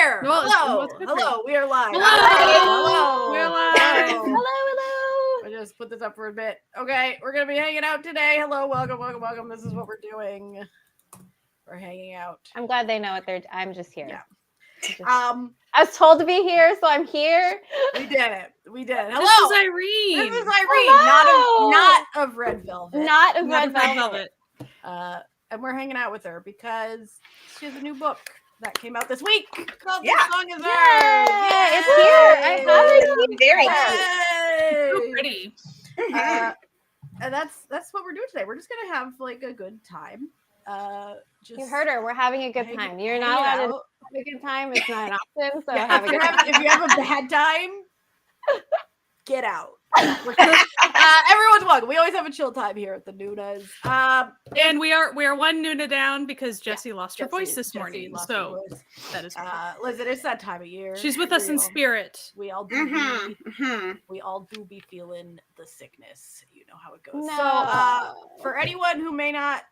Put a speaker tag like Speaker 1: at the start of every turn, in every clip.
Speaker 1: here. Hello. We are live.
Speaker 2: Hello.
Speaker 1: We're
Speaker 2: live.
Speaker 1: Hello. I just put this up for a bit. Okay, we're gonna be hanging out today. Hello, welcome. This is what we're doing. We're hanging out.
Speaker 3: I'm glad they know what they're. I'm just here.
Speaker 1: Yeah.
Speaker 3: I was told to be here, so I'm here.
Speaker 1: We did it. Hello.
Speaker 2: This is Irene.
Speaker 3: Hello.
Speaker 1: Not of Red Velvet.
Speaker 3: Not of
Speaker 2: Not
Speaker 3: Red
Speaker 2: of
Speaker 3: Velvet.
Speaker 1: And we're hanging out with her because she has a new book that came out this week called
Speaker 4: Yeah.
Speaker 1: The Song Is
Speaker 3: Yay.
Speaker 1: Ours.
Speaker 3: It's here. I have it.
Speaker 4: Very
Speaker 1: Yay.
Speaker 2: So pretty.
Speaker 1: And that's what we're doing today. We're just gonna have like a good time. Just
Speaker 3: You heard her. We're having a good time. You're not allowed to have a good time. It's not an option. So have a good time.
Speaker 1: If you have a bad time, get out. Everyone's welcome. We always have a chill time here at the Noonas.
Speaker 2: And we are one Noona down because Jessie lost her voice this morning. So that is
Speaker 1: listen, it's that time of year.
Speaker 2: she's with us in spirit.
Speaker 1: We all do we all do be feeling the sickness. You know how it goes.
Speaker 3: No.
Speaker 1: So for anyone who may not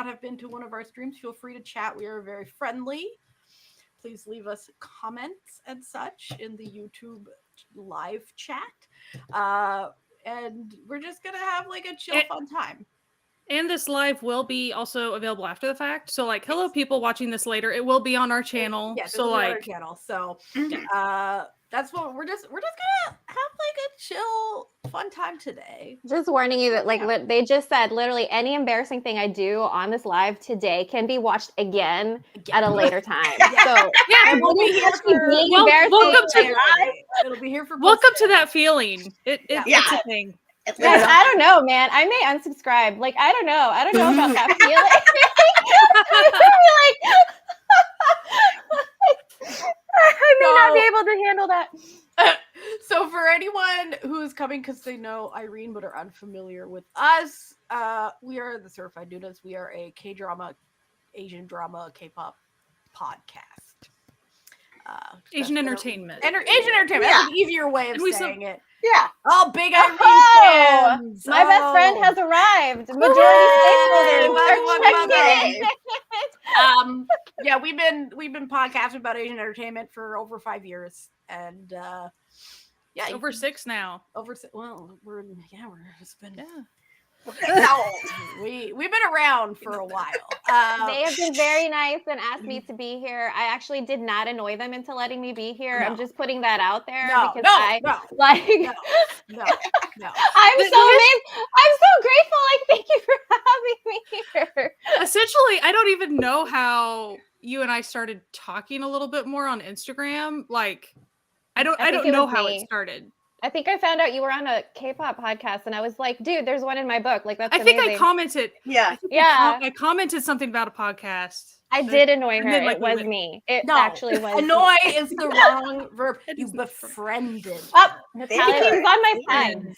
Speaker 1: have been to one of our streams, feel free to chat. We are very friendly. Please leave us comments and such in the YouTube live chat. And we're just gonna have like a chill, fun time.
Speaker 2: And this live will be also available after the fact. So like, hello people watching this later. It will be on our channel.
Speaker 1: Yes,
Speaker 2: so
Speaker 1: like
Speaker 2: like
Speaker 1: our channel. So that's what we're just gonna have like a chill, fun time today.
Speaker 3: Just warning you that, like, they just said, literally any embarrassing thing I do on this live today can be watched again at a later time. So
Speaker 1: and we'll be here for it'll be here for
Speaker 2: welcome to that feeling. It's a thing.
Speaker 3: Guys, I don't know, man. I may unsubscribe. Like, I don't know about that feeling. I may not be able to handle that.
Speaker 1: So for anyone who's coming because they know Irene but are unfamiliar with us, we are the Certified Noonas. We are a K-drama, Asian drama, K-pop podcast.
Speaker 2: Asian entertainment.
Speaker 1: Asian entertainment. That's an easier way of saying it.
Speaker 4: Yeah.
Speaker 1: Oh, big Irene fans.
Speaker 3: My best friend has arrived. Majority stakeholders are checking in.
Speaker 1: Yeah, we've been podcasting about Asian entertainment for over 5 years, and
Speaker 2: over 6 now.
Speaker 1: Well, it's been
Speaker 4: How old?
Speaker 1: we've been around for a while.
Speaker 3: They have been very nice and asked me to be here. I actually did not annoy them into letting me be here.
Speaker 1: No.
Speaker 3: I'm just putting that out there
Speaker 1: No.
Speaker 3: I'm so amazed. I'm so grateful. Like, thank you for having me here.
Speaker 2: Essentially, I don't even know how you and I started talking a little bit more on Instagram. Like, I don't know how it started.
Speaker 3: I think I found out you were on a K-pop podcast, and I was like, "Dude, there's one in my book." Like, that's amazing.
Speaker 2: I think I commented.
Speaker 4: Yeah,
Speaker 2: I commented something about a podcast.
Speaker 3: I did annoy her.
Speaker 2: Then,
Speaker 3: it was me. It
Speaker 1: No,
Speaker 3: actually was.
Speaker 1: Annoy is the wrong verb. You befriended.
Speaker 3: Oh, Natalia's on my side.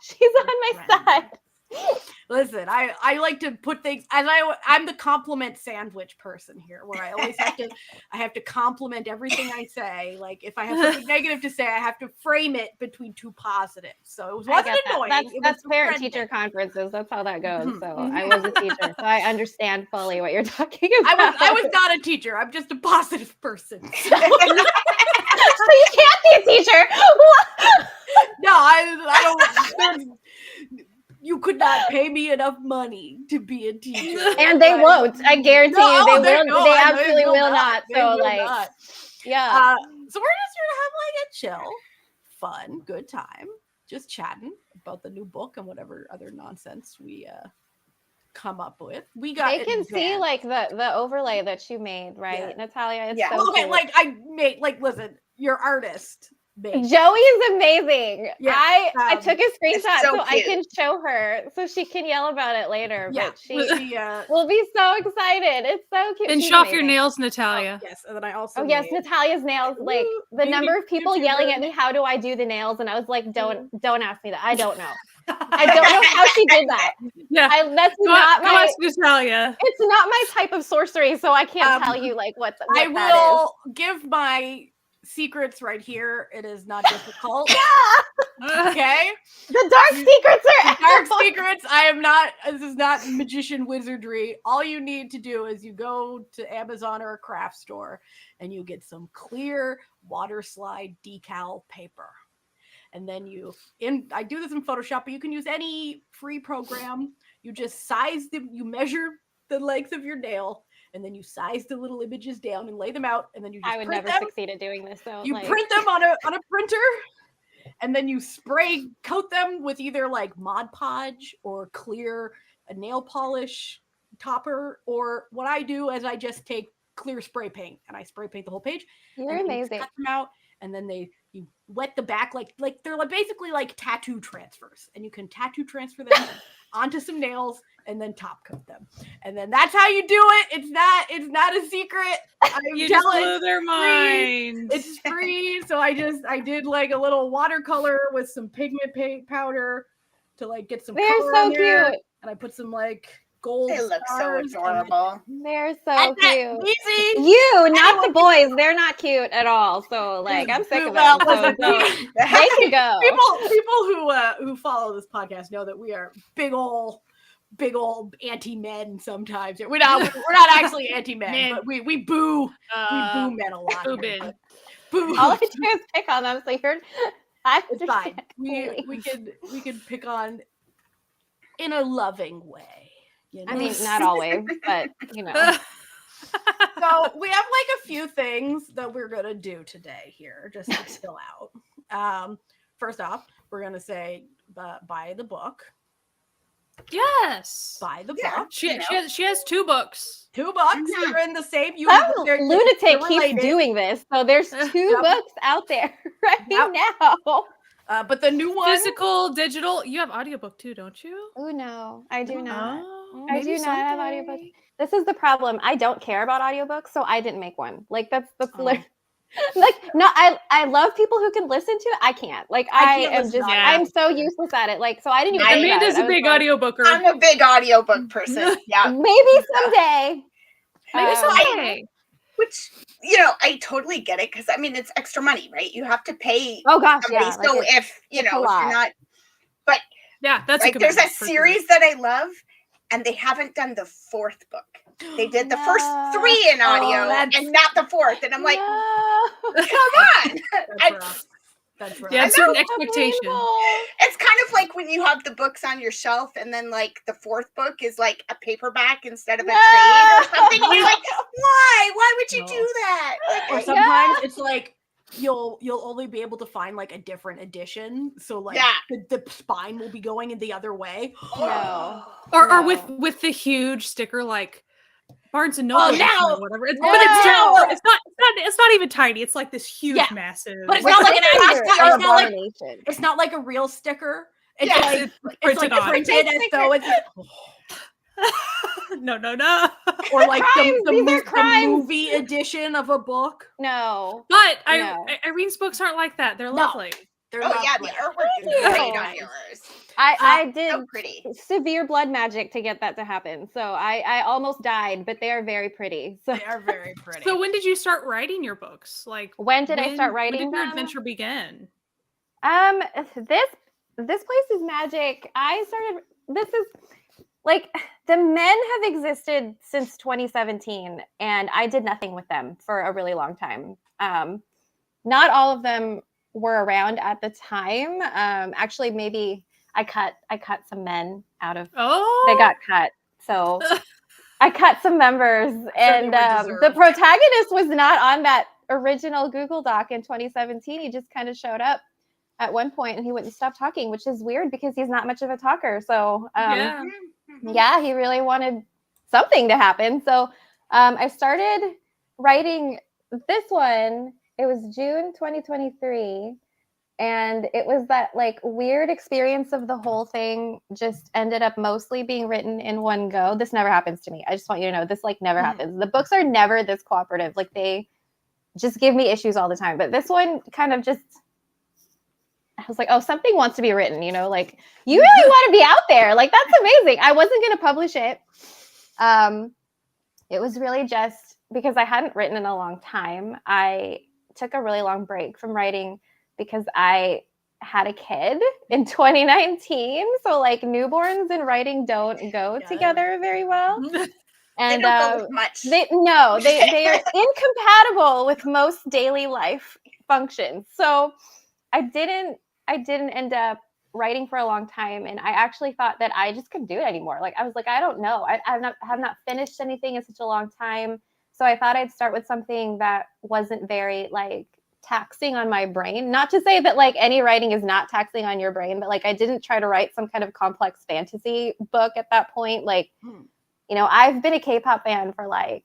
Speaker 3: She's on my side.
Speaker 1: Listen, I like to put things as I'm the compliment sandwich person here, where I always have to compliment everything I say. Like, if I have something negative to say, I have to frame it between two positives. So it wasn't annoying.
Speaker 3: That's parent teacher conferences. That's how that goes. So I was a teacher, so I understand fully what you're talking about.
Speaker 1: I was not a teacher. I'm just a positive person.
Speaker 3: So you can't be a teacher.
Speaker 1: No, I don't. You could not pay me enough money to be a teacher,
Speaker 3: and they won't. I guarantee you, they will. They absolutely will not. So, yeah.
Speaker 1: So we're just here to have like a chill, fun, good time, just chatting about the new book and whatever other nonsense we come up with. They
Speaker 3: can see like the overlay that you made, right, Natalia? It's so
Speaker 1: okay,
Speaker 3: cute.
Speaker 1: like I made listen, your artist.
Speaker 3: Joey is amazing.
Speaker 1: Yeah,
Speaker 3: I took a screenshot so I
Speaker 4: cute.
Speaker 3: can show her so she can yell about it later.
Speaker 1: Yeah,
Speaker 3: but she will be so excited. It's so cute.
Speaker 2: Finish off your nails, Natalia.
Speaker 1: Yes, and then I also
Speaker 3: Natalia's nails. Like the number of people yelling at me, how do I do the nails? And I was like, don't ask me that. I don't know. I don't know how she did that.
Speaker 2: Yeah,
Speaker 3: that's not my.
Speaker 2: Ask Natalia.
Speaker 3: It's not my type of sorcery, so I can't tell you like what.
Speaker 1: I will give my secrets right here. It is not difficult. Okay?
Speaker 3: The dark secrets are
Speaker 1: Dark secrets. I am not, this is not magician wizardry. All you need to do is you go to Amazon or a craft store and you get some clear water slide decal paper. And then I do this in Photoshop, but you can use any free program. You just you measure the length of your nail, and then you size the little images down and lay them out, and then you just
Speaker 3: I would never succeed at doing this though.
Speaker 1: You print them on a printer, and then you spray coat them with either like Mod Podge or clear nail polish topper, or what I do is I just take clear spray paint and I spray paint the whole page.
Speaker 3: You're amazing.
Speaker 1: Cut them out, and then you wet the back like they're basically like tattoo transfers, and you can tattoo transfer them onto some nails and then top coat them, and then that's how you do it. It's not a secret.
Speaker 2: You just blew their mind.
Speaker 1: It's free. So I did like a little watercolor with some pigment paint powder to like get some
Speaker 3: They're
Speaker 1: color
Speaker 3: so
Speaker 1: on there,
Speaker 3: cute.
Speaker 1: and I put some like gold.
Speaker 4: They look so
Speaker 1: stars
Speaker 4: adorable.
Speaker 3: They're so cute.
Speaker 1: Easy.
Speaker 3: You, not the boys. They're not cute at all. So like, I'm sick of them. So they can go.
Speaker 1: People who follow this podcast know that we are big old anti-men sometimes. We're not actually anti-men, but we boo men a lot. Boo.
Speaker 3: All I do is pick on them. So
Speaker 1: it's fine. We could pick on in a loving way. You know?
Speaker 3: I mean, not always, but you know.
Speaker 1: So we have like a few things that we're gonna do today here, just to chill out. First off, we're gonna say buy the book.
Speaker 2: Yes.
Speaker 1: Buy the book.
Speaker 2: She has 2 books.
Speaker 1: 2 books. They're in the same
Speaker 3: Some
Speaker 1: universe.
Speaker 3: lunatic keeps doing this. So there's 2 books out there right now.
Speaker 1: But the new one,
Speaker 2: Physical, digital. You have audiobook too, don't you?
Speaker 3: Oh no, I do not.
Speaker 2: Oh,
Speaker 3: I do not have audiobooks. This is the problem. I don't care about audiobooks, so I didn't make one. Like that's like no, I love people who can listen to it. I can't. Like I'm so useless at it. Like so I didn't even think about it.
Speaker 2: Amanda's a big audiobooker.
Speaker 4: I'm a big audiobook person. Yeah.
Speaker 3: Maybe someday.
Speaker 2: Maybe someday.
Speaker 4: Which, I totally get it, because I mean it's extra money, right? You have to pay somebody. So if if you're not, but
Speaker 2: yeah, that's
Speaker 4: like there's a series that I love, and they haven't done the 4th book. They did the first 3 in audio and not the 4th, and I'm like, come on.
Speaker 1: That's right.
Speaker 2: Yeah, certain expectation.
Speaker 4: It's kind of like when you have the books on your shelf, and then like the 4th book is like a paperback instead of a trade or something. And you're like, why? Why would you do that? Like,
Speaker 1: or sometimes it's like you'll only be able to find like a different edition, so like the spine will be going in the other way.
Speaker 2: Or with the huge sticker like Barnes and Noble or whatever. It's not even tiny. It's like this huge, massive.
Speaker 1: But it's not like it's not like a real sticker. It's printed as though it's.
Speaker 2: No.
Speaker 1: Or like the movie edition of a book.
Speaker 3: No.
Speaker 2: But Irene's books aren't like that. They're lovely.
Speaker 1: They're
Speaker 4: the artwork is great on yours.
Speaker 3: I did
Speaker 4: so pretty.
Speaker 3: Severe blood magic to get that to happen. So I almost died, but they are very pretty. So.
Speaker 1: They are very pretty.
Speaker 2: So when did you start writing your books? Like
Speaker 3: when did I start writing
Speaker 2: when did your
Speaker 3: them?
Speaker 2: adventure begin?
Speaker 3: This place is magic. This is like the men have existed since 2017, and I did nothing with them for a really long time. Not all of them were around at the time. Actually, maybe I cut some men out of. They got cut, so I cut some members, and the protagonist was not on that original Google Doc in 2017. He just kind of showed up at one point, and he wouldn't stop talking, which is weird because he's not much of a talker. So he really wanted something to happen. So I started writing this one. It was June 2023. And it was that like weird experience of the whole thing just ended up mostly being written in one go. This never happens to me. I just want you to know this like never happens. The books are never this cooperative. Like they just give me issues all the time. But this one kind of just, I was like, oh, something wants to be written, like you really want to be out there. Like, that's amazing. I wasn't going to publish it. It was really just because I hadn't written in a long time. I took a really long break from writing because I had a kid in 2019. So like newborns and writing don't go together very well. And
Speaker 4: they don't go with much.
Speaker 3: They are incompatible with most daily life functions. So I didn't end up writing for a long time, and I actually thought that I just couldn't do it anymore. Like I was like, I don't know. I have not finished anything in such a long time. So I thought I'd start with something that wasn't very like taxing on my brain. Not to say that like any writing is not taxing on your brain, but like I didn't try to write some kind of complex fantasy book at that point. Like, you know, I've been a K-pop fan for like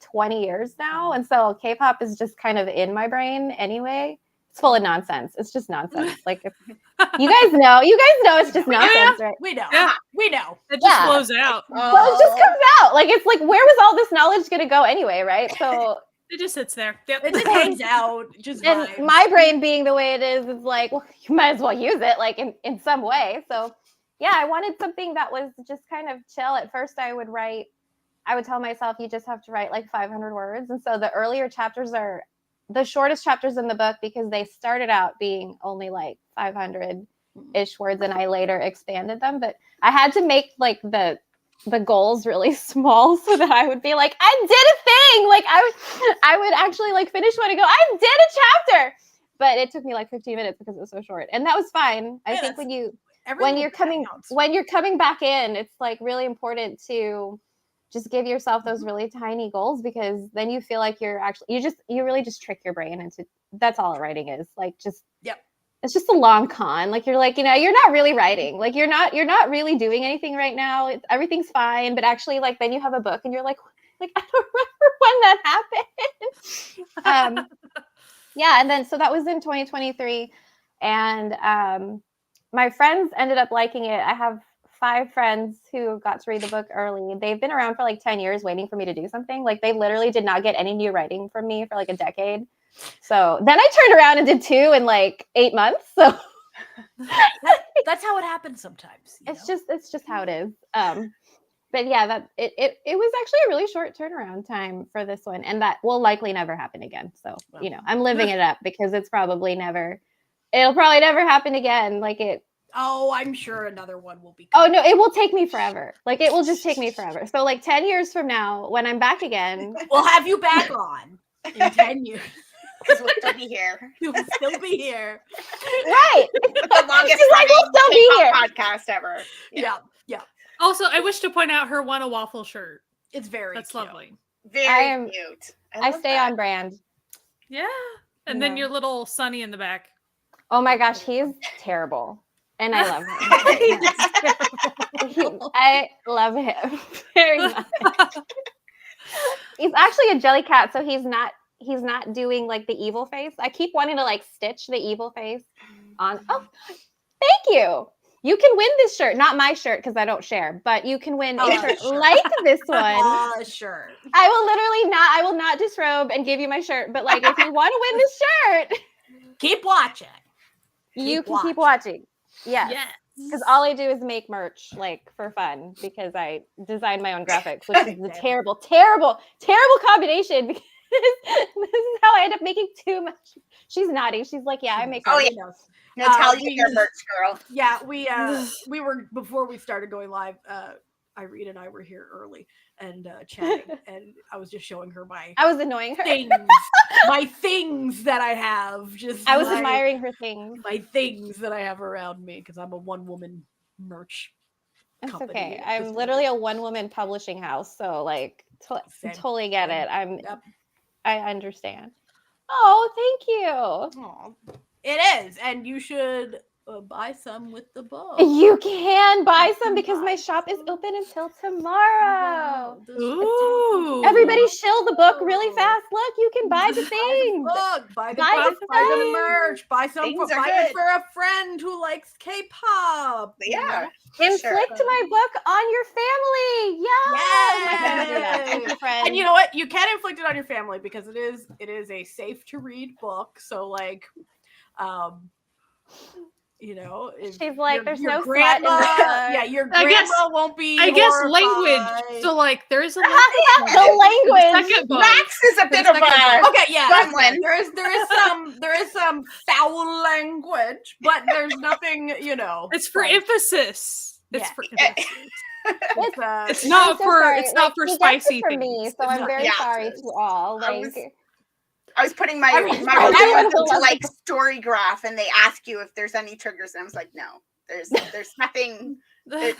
Speaker 3: 20 years now. And so K-pop is just kind of in my brain anyway. It's full of nonsense. It's just nonsense. Like you guys know it's just nonsense, right?
Speaker 1: We know.
Speaker 2: Yeah.
Speaker 1: We know.
Speaker 2: It just flows out.
Speaker 3: Well, it just comes out. Like it's like, where was all this knowledge gonna go anyway, right? So
Speaker 2: It just sits there. Yep.
Speaker 1: It just hangs out. Just
Speaker 3: and
Speaker 1: vibes.
Speaker 3: my brain being the way it is like, well, you might as well use it like in some way. So yeah, I wanted something that was just kind of chill. At first I would tell myself you just have to write like 500 words. And so the earlier chapters are the shortest chapters in the book because they started out being only like 500-ish words and I later expanded them. But I had to make like the goals really small so that I would be like, I did a thing. Like I would actually like finish one and go, I did a chapter. But it took me like 15 minutes because it was so short. And that was fine. I think when you're coming back in, it's like really important to just give yourself those really tiny goals because then you feel like you really just trick your brain into that's all writing is like just it's just a long con. Like you're like, you know, you're not really writing. Like you're not really doing anything right now. Everything's fine. But actually like then you have a book and you're like I don't remember when that happened. Yeah. And then, so that was in 2023 and my friends ended up liking it. I have 5 friends who got to read the book early. They've been around for like 10 years waiting for me to do something. Like they literally did not get any new writing from me for like a decade. So then I turned around and did 2 in like 8 months. So
Speaker 1: that's how it happens sometimes.
Speaker 3: It's just how it is. But yeah, that it was actually a really short turnaround time for this one. And that will likely never happen again. So, you know, I'm living it up because it'll probably never happen again. Like it.
Speaker 1: Oh, I'm sure another one will be.
Speaker 3: Oh no, it will take me forever. Like it will just take me forever. So like 10 years from now, when I'm back again,
Speaker 1: we'll have you back on in 10 years.
Speaker 4: Because we'll still be here.
Speaker 1: We'll still be here.
Speaker 3: Right.
Speaker 4: The longest
Speaker 3: like, we'll still be here.
Speaker 4: podcast ever.
Speaker 1: Yeah.
Speaker 2: Also, I wish to point out her won a waffle shirt.
Speaker 1: It's very
Speaker 2: That's
Speaker 1: cute.
Speaker 2: lovely.
Speaker 4: Very cute.
Speaker 3: I stay on brand.
Speaker 2: Yeah. And then your little Sunny in the back.
Speaker 3: Oh my gosh, he's terrible. And I love him. I love him very much. He's actually a jelly cat, so he's not doing like the evil face. I keep wanting to like stitch the evil face on. Oh, thank you. You can win this shirt, not my shirt because I don't share, but you can win a shirt like this one.
Speaker 1: Sure.
Speaker 3: I will not disrobe and give you my shirt, but like if you want to win this shirt,
Speaker 1: keep watching.
Speaker 3: You can keep watching. Yes. Because all I do is make merch like for fun because I design my own graphics, which is a terrible, terrible, terrible combination because this is how I end up making too much. She's nodding. She's like, yeah, I make merch.
Speaker 4: Natalia, your merch girl.
Speaker 1: Yeah, we were, before we started going live, Irene and I were here early and chatting, and I was just showing her
Speaker 3: I was annoying her.
Speaker 1: My things that I have. I
Speaker 3: was admiring her things.
Speaker 1: My things that I have around me because I'm a one-woman merch company.
Speaker 3: It's okay. I'm literally a one-woman publishing house, so like totally get it. I understand. Oh, thank you.
Speaker 1: Oh, it is, and you should buy some with the book.
Speaker 3: You can buy some because my shop is open until tomorrow.
Speaker 2: Ooh.
Speaker 3: Everybody shill the book really fast. Look, you can buy the things.
Speaker 1: Buy the merch. Buy it for a friend who likes K-pop.
Speaker 4: Yeah.
Speaker 3: Inflict my book on your family. Yeah.
Speaker 1: Thank you, friend. And you know what? You can inflict it on your family because it is a safe to read book. So like You know, if
Speaker 3: She's like,
Speaker 1: your-
Speaker 3: there's
Speaker 1: your
Speaker 3: no slut in
Speaker 1: grandma,
Speaker 3: this book.
Speaker 1: yeah, your
Speaker 2: I guess-
Speaker 1: grandma won't be.
Speaker 2: I guess
Speaker 1: horrified.
Speaker 2: language. So like there's a
Speaker 3: The
Speaker 2: The
Speaker 3: language.
Speaker 2: second book.
Speaker 4: Max is a bit of
Speaker 2: second
Speaker 4: a
Speaker 2: book.
Speaker 1: Okay, yeah,
Speaker 4: gremlin.
Speaker 1: there is some foul language, but there's nothing, you know.
Speaker 2: It's for
Speaker 1: like,
Speaker 2: emphasis. It's
Speaker 1: Yeah.
Speaker 2: for emphasis.
Speaker 1: It's
Speaker 2: It's not
Speaker 3: I'm so
Speaker 2: for
Speaker 3: sorry.
Speaker 2: it's not for
Speaker 3: he gets it
Speaker 2: spicy
Speaker 3: for
Speaker 2: things.
Speaker 3: me, so
Speaker 2: It's
Speaker 3: I'm
Speaker 2: not-
Speaker 3: very
Speaker 4: Yeah.
Speaker 3: sorry to all. Like,
Speaker 4: I was putting my
Speaker 1: I mean,
Speaker 4: my
Speaker 1: I
Speaker 4: review
Speaker 3: would
Speaker 4: into
Speaker 3: love
Speaker 4: like
Speaker 3: to-
Speaker 4: story graph, and they ask you if there's any triggers, and I was like, no, there's nothing. There's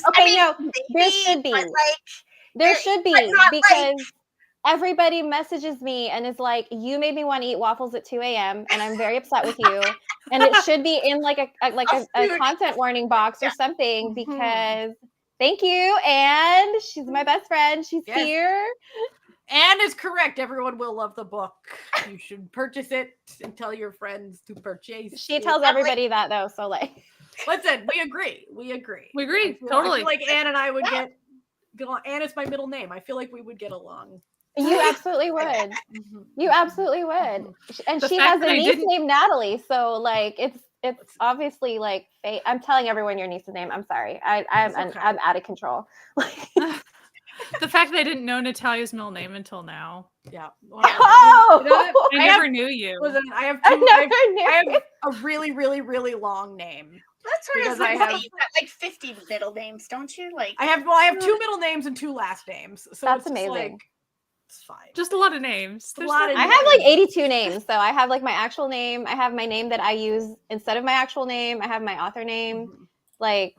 Speaker 3: Okay,
Speaker 4: I mean,
Speaker 3: no,
Speaker 4: maybe,
Speaker 3: there should be.
Speaker 4: but, like,
Speaker 3: there
Speaker 4: there-
Speaker 3: should be,
Speaker 4: but not, like-
Speaker 3: because everybody messages me and is like, you made me want to eat waffles at 2 a.m. and I'm very upset with you. And it should be in like a
Speaker 4: food.
Speaker 3: content warning box or something,
Speaker 1: Mhm.
Speaker 3: because thank you. And she's my best friend. She's
Speaker 1: Yes.
Speaker 3: here.
Speaker 1: Anne is correct. Everyone will love the book. You should purchase it and tell your friends to purchase.
Speaker 3: She
Speaker 1: it.
Speaker 3: tells everybody that though. So like,
Speaker 1: Listen, we agree. We agree.
Speaker 2: We agree,
Speaker 1: I feel
Speaker 2: totally.
Speaker 1: like Anne and I would get along. Anne is my middle name. I feel like we would get along.
Speaker 3: you absolutely would.
Speaker 1: Mhm.
Speaker 3: You absolutely would.
Speaker 1: Mhm.
Speaker 3: And
Speaker 2: The
Speaker 3: she
Speaker 2: fact
Speaker 3: has
Speaker 2: that
Speaker 3: a
Speaker 2: I
Speaker 3: niece
Speaker 2: didn't-
Speaker 3: named Natalie. So like, it's obviously like fate. I'm telling everyone your niece's name. I'm sorry. I'm
Speaker 1: It's okay.
Speaker 3: I'm out of control.
Speaker 2: The fact that I didn't know Natalia's middle name until now.
Speaker 1: Yeah. Well,
Speaker 3: Oh!
Speaker 1: you know what?
Speaker 2: I
Speaker 1: I
Speaker 2: never
Speaker 1: have-
Speaker 2: knew you.
Speaker 1: Listen, I have
Speaker 3: I
Speaker 1: two.
Speaker 3: never knew.
Speaker 1: I have a really, really, really long name.
Speaker 4: That's sort
Speaker 1: Because
Speaker 4: of like
Speaker 1: I have-
Speaker 4: you've got like 50 middle names, don't you? Like,
Speaker 1: I have two middle names and two last names. So
Speaker 3: That's
Speaker 1: it's just
Speaker 3: amazing.
Speaker 1: like, it's fine.
Speaker 2: Just a lot of names.
Speaker 1: a lot of
Speaker 3: I have like 82 names. So I have like my actual name. I have my name that I use instead of my actual name. I have my author name.
Speaker 1: Mhm.
Speaker 3: Like,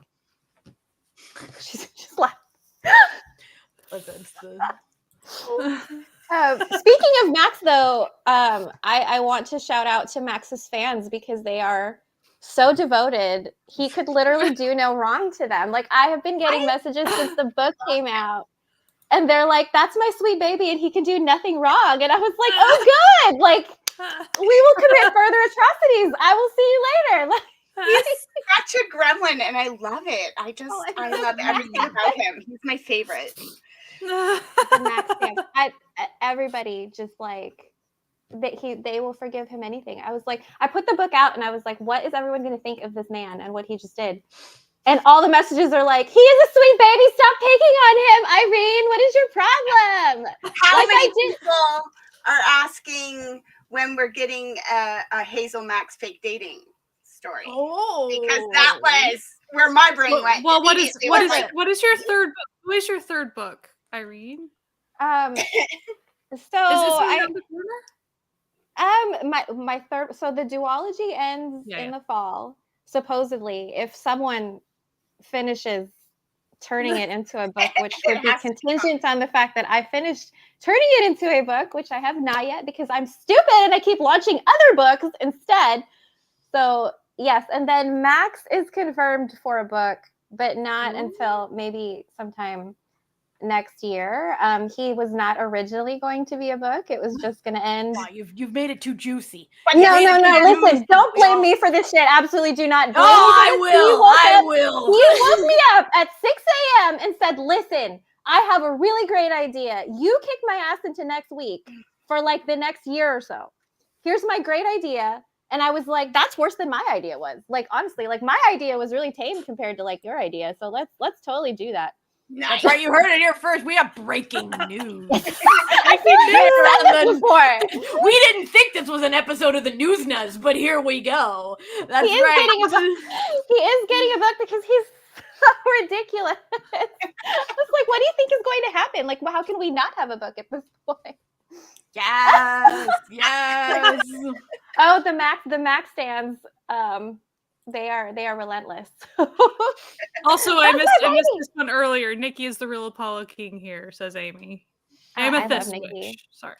Speaker 3: she's just laughing.
Speaker 1: Listen, it's the-
Speaker 3: Speaking of Max, though, I want to shout out to Max's fans because they are so devoted. He could literally do no wrong to them. Like, I have been getting messages since the book came out, and they're like, "That's my sweet baby, and he can do nothing wrong." And I was like, "Oh, good! Like, we will commit further atrocities. I will see you later." Like,
Speaker 4: he's such a gremlin, and I love it. I love everything about him. He's my favorite.
Speaker 3: the Max fans, everybody just like they will forgive him anything. I was like, I put the book out and I was like, what is everyone going to think of this man and what he just did? And all the messages are like, he is a sweet baby. Stop picking on him, Irene. What is your problem?
Speaker 4: How
Speaker 3: Like,
Speaker 4: many
Speaker 3: I did-
Speaker 4: people are asking when we're getting a Hazel Max fake dating story? Because that was where my brain went.
Speaker 2: Well, what is
Speaker 4: immediately. It was like,
Speaker 2: what is your third book? Who is your third book, Irene?
Speaker 3: So
Speaker 2: Is this around the corner?
Speaker 3: my third, so the duology ends in the fall, supposedly, if someone finishes turning it into a book, which would be contingent on the fact that I finished turning it into a book, which I have not yet because I'm stupid and I keep launching other books instead. So yes, and then Max is confirmed for a book, but not until maybe sometime next year. He was not originally going to be a book. It was just going to end.
Speaker 1: Wow, you've made it too juicy.
Speaker 3: No. Listen, don't blame me for this shit. Absolutely do not blame me.
Speaker 1: I
Speaker 3: for this.
Speaker 1: will. I will.
Speaker 3: He woke me up at 6 a.m. and said, listen, I have a really great idea. You kick my ass into next week for like the next year or so. Here's my great idea. And I was like, that's worse than my idea was. Like, honestly, like my idea was really tame compared to like your idea. So let's totally do that.
Speaker 4: nice.
Speaker 1: That's right. You heard it here first. We have breaking news.
Speaker 3: I've said this before.
Speaker 1: We didn't think this was an episode of the Noonas, but here we go. That's
Speaker 3: He is
Speaker 1: right.
Speaker 3: getting a book. He is getting a book because he's so ridiculous. It's like, what do you think is going to happen? Like, well, how can we not have a book at this point?
Speaker 1: Yes, yes.
Speaker 3: Oh, the Max stands. They are relentless.
Speaker 2: Also, I
Speaker 3: That's
Speaker 2: missed
Speaker 3: my baby.
Speaker 2: this one earlier. Nikki is the real Apollo King here, says Amy.
Speaker 3: I
Speaker 2: Amethyst
Speaker 3: love Nikki.
Speaker 2: Witch. Sorry.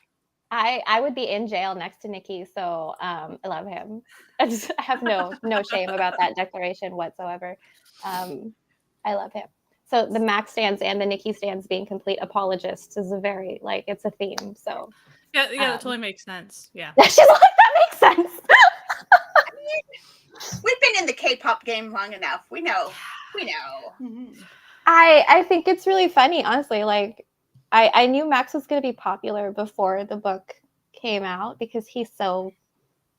Speaker 3: I would be in jail next to Nikki, I love him. I have no shame about that declaration whatsoever. I love him. So the Max stands and the Nikki stands being complete apologists is a very it's a theme. So
Speaker 2: Yeah, that totally makes sense. Yeah.
Speaker 3: she's like, that makes sense.
Speaker 4: We've been in the K-pop game long enough. We know.
Speaker 1: Mhm.
Speaker 3: I think it's really funny, honestly. Like, I knew Max was going to be popular before the book came out because he's so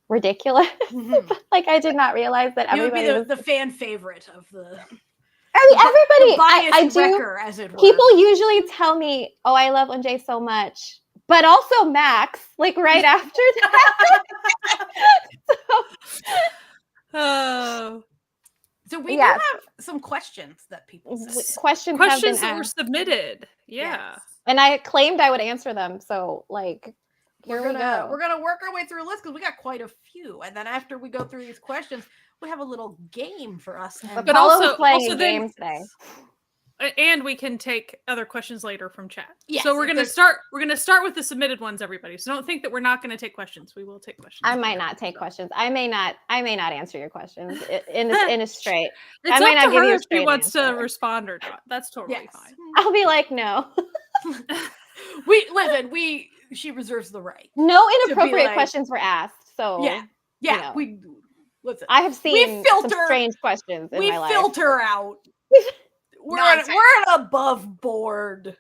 Speaker 3: ridiculous.
Speaker 1: Mhm.
Speaker 3: Like I did not realize that
Speaker 1: You would be
Speaker 3: everybody was.
Speaker 1: the fan favorite of the
Speaker 3: I mean, everybody.
Speaker 1: the biased
Speaker 3: I do.
Speaker 1: wrecker, as it were.
Speaker 3: People usually tell me, "Oh, I love Unjay so much," but also Max. Like right after that.
Speaker 2: Oh,
Speaker 1: So we
Speaker 3: Yes.
Speaker 1: do have some questions that people sent.
Speaker 3: Questions have been
Speaker 2: questions that were
Speaker 3: asked,
Speaker 2: submitted. Yeah.
Speaker 1: Yes.
Speaker 3: and I claimed I would answer them. So like, here we go.
Speaker 1: We're gonna work our way through a list because we got quite a few, and then after we go through these questions, we have a little game for us. And
Speaker 2: But
Speaker 3: Apollo's
Speaker 2: also-
Speaker 3: playing
Speaker 2: also
Speaker 3: a
Speaker 2: then-
Speaker 3: game today.
Speaker 2: And we can take other questions later from chat.
Speaker 1: Yes,
Speaker 2: so we're
Speaker 1: if
Speaker 2: gonna
Speaker 1: there's-
Speaker 2: start. We're gonna start with the submitted ones, everybody. So don't think that we're not gonna take questions. We will take questions.
Speaker 3: I might not take questions. I may not answer your questions in a straight.
Speaker 2: It's
Speaker 3: I might
Speaker 2: up
Speaker 3: not
Speaker 2: to
Speaker 3: give
Speaker 2: her
Speaker 3: you a
Speaker 2: if she
Speaker 3: straight
Speaker 2: wants to
Speaker 3: answer.
Speaker 2: respond or not. That's totally
Speaker 1: Yes.
Speaker 2: fine.
Speaker 3: I'll be like, no.
Speaker 1: She reserves the right.
Speaker 3: No
Speaker 1: be
Speaker 3: inappropriate
Speaker 1: like-
Speaker 3: questions were asked. So
Speaker 1: Yeah.
Speaker 3: know.
Speaker 1: We listen.
Speaker 3: I have seen some
Speaker 1: filter-
Speaker 3: strange questions in
Speaker 1: We
Speaker 3: my life.
Speaker 1: filter out. We're
Speaker 4: Nonsense.
Speaker 1: an above board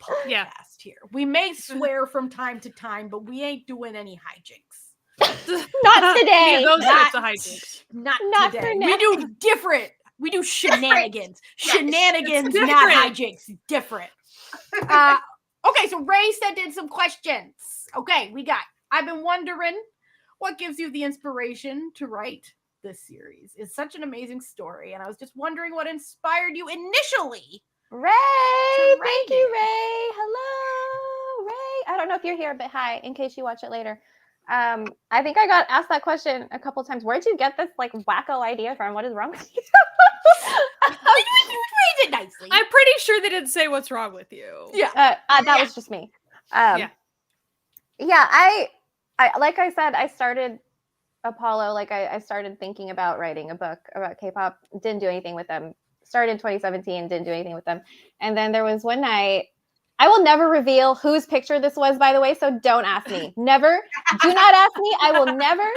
Speaker 1: podcast
Speaker 2: Yeah.
Speaker 1: here. We may swear from time to time, but we ain't doing any hijinks.
Speaker 3: Not today.
Speaker 2: Any of those types of hijinks.
Speaker 1: Not
Speaker 3: Not
Speaker 1: today.
Speaker 3: for
Speaker 1: We do different. We do shenanigans.
Speaker 4: Yes,
Speaker 1: Shenanigans,
Speaker 2: it's
Speaker 1: not
Speaker 2: different.
Speaker 1: hijinks. Different. Okay, so Ray sent in some questions. Okay, I've been wondering what gives you the inspiration to write this series. It's such an amazing story, and I was just wondering what inspired you initially.
Speaker 3: Ray,
Speaker 1: to
Speaker 3: thank
Speaker 1: write
Speaker 3: you,
Speaker 1: it.
Speaker 3: Ray. Hello, Ray. I don't know if you're here, but hi, in case you watch it later. I think I got asked that question a couple times. Where'd you get this like wacko idea from? What is wrong with you?
Speaker 1: You phrased it nicely.
Speaker 2: I'm pretty sure they didn't say what's wrong with you.
Speaker 1: Yeah.
Speaker 3: That
Speaker 4: Yeah.
Speaker 3: was just me. Yeah, I like I said, I started Apollo. Like I started thinking about writing a book about K-pop. Didn't do anything with them. Started in 2017. Didn't do anything with them. And then there was one night. I will never reveal whose picture this was, by the way. So don't ask me. Never. Do not ask me. I will never.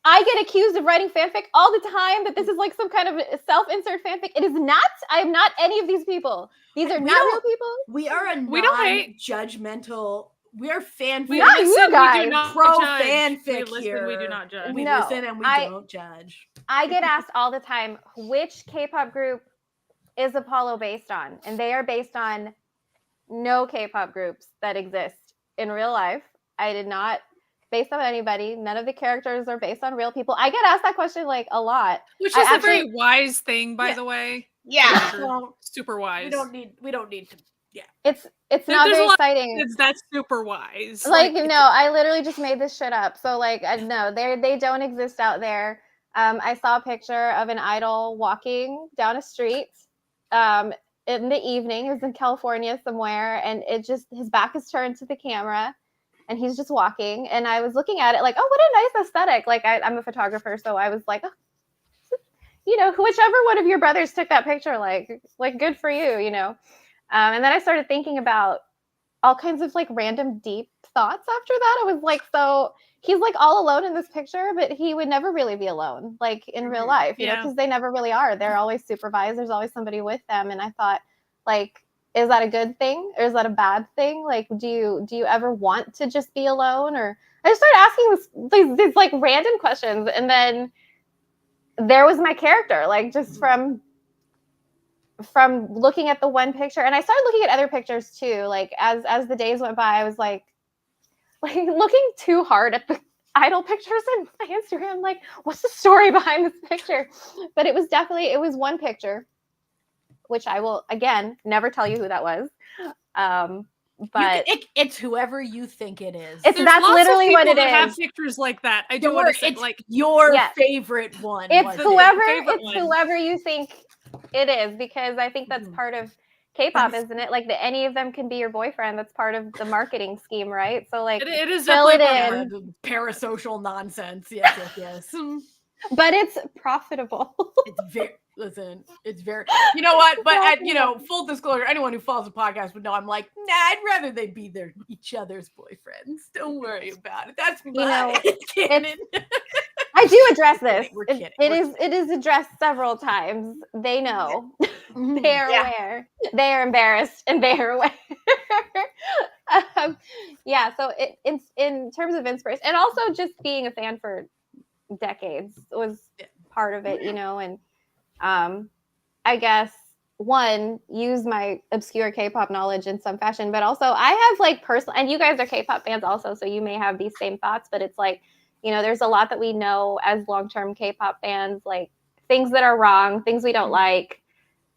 Speaker 3: I get accused of writing fanfic all the time. That this is like some kind of self-insert fanfic. It is not. I am not any of these people. These are
Speaker 1: We
Speaker 3: not
Speaker 1: don't-
Speaker 3: real people.
Speaker 1: We are a
Speaker 2: We don't hate.
Speaker 1: non-judgmental. We are fan.
Speaker 2: We
Speaker 3: Not you
Speaker 2: listen, we
Speaker 3: guys.
Speaker 2: do not
Speaker 1: Pro
Speaker 2: judge.
Speaker 1: fanfic
Speaker 2: We listen,
Speaker 1: here.
Speaker 2: we do not judge.
Speaker 1: We
Speaker 3: No,
Speaker 1: listen and we
Speaker 3: I-
Speaker 1: don't judge.
Speaker 3: I get asked all the time, which K-pop group is Apollo based on? And they are based on no K-pop groups that exist in real life. I did not based on anybody. None of the characters are based on real people. I get asked that question like a lot.
Speaker 2: Which
Speaker 3: I
Speaker 2: is a
Speaker 3: actually-
Speaker 2: very wise thing, by
Speaker 1: Yeah.
Speaker 2: the way.
Speaker 4: Yeah.
Speaker 1: Well,
Speaker 2: Super wise.
Speaker 1: we don't need to.
Speaker 3: It's not
Speaker 2: There's a
Speaker 3: very
Speaker 2: lot-
Speaker 3: exciting.
Speaker 2: That's super wise.
Speaker 3: Like no, I literally just made this shit up. So like no, they don't exist out there. I saw a picture of an idol walking down a street in the evening. It was in California somewhere, and it just his back is turned to the camera, and he's just walking. And I was looking at it like, oh, what a nice aesthetic. Like I'm a photographer, so I was like, oh, whichever one of your brothers took that picture, like good for you, And then I started thinking about all kinds of like random deep thoughts after that. I was like, so he's like all alone in this picture, but he would never really be alone, like in real life,
Speaker 2: Yeah.
Speaker 3: because they never really are. They're always supervised. There's always somebody with them. And I thought, like, is that a good thing or is that a bad thing? Like, do you ever want to just be alone? Or I just started asking these like random questions, and then there was my character, like just from looking at the one picture. And I started looking at other pictures too. Like as the days went by, I was like looking too hard at the idol pictures in my Instagram. Like, what's the story behind this picture? But it was one picture, which I will again never tell you who that was. But
Speaker 1: It's whoever you think it is.
Speaker 3: It's-
Speaker 2: There's
Speaker 3: that's
Speaker 2: lots of
Speaker 3: literally what
Speaker 2: people
Speaker 3: it
Speaker 2: that have
Speaker 3: is.
Speaker 2: pictures like that. I
Speaker 1: Don't
Speaker 2: do
Speaker 1: worry,
Speaker 2: want to say,
Speaker 1: it's
Speaker 2: like,
Speaker 1: your
Speaker 3: Yeah.
Speaker 1: favorite one.
Speaker 3: it's
Speaker 1: wasn't it?
Speaker 2: favorite one.
Speaker 3: whoever you think it is, because I think that's
Speaker 1: Mhm.
Speaker 3: part of K-pop, isn't it? Like that any of them can be your boyfriend. That's part of the marketing scheme, right? So like,
Speaker 2: it is
Speaker 3: fill
Speaker 2: definitely
Speaker 3: it
Speaker 2: part of
Speaker 3: in.
Speaker 2: it.
Speaker 1: Parasocial nonsense. Yes.
Speaker 3: but it's profitable.
Speaker 1: It's very, you know what? But full disclosure, anyone who follows the podcast would know I'm like, nah, I'd rather they be each other's boyfriends. Don't worry about it. That's my canon.
Speaker 3: I do address this.
Speaker 1: We're
Speaker 3: It-
Speaker 1: kidding.
Speaker 3: it is addressed several times. They know.
Speaker 1: Mhm.
Speaker 3: They are
Speaker 4: Yeah.
Speaker 3: aware. They are embarrassed, and they are aware. So in terms of inspiration, and also just being a fan for decades was part of it, you know, and I guess one, use my obscure K-pop knowledge in some fashion, but also I have like personal, and you guys are K-pop fans also, so you may have these same thoughts, but it's like, you know, there's a lot that we know as long-term K-pop fans, like things that are wrong, things we don't like,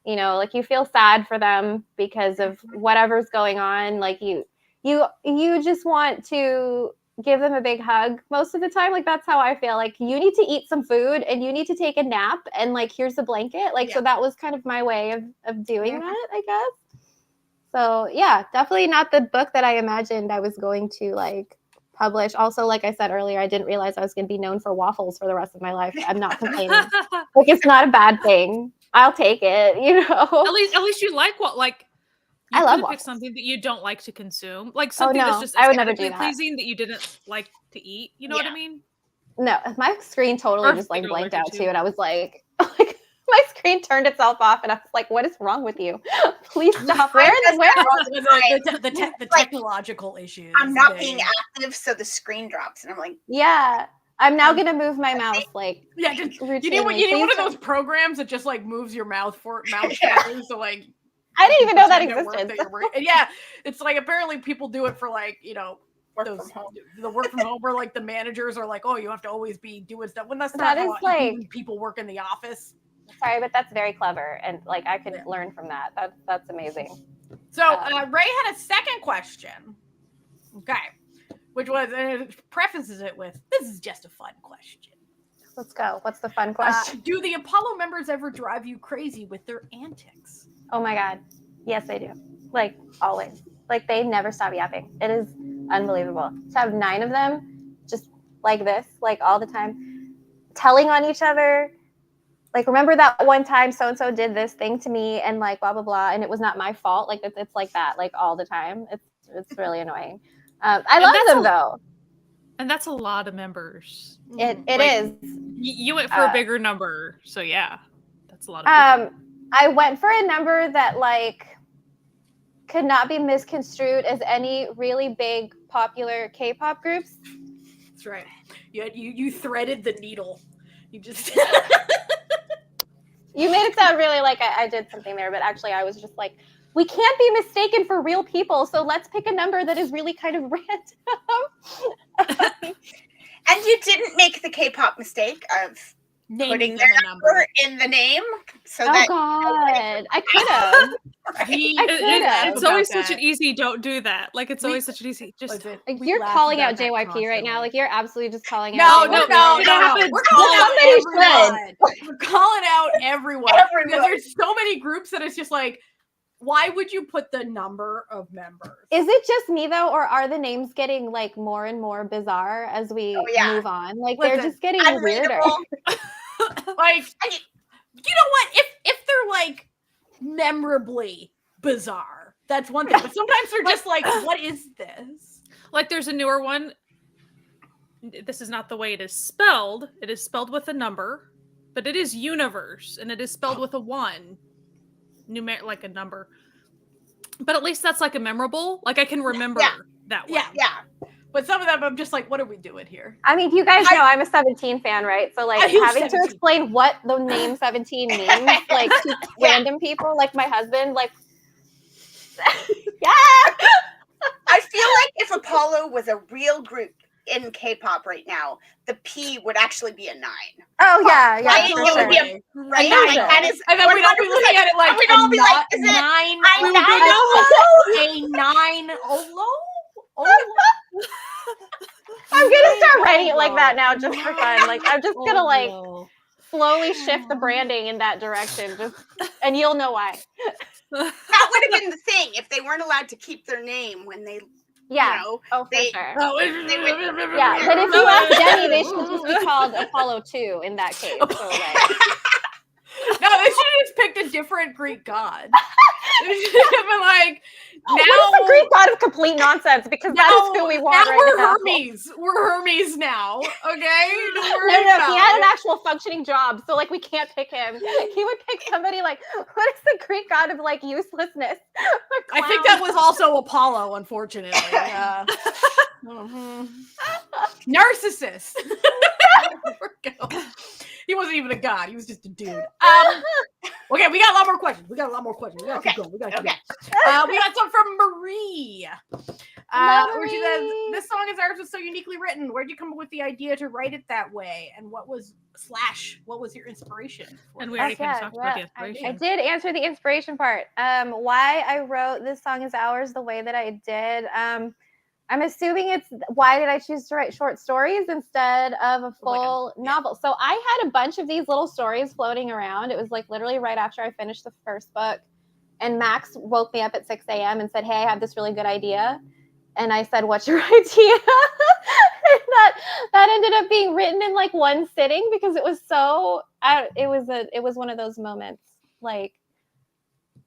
Speaker 3: you know, like you feel sad for them because of whatever's going on. Like you just want to give them a big hug most of the time. Like that's how I feel. Like you need to eat some food and you need to take a nap and like here's a blanket. Like so that was kind of my way of doing that, I guess. So yeah, definitely not the book that I imagined I was going to like publish. Also, like I said earlier, I didn't realize I was going to be known for waffles for the rest of my life. I'm not complaining. Like it's not a bad thing. I'll take it, you know.
Speaker 2: At least you like what like you
Speaker 3: I love
Speaker 2: pick
Speaker 3: waffles.
Speaker 2: something that you don't like to consume, like something
Speaker 3: no,
Speaker 2: that's just
Speaker 3: I would never do
Speaker 2: aesthetically
Speaker 3: that.
Speaker 2: pleasing that you didn't like to eat. You know what I mean?
Speaker 3: No, my screen totally
Speaker 2: Or
Speaker 3: just like
Speaker 2: you're
Speaker 3: blanked
Speaker 2: allergic
Speaker 3: out
Speaker 2: to.
Speaker 3: too, and I was like my screen turned itself off, and I was like, "What is wrong with you? Please stop." Where?
Speaker 1: The technological issues.
Speaker 4: I'm not being active, so the screen drops, and I'm like,
Speaker 3: Yeah, I'm now gonna move my mouse like
Speaker 1: just, you need
Speaker 3: routinely.
Speaker 1: one of those programs that just like moves your mouth for so like
Speaker 3: I didn't even know that
Speaker 1: pretend at work
Speaker 3: existed.
Speaker 1: that you're yeah, it's like apparently people do it for like, you know, the work from home where like the managers are like, oh, you have to always be doing stuff when that's not
Speaker 3: That is
Speaker 1: how
Speaker 3: like
Speaker 1: people work in the office.
Speaker 3: Sorry, but that's very clever, and like I could learn from that. That's amazing.
Speaker 1: So Ray had a second question. Okay. Which was, and it prefaces it with, this is just a fun question.
Speaker 3: Let's go. What's the fun question?
Speaker 1: Do the Apollo members ever drive you crazy with their antics?
Speaker 3: Oh my God. Yes, they do. Like always. Like they never stop yapping. It is unbelievable. To have 9 of them just like this, like all the time, telling on each other. Like, remember that one time so-and-so did this thing to me and like blah, blah, blah. And it was not my fault. Like it's like that, like all the time. It's really annoying. I love them though.
Speaker 2: And that's a lot of members.
Speaker 3: It
Speaker 2: Like,
Speaker 3: is.
Speaker 2: You went for a bigger number. So yeah, that's a lot of people.
Speaker 3: I went for a number that like could not be misconstrued as any really big popular K-pop groups.
Speaker 1: That's right. You threaded the needle. You just
Speaker 3: You made it sound really like I did something there, but actually I was just like, we can't be mistaken for real people, so let's pick a number that is really kind of random.
Speaker 4: and you didn't make the K-pop mistake of putting their number in the name, so that
Speaker 3: God, I could have.
Speaker 2: It's always such an easy. Don't do that. Like it's always such an easy. Just
Speaker 3: like, you're calling out JYP right now. Like you're absolutely just calling out.
Speaker 1: No. We're calling out everyone. Because there's so many groups that it's just like, why would you put the number of members?
Speaker 3: Is it just me though, or are the names getting like more and more bizarre as we move on? Like they're just getting weirder.
Speaker 1: Like, you know what? If they're like memorably bizarre, that's one thing. But sometimes they're just like, what is this?
Speaker 2: Like there's a newer one. This is not the way it is spelled. It is spelled with a number, but it is universe, and it is spelled with a 1. Like a number. But at least that's like a memorable. Like I can remember that one.
Speaker 1: Yeah. But some of them, I'm just like, what are we doing here?
Speaker 3: I mean, you guys know I'm a 17 fan, right? So, like, having to explain what the name 17 means, like, to random people, like my husband, like,
Speaker 4: I feel like if Apollo was a real group in K-pop right now, the P would actually be a 9.
Speaker 3: Oh, yeah.
Speaker 4: Right?
Speaker 3: Sure.
Speaker 4: It would be a, right? Like, that is,
Speaker 1: and then we'd all be looking at it like,
Speaker 4: we'd all be like, is it
Speaker 1: 9? A 9 Olo?
Speaker 3: I'm gonna start writing it like that now just for fun. Like I'm just gonna like slowly shift the branding in that direction, and you'll know why.
Speaker 4: That would have been the thing if they weren't allowed to keep their name when they
Speaker 3: for sure. But if you ask Jenny, they should just be called Apollo 2 in that case. So like
Speaker 1: no, they should have just picked a different Greek god. They should have been like, now
Speaker 3: what is the Greek god of complete nonsense? Because that is who we want right now.
Speaker 1: Hermes. We're Hermes now. Okay?
Speaker 3: No, he had an actual functioning job, so like we can't pick him. He would pick somebody like, what is the Greek god of like uselessness?
Speaker 1: I think that was also Apollo, unfortunately. Narcissist. wasn't even a god. He was just a dude. Okay, we got a lot more questions. We gotta keep going. We got some from Marie. Where she says, "This song is ours was so uniquely written. Where'd you come up with the idea to write it that way? And what was your inspiration?"
Speaker 2: And we already kind of talked about the inspiration.
Speaker 3: I did answer the inspiration part. Why I wrote "This Song Is Ours" the way that I did. I'm assuming it's why did I choose to write short stories instead of a full novel? So I had a bunch of these little stories floating around. It was like literally right after I finished the first book. And Max woke me up at 6 a.m. and said, "Hey, I have this really good idea." And I said, "What's your idea?" that ended up being written in like one sitting because it was so, it was one of those moments like,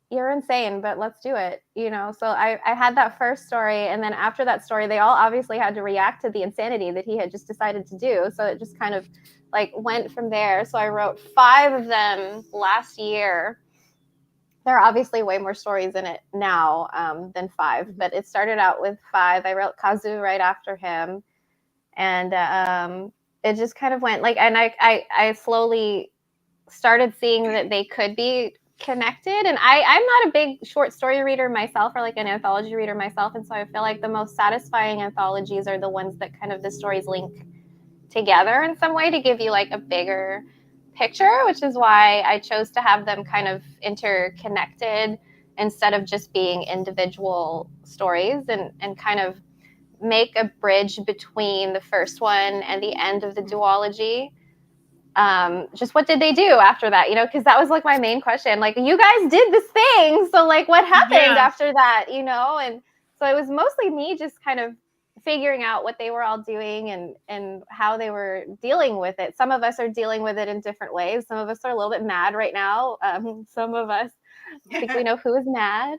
Speaker 3: you're insane, but let's do it, you know? So I had that first story. And then after that story, they all obviously had to react to the insanity that he had just decided to do. So it just kind of like went from there. So I wrote 5 of them last year. There are obviously way more stories in it now than 5, but it started out with 5. I wrote Kazu right after him. And it just kind of went like, and I slowly started seeing that they could be connected. And I'm not a big short story reader myself or like an anthology reader myself. And so I feel like the most satisfying anthologies are the ones that kind of the stories link together in some way to give you like a bigger picture, which is why I chose to have them kind of interconnected instead of just being individual stories and kind of make a bridge between the first one and the end of the duology. Just what did they do after that, you know, because that was like my main question, like you guys did this thing, so like what happened after that, you know? And so it was mostly me just kind of figuring out what they were all doing and how they were dealing with it. Some of us are dealing with it in different ways. Some of us are a little bit mad right now. Some of us, I think we know who is mad.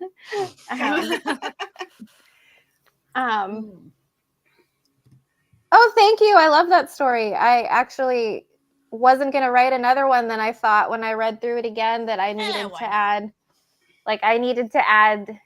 Speaker 3: Oh, thank you. I love that story. I actually wasn't going to write another one. Then I thought when I read through it again that I needed to add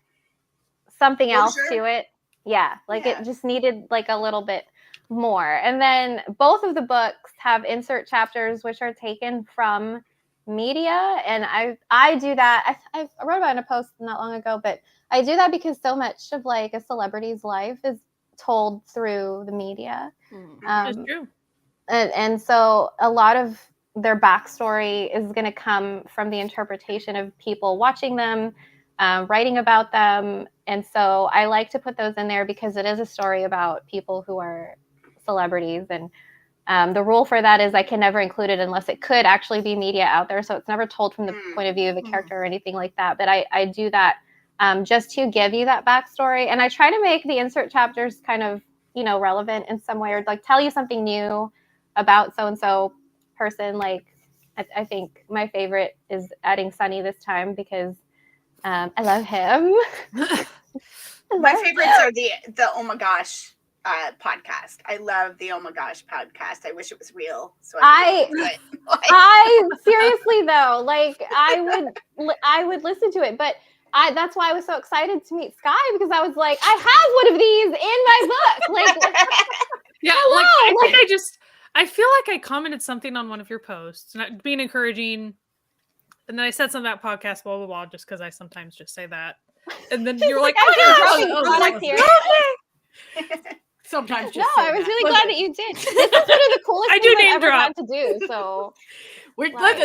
Speaker 3: something else to it. Yeah, like it just needed like a little bit more. And then both of the books have insert chapters which are taken from media. And I do that. I wrote about it in a post not long ago, but I do that because so much of like a celebrity's life is told through the media.
Speaker 2: That's true.
Speaker 3: And so a lot of their backstory is going to come from the interpretation of people watching them, writing about them. And so I like to put those in there because it is a story about people who are celebrities. And the rule for that is I can never include it unless it could actually be media out there. So it's never told from the point of view of a character or anything like that. But I do that just to give you that backstory. And I try to make the insert chapters kind of, you know, relevant in some way or like tell you something new about so-and-so person. Like I think my favorite is adding Sunny this time because I love him.
Speaker 4: My favorites are the Oh My Gosh podcast. I love the Oh My Gosh podcast. I wish it was real. So I
Speaker 3: seriously though, like I would listen to it, but that's why I was so excited to meet Sky because I was like, I have one of these in my book. Like,
Speaker 2: yeah, I feel like I commented something on one of your posts, not being encouraging, and then I said something about podcast, blah blah blah, just because I sometimes just say that, and then you're like,
Speaker 1: sometimes just
Speaker 3: no, I was really glad that you did. This is one of the coolest things I've ever got to do. So.
Speaker 1: We live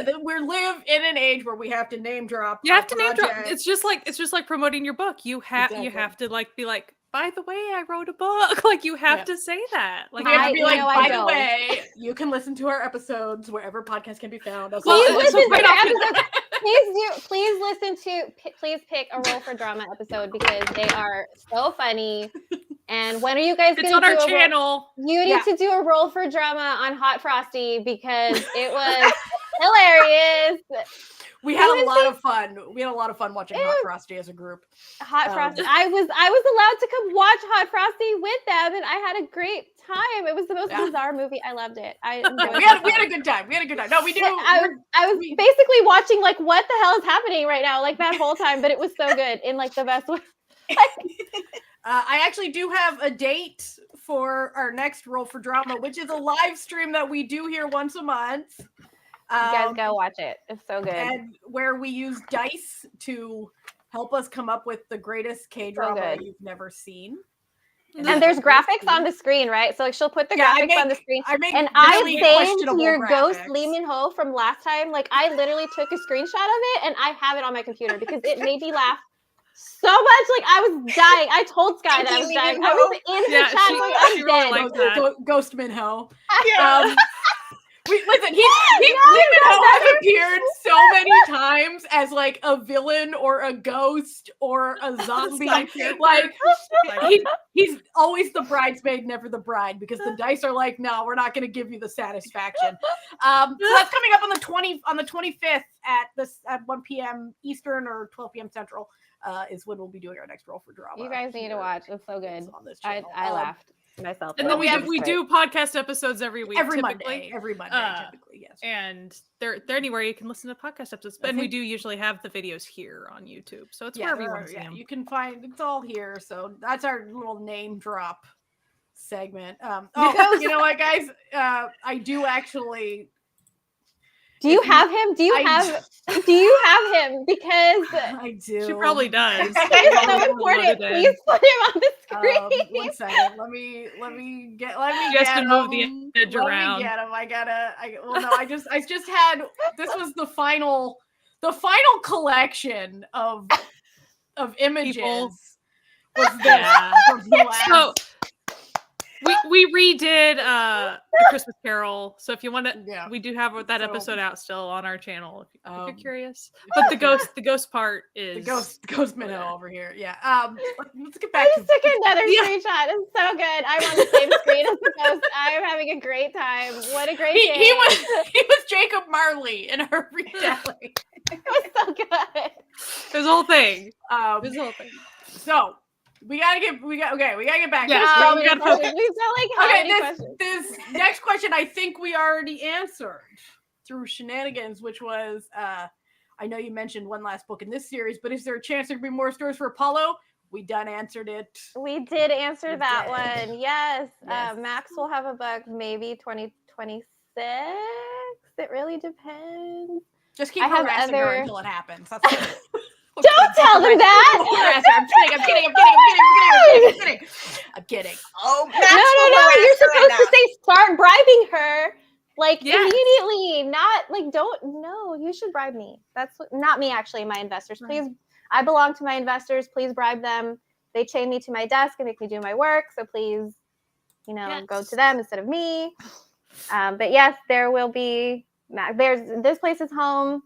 Speaker 1: in an age where we have to name drop.
Speaker 2: You have to name drop. It's just like promoting your book. You have to like be like, by the way, I wrote a book. Like you have to say that. Like
Speaker 1: you have to be like, by the way, you can listen to our episodes wherever podcasts can be found.
Speaker 3: Please listen to our episodes. Please pick a Roll for Drama episode because they are so funny. And when are you guys going to do
Speaker 2: on our channel?
Speaker 3: You need to do a Roll for Drama on Hot Frosty because it was hilarious.
Speaker 1: We had a lot of fun. We had a lot of fun watching Hot Frosty as a group.
Speaker 3: Hot Frosty. I was allowed to come watch Hot Frosty with them, and I had a great time. It was the most bizarre movie. I loved it.
Speaker 1: We had a good time. No, we do.
Speaker 3: I was basically watching like what the hell is happening right now, like that whole time. But it was so good in like the best way.
Speaker 1: I actually do have a date for our next Roll for Drama, which is a live stream that we do here once a month.
Speaker 3: You guys go watch it. It's so good.
Speaker 1: And where we use dice to help us come up with the greatest K-drama
Speaker 3: good.
Speaker 1: you've never seen.
Speaker 3: And there's graphics on the screen, right? So like she'll put the graphics on the screen. And I saved your ghost Lee Min-ho from last time. Like I literally took a screenshot of it and I have it on my computer because it made me laugh so much. Like I was dying. I told Sky that I was dying. I was in the chat going, I'm dead.
Speaker 2: Really liked that.
Speaker 1: Ghost Min-ho.
Speaker 4: Yeah.
Speaker 1: Listen, Lee Min-ho has appeared so many times as like a villain or a ghost or a zombie. Like he's always the bridesmaid, never the bride, because the dice are like, no, we're not going to give you the satisfaction. So that's coming up on the 25th at 1 p.m. Eastern or 12 p.m. Central. Is when we'll be doing our next Roll for Drama.
Speaker 3: You guys need to watch. It's so good.
Speaker 1: On this
Speaker 3: I laughed myself.
Speaker 2: And then we do podcast episodes every week.
Speaker 1: Every
Speaker 2: Monday,
Speaker 1: typically, yes.
Speaker 2: And they're anywhere you can listen to podcast episodes. And we do usually have the videos here on YouTube. So it's wherever you want to see them.
Speaker 1: You can find it's all here. So that's our little name drop segment. You know what, guys? I do actually.
Speaker 3: Do you have him? Do you have him? Because
Speaker 1: I do.
Speaker 2: She probably does.
Speaker 3: It's so important. Please put him on the screen.
Speaker 1: 1 second. Let me get
Speaker 2: to
Speaker 1: him.
Speaker 2: Move the edge around.
Speaker 1: Let me get him. I just had this was the final collection of images.
Speaker 2: People.
Speaker 1: Was this from
Speaker 2: so we redid the Christmas Carol. So if you want to, we do have that episode out still on our channel if you're curious. But the ghost part is
Speaker 1: the ghost Minnow over here. Yeah. Let's get back.
Speaker 3: I just took another screenshot. It's so good. I'm on the same screen as the ghost. I'm having a great time. What a great game.
Speaker 1: He was Jacob Marley in her retelling.
Speaker 3: It was so good.
Speaker 2: His whole thing.
Speaker 1: So. We gotta get back.
Speaker 2: Yeah,
Speaker 3: we gotta focus.
Speaker 1: This next question I think we already answered through shenanigans, which was I know you mentioned one last book in this series, but is there a chance there could be more stories for Apollo? We done answered it.
Speaker 3: We did answer that one. Yes. Max will have a book maybe 2026. It really depends.
Speaker 1: Just keep harassing her until it happens. That's
Speaker 3: Don't tell them that.
Speaker 1: I'm kidding.
Speaker 4: Oh,
Speaker 3: no. You're supposed to say start bribing her like immediately. Not like you should bribe me. That's not me actually. My investors, please. I belong to my investors. Please bribe them. They chain me to my desk and make me do my work. So please, go to them instead of me. But yes, there will be. This place is home.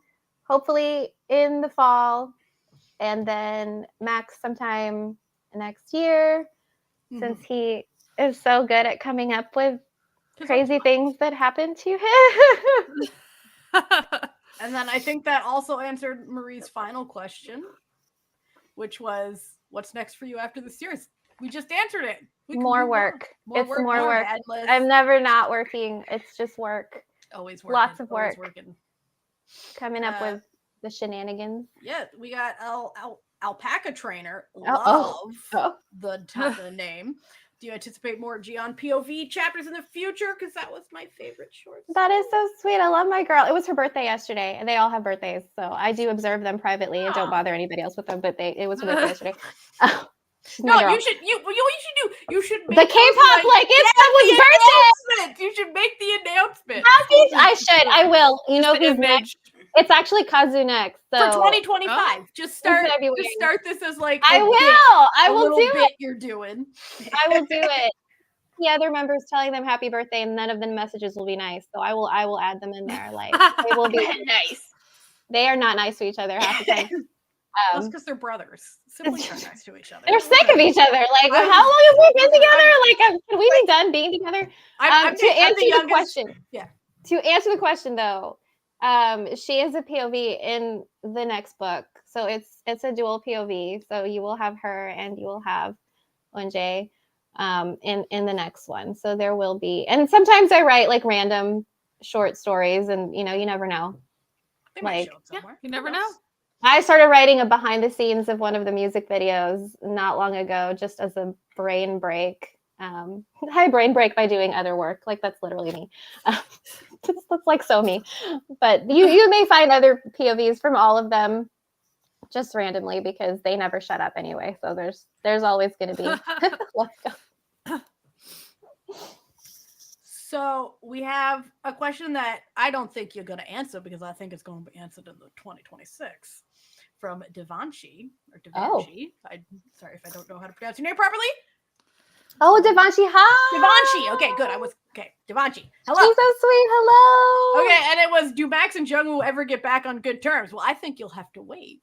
Speaker 3: Hopefully in the fall. And then Max sometime next year, since he is so good at coming up with crazy things that happen to him.
Speaker 1: And then I think that also answered Marie's final question, which was, what's next for you after the series? We just answered it.
Speaker 3: More work. It's more work. I'm never not working. It's just work.
Speaker 1: Always working.
Speaker 3: Lots of work.
Speaker 1: Working.
Speaker 3: Coming up with the shenanigans.
Speaker 1: Yeah, we got Alpaca Trainer. Love the name. Do you anticipate more Gion POV chapters in the future? Because that was my favorite short story.
Speaker 3: That is so sweet. I love my girl. It was her birthday yesterday, and they all have birthdays, so I do observe them privately and don't bother anybody else with them. But it was her birthday yesterday.
Speaker 1: You should make
Speaker 3: the K-pop it's someone's birthday.
Speaker 1: You should make the announcement.
Speaker 3: I will. You know who's next? It's actually Kazu next. So
Speaker 1: for 2025. Just start this as like
Speaker 3: I will do it.
Speaker 1: You're doing.
Speaker 3: I will do it. The other members telling them happy birthday, and none of the messages will be nice. So I will add them in there. Like they will be
Speaker 4: nice.
Speaker 3: They are not nice to each other half the time.
Speaker 1: That's because they're brothers. Siblings are nice to each other.
Speaker 3: They're sick of each other. Like, how long have we been together? Like, can we be done being together? To answer the question. Yeah. To answer the question, though, she is a POV in the next book, so it's a dual POV. So you will have her and you will have Unjae in the next one. So there will be, and sometimes I write like random short stories, and you never know.
Speaker 1: Like,
Speaker 2: you never know.
Speaker 3: I started writing a behind the scenes of one of the music videos not long ago, just as a brain break. Hi, brain break by doing other work. Like that's literally me. That's like so me. But you may find other POVs from all of them just randomly because they never shut up anyway. So there's always going to be. Let's go.
Speaker 1: So we have a question that I don't think you're going to answer because I think it's going to be answered in the 2026 from Devanshi or Devanshi. I'm sorry if I don't know how to pronounce your name properly.
Speaker 3: Oh, Devanshi, hi.
Speaker 1: Devanshi. Okay, good. Devanshi. Hello.
Speaker 3: She's so sweet. Hello.
Speaker 1: Okay, and it was, do Max and Jungwoo ever get back on good terms? Well, I think you'll have to wait.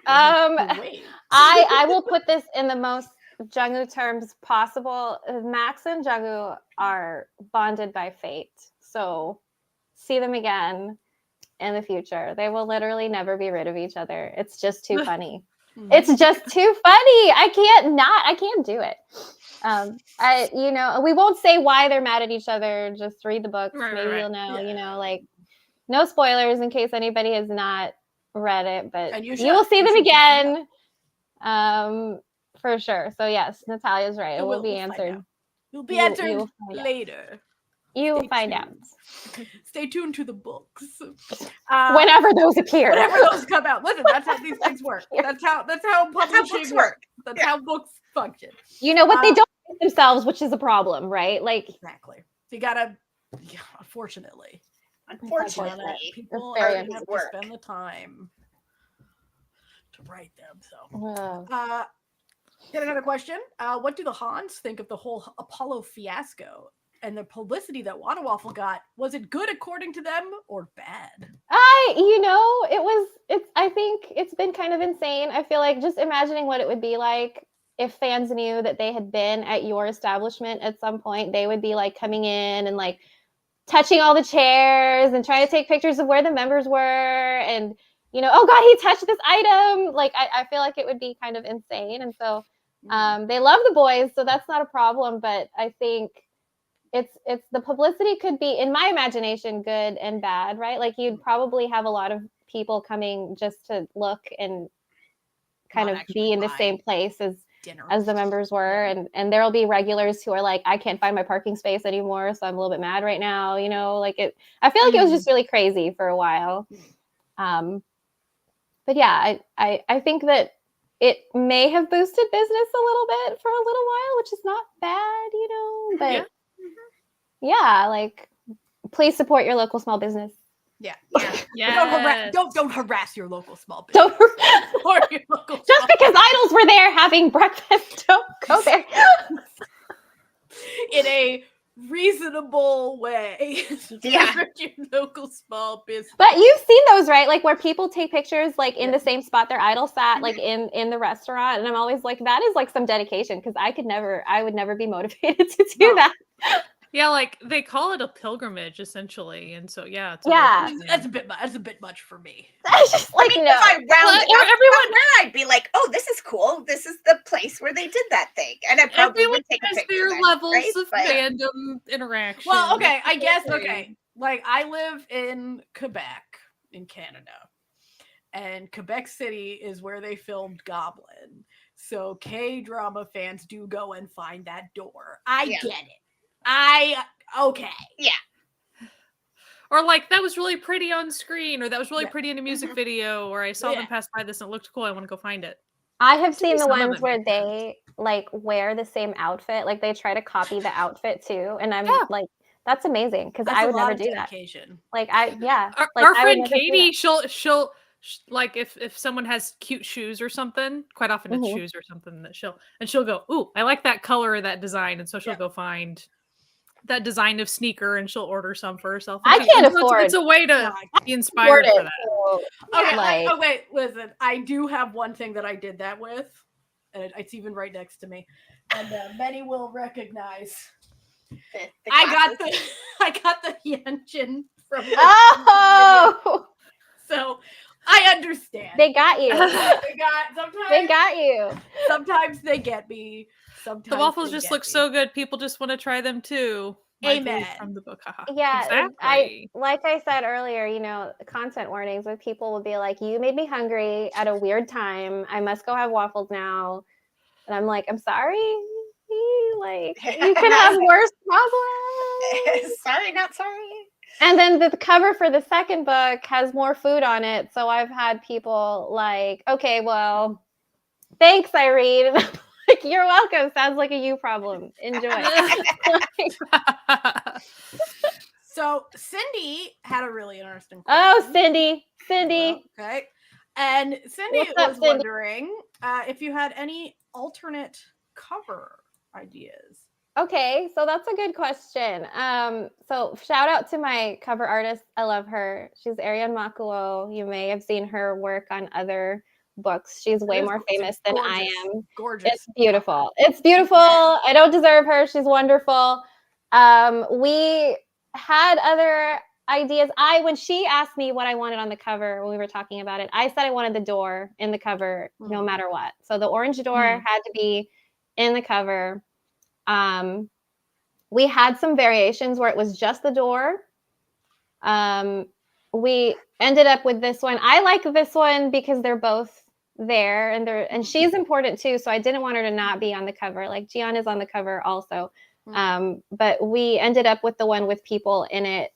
Speaker 3: I will put this in the most Jungwoo terms possible. Max and Jungwoo are bonded by fate. So see them again in the future. They will literally never be rid of each other. It's just too funny. It's just too funny. I can't do it. We won't say why they're mad at each other. Just read the books. Maybe you'll know, like no spoilers in case anybody has not read it, but you will see them again. For sure. So yes, Natalia's right. It will be answered.
Speaker 1: You'll be answered later.
Speaker 3: You will find out.
Speaker 1: Stay tuned to the books.
Speaker 3: Whenever those appear.
Speaker 1: Whenever those come out. Listen, that's how these things work. That's how publishing works. That's how books function.
Speaker 3: You know what, they don't make themselves, which is a problem, right? Like
Speaker 1: exactly. So you gotta unfortunately people have to spend the time to write them. So get another question. What do the Hans think of the whole Apollo fiasco and the publicity that Wada Waffle got? Was it good according to them or bad?
Speaker 3: I think it's been kind of insane. I feel like just imagining what it would be like if fans knew that they had been at your establishment at some point, they would be like coming in and like touching all the chairs and trying to take pictures of where the members were. And, oh God, he touched this item. Like, I feel like it would be kind of insane. And so they love the boys, so that's not a problem. But I think it's the publicity could be, in my imagination, good and bad, right? Like you'd probably have a lot of people coming just to look and kind of be in the same place as the members were, and there'll be regulars who are like, I can't find my parking space anymore, so I'm a little bit mad right now. Like it. I feel like it was just really crazy for a while. But yeah, I think that it may have boosted business a little bit for a little while, which is not bad, But yeah, like please support your local small business.
Speaker 1: Yeah. Don't harass your local small business.
Speaker 3: Just because idols were there having breakfast, don't go there.
Speaker 1: In a reasonable way.
Speaker 4: Yeah.
Speaker 1: Your local small business.
Speaker 3: But you've seen those, right? Like where people take pictures like in the same spot their idol sat, like in the restaurant. And I'm always like, that is like some dedication, because I would never be motivated to do that.
Speaker 2: Yeah, like they call it a pilgrimage essentially, and so it's
Speaker 1: that's a bit much for me.
Speaker 3: I just like
Speaker 4: if I everyone, I'd be like, oh, this is cool. This is the place where they did that thing, and I probably would take a picture.
Speaker 2: Their levels of fandom interaction.
Speaker 1: Well, okay, I guess like I live in Quebec in Canada, and Quebec City is where they filmed Goblin. So K-drama fans do go and find that door. I get it. Yeah.
Speaker 2: Or like, that was really pretty on screen, or that was really pretty in a music video, or I saw them pass by this and it looked cool. I want to go find it.
Speaker 3: I have seen the ones where they like wear the same outfit, like they try to copy the outfit too, and I'm like, that's amazing, because I would never do that. Like
Speaker 2: our friend Katie, she'll like if someone has cute shoes or something, quite often it's shoes or something that she'll go, ooh, I like that color or that design, and so she'll go find that design of sneaker and she'll order some for herself.
Speaker 3: I can't afford.
Speaker 2: It's a way to be inspired for that.
Speaker 1: Okay, wait, listen. I do have one thing that I did that with, and it's even right next to me, and many will recognize. I got the Hyunjin from.
Speaker 3: Oh.
Speaker 1: So I understand.
Speaker 3: They got you.
Speaker 1: They got you. Sometimes they get me. Sometimes
Speaker 2: the waffles just look so good. People just want to try them too.
Speaker 1: Amen.
Speaker 2: From the book.
Speaker 3: Yeah,
Speaker 2: exactly.
Speaker 3: Like I said earlier, content warnings where people will be like, you made me hungry at a weird time. I must go have waffles now. And I'm like, I'm sorry. Like, you could have worse problems.
Speaker 4: Sorry, not sorry.
Speaker 3: And then the cover for the second book has more food on it. So I've had people like, okay, well, thanks, Irene. And I'm like, you're welcome. Sounds like a you problem. Enjoy.
Speaker 1: So Cindy had a really interesting
Speaker 3: Oh,
Speaker 1: question.
Speaker 3: Cindy.
Speaker 1: Okay. And Cindy
Speaker 3: What's up,
Speaker 1: was
Speaker 3: Cindy?
Speaker 1: wondering if you had any alternate cover ideas.
Speaker 3: Okay, so that's a good question. So shout out to my cover artist. I love her. She's Ariane Makuo. You may have seen her work on other books. She's way more famous than I am.
Speaker 1: Gorgeous.
Speaker 3: It's beautiful. It's beautiful. I don't deserve her. She's wonderful. We had other ideas. When she asked me what I wanted on the cover when we were talking about it, I said I wanted the door in the cover no matter what. So the orange door had to be in the cover. We had some variations where it was just the door. We ended up with this one. I like this one because they're both there and she's important too. So I didn't want her to not be on the cover. Like Gianna's on the cover also. But we ended up with the one with people in it.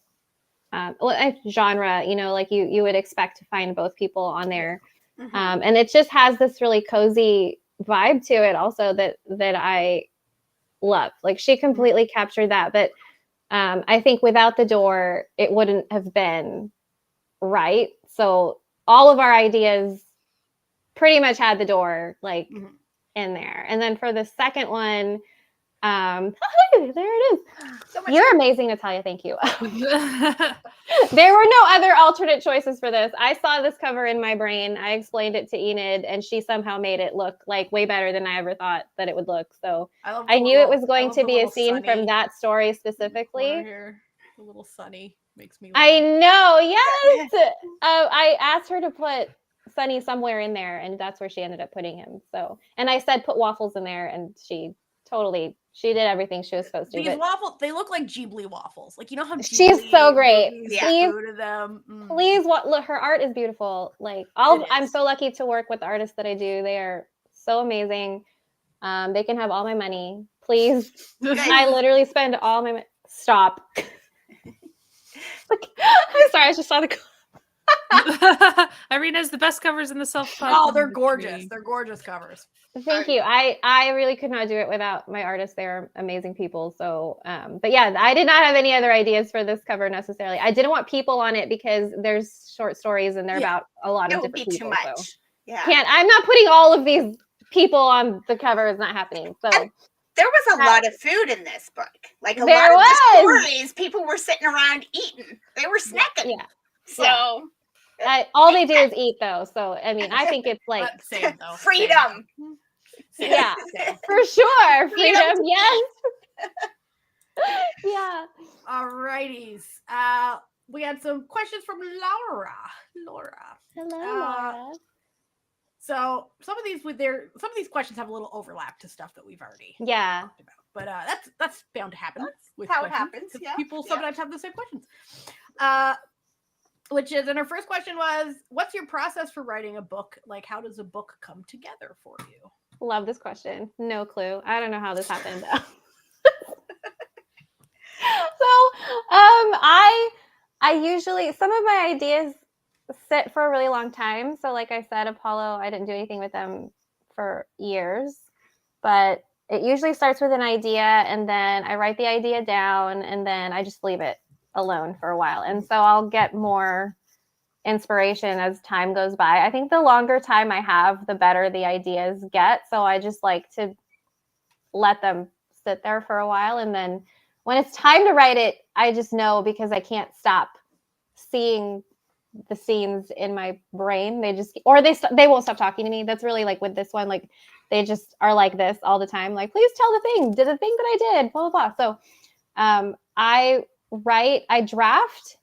Speaker 3: Genre, like you would expect to find both people on there. And it just has this really cozy vibe to it also that I love. Like she completely captured that. But I think without the door, it wouldn't have been right. So all of our ideas pretty much had the door like in there. And then for the second one, there it is. You're amazing, Natalia. Thank you. There were no other alternate choices for this. I saw this cover in my brain. I explained it to Enid, and she somehow made it look like way better than I ever thought that it would look. So I knew it was going to be a scene from that story specifically.
Speaker 1: The little Sunny makes me laugh.
Speaker 3: I know. Yes. I asked her to put Sunny somewhere in there, and that's where she ended up putting him. So, and I said put waffles in there, and she did everything she was supposed to.
Speaker 1: These waffles, they look like Ghibli waffles. Like, you know how Ghibli
Speaker 3: she's so great.
Speaker 1: Please,
Speaker 3: look, her art is beautiful. Like I'm so lucky to work with the artists that I do. They are so amazing. They can have all my money. Please. I literally spend all my stop. I'm sorry, I just saw the
Speaker 2: Irene has the best covers in the self-pub.
Speaker 1: Oh, they're gorgeous. They're gorgeous covers.
Speaker 3: Thank you. I really could not do it without my artists. They're amazing people. So, but yeah, I did not have any other ideas for this cover necessarily. I didn't want people on it because there's short stories and they're about a lot of different people. It would be too much. So I'm not putting all of these people on the cover. It's not happening. So.
Speaker 4: And there was a lot of food in this book. Like a lot of the stories, people were sitting around eating. They were snacking. Yeah. So.
Speaker 3: All they do is eat, though. So, I mean, I think it's like
Speaker 1: same, though.
Speaker 4: Freedom.
Speaker 1: Same.
Speaker 3: Yeah, for sure. Freedom, yes. Yeah.
Speaker 1: All righties. We had some questions from Laura.
Speaker 3: Hello, Laura.
Speaker 1: So some of these questions have a little overlap to stuff that we've already talked about. But that's bound to happen.
Speaker 4: That's how it happens. Yeah.
Speaker 1: People sometimes have the same questions. Which is, and her first question was, what's your process for writing a book? Like, how does a book come together for you?
Speaker 3: Love this question. No clue. I don't know how this happened. I usually, some of my ideas sit for a really long time. So like I said, Apollo, I didn't do anything with them for years, but it usually starts with an idea and then I write the idea down and then I just leave it alone for a while. And so I'll get more inspiration as time goes by. I think the longer time I have, the better the ideas get. So I just like to let them sit there for a while. And then when it's time to write it, I just know because I can't stop seeing the scenes in my brain. They won't stop talking to me. That's really like with this one, like they just are like this all the time. Like, please tell the thing that I did, blah, blah, blah. So I draft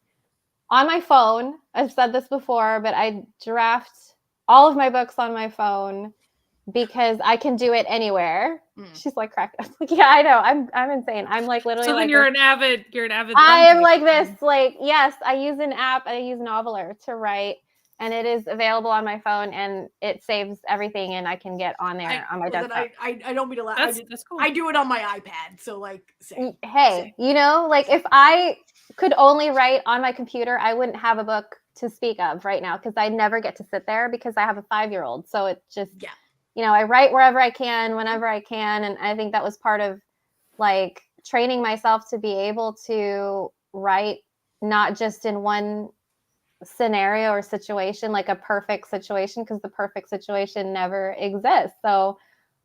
Speaker 3: on my phone. I've said this before, but I draft all of my books on my phone because I can do it anywhere. She's like cracked up. Like, yeah, I know. I'm insane. I'm like literally.
Speaker 2: So then
Speaker 3: like
Speaker 2: you're an avid.
Speaker 3: I am like this. Like, yes, I use an app. I use Noveler to write, and it is available on my phone, and it saves everything, and I can get on there on my desktop.
Speaker 1: I don't mean to laugh.
Speaker 2: That's cool.
Speaker 1: I do it on my iPad, so like, same.
Speaker 3: Hey, you know, like if I could only write on my computer, I wouldn't have a book to speak of right now because I never get to sit there because I have a 5-year-old. So it just, you know, I write wherever I can, whenever I can. And I think that was part of like training myself to be able to write not just in one scenario or situation, like a perfect situation, because the perfect situation never exists. So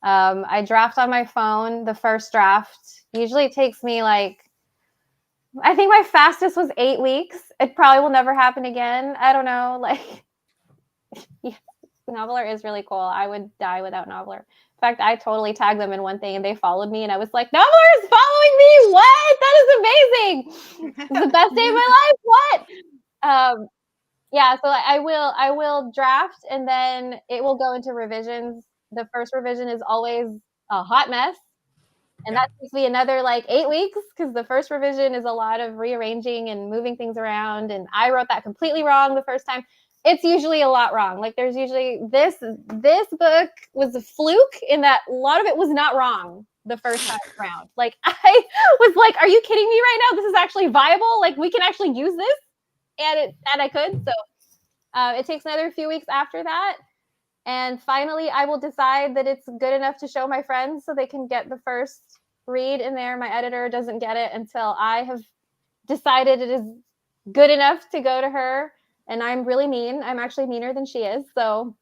Speaker 3: I draft on my phone. The first draft usually takes me like, I think my fastest was 8 weeks. It probably will never happen again. I don't know. Like, Noveler is really cool. I would die without Noveler. In fact, I totally tagged them in one thing and they followed me and I was like, Noveler is following me. What? That is amazing. It's the best day of my life. What? Yeah, so I will draft and then it will go into revisions. The first revision is always a hot mess. And that takes me another like 8 weeks because the first revision is a lot of rearranging and moving things around. And I wrote that completely wrong the first time. It's usually a lot wrong. Like there's usually this book was a fluke in that a lot of it was not wrong the first time around. Like I was like, are you kidding me right now? This is actually viable. Like we can actually use this. And I could. So it takes another few weeks after that. And finally, I will decide that it's good enough to show my friends so they can get the first read in there. My editor doesn't get it until I have decided it is good enough to go to her. And I'm really mean. I'm actually meaner than she is. So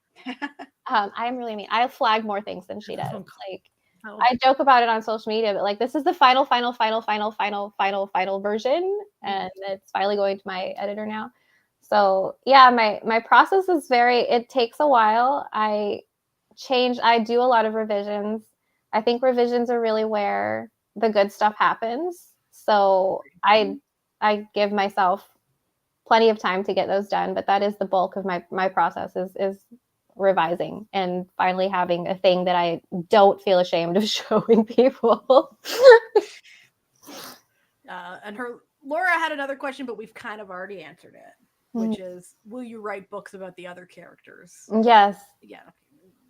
Speaker 3: I am really mean. I flag more things than she does. Like I joke about it on social media, but like this is the final version. And it's finally going to my editor now. So yeah, my process is it takes a while. I do a lot of revisions. I think revisions are really where the good stuff happens. So I give myself plenty of time to get those done, but that is the bulk of my process is revising and finally having a thing that I don't feel ashamed of showing people.
Speaker 1: And Laura had another question, but we've kind of already answered it. Which is, will you write books about the other characters?
Speaker 3: Yes.
Speaker 1: Yeah.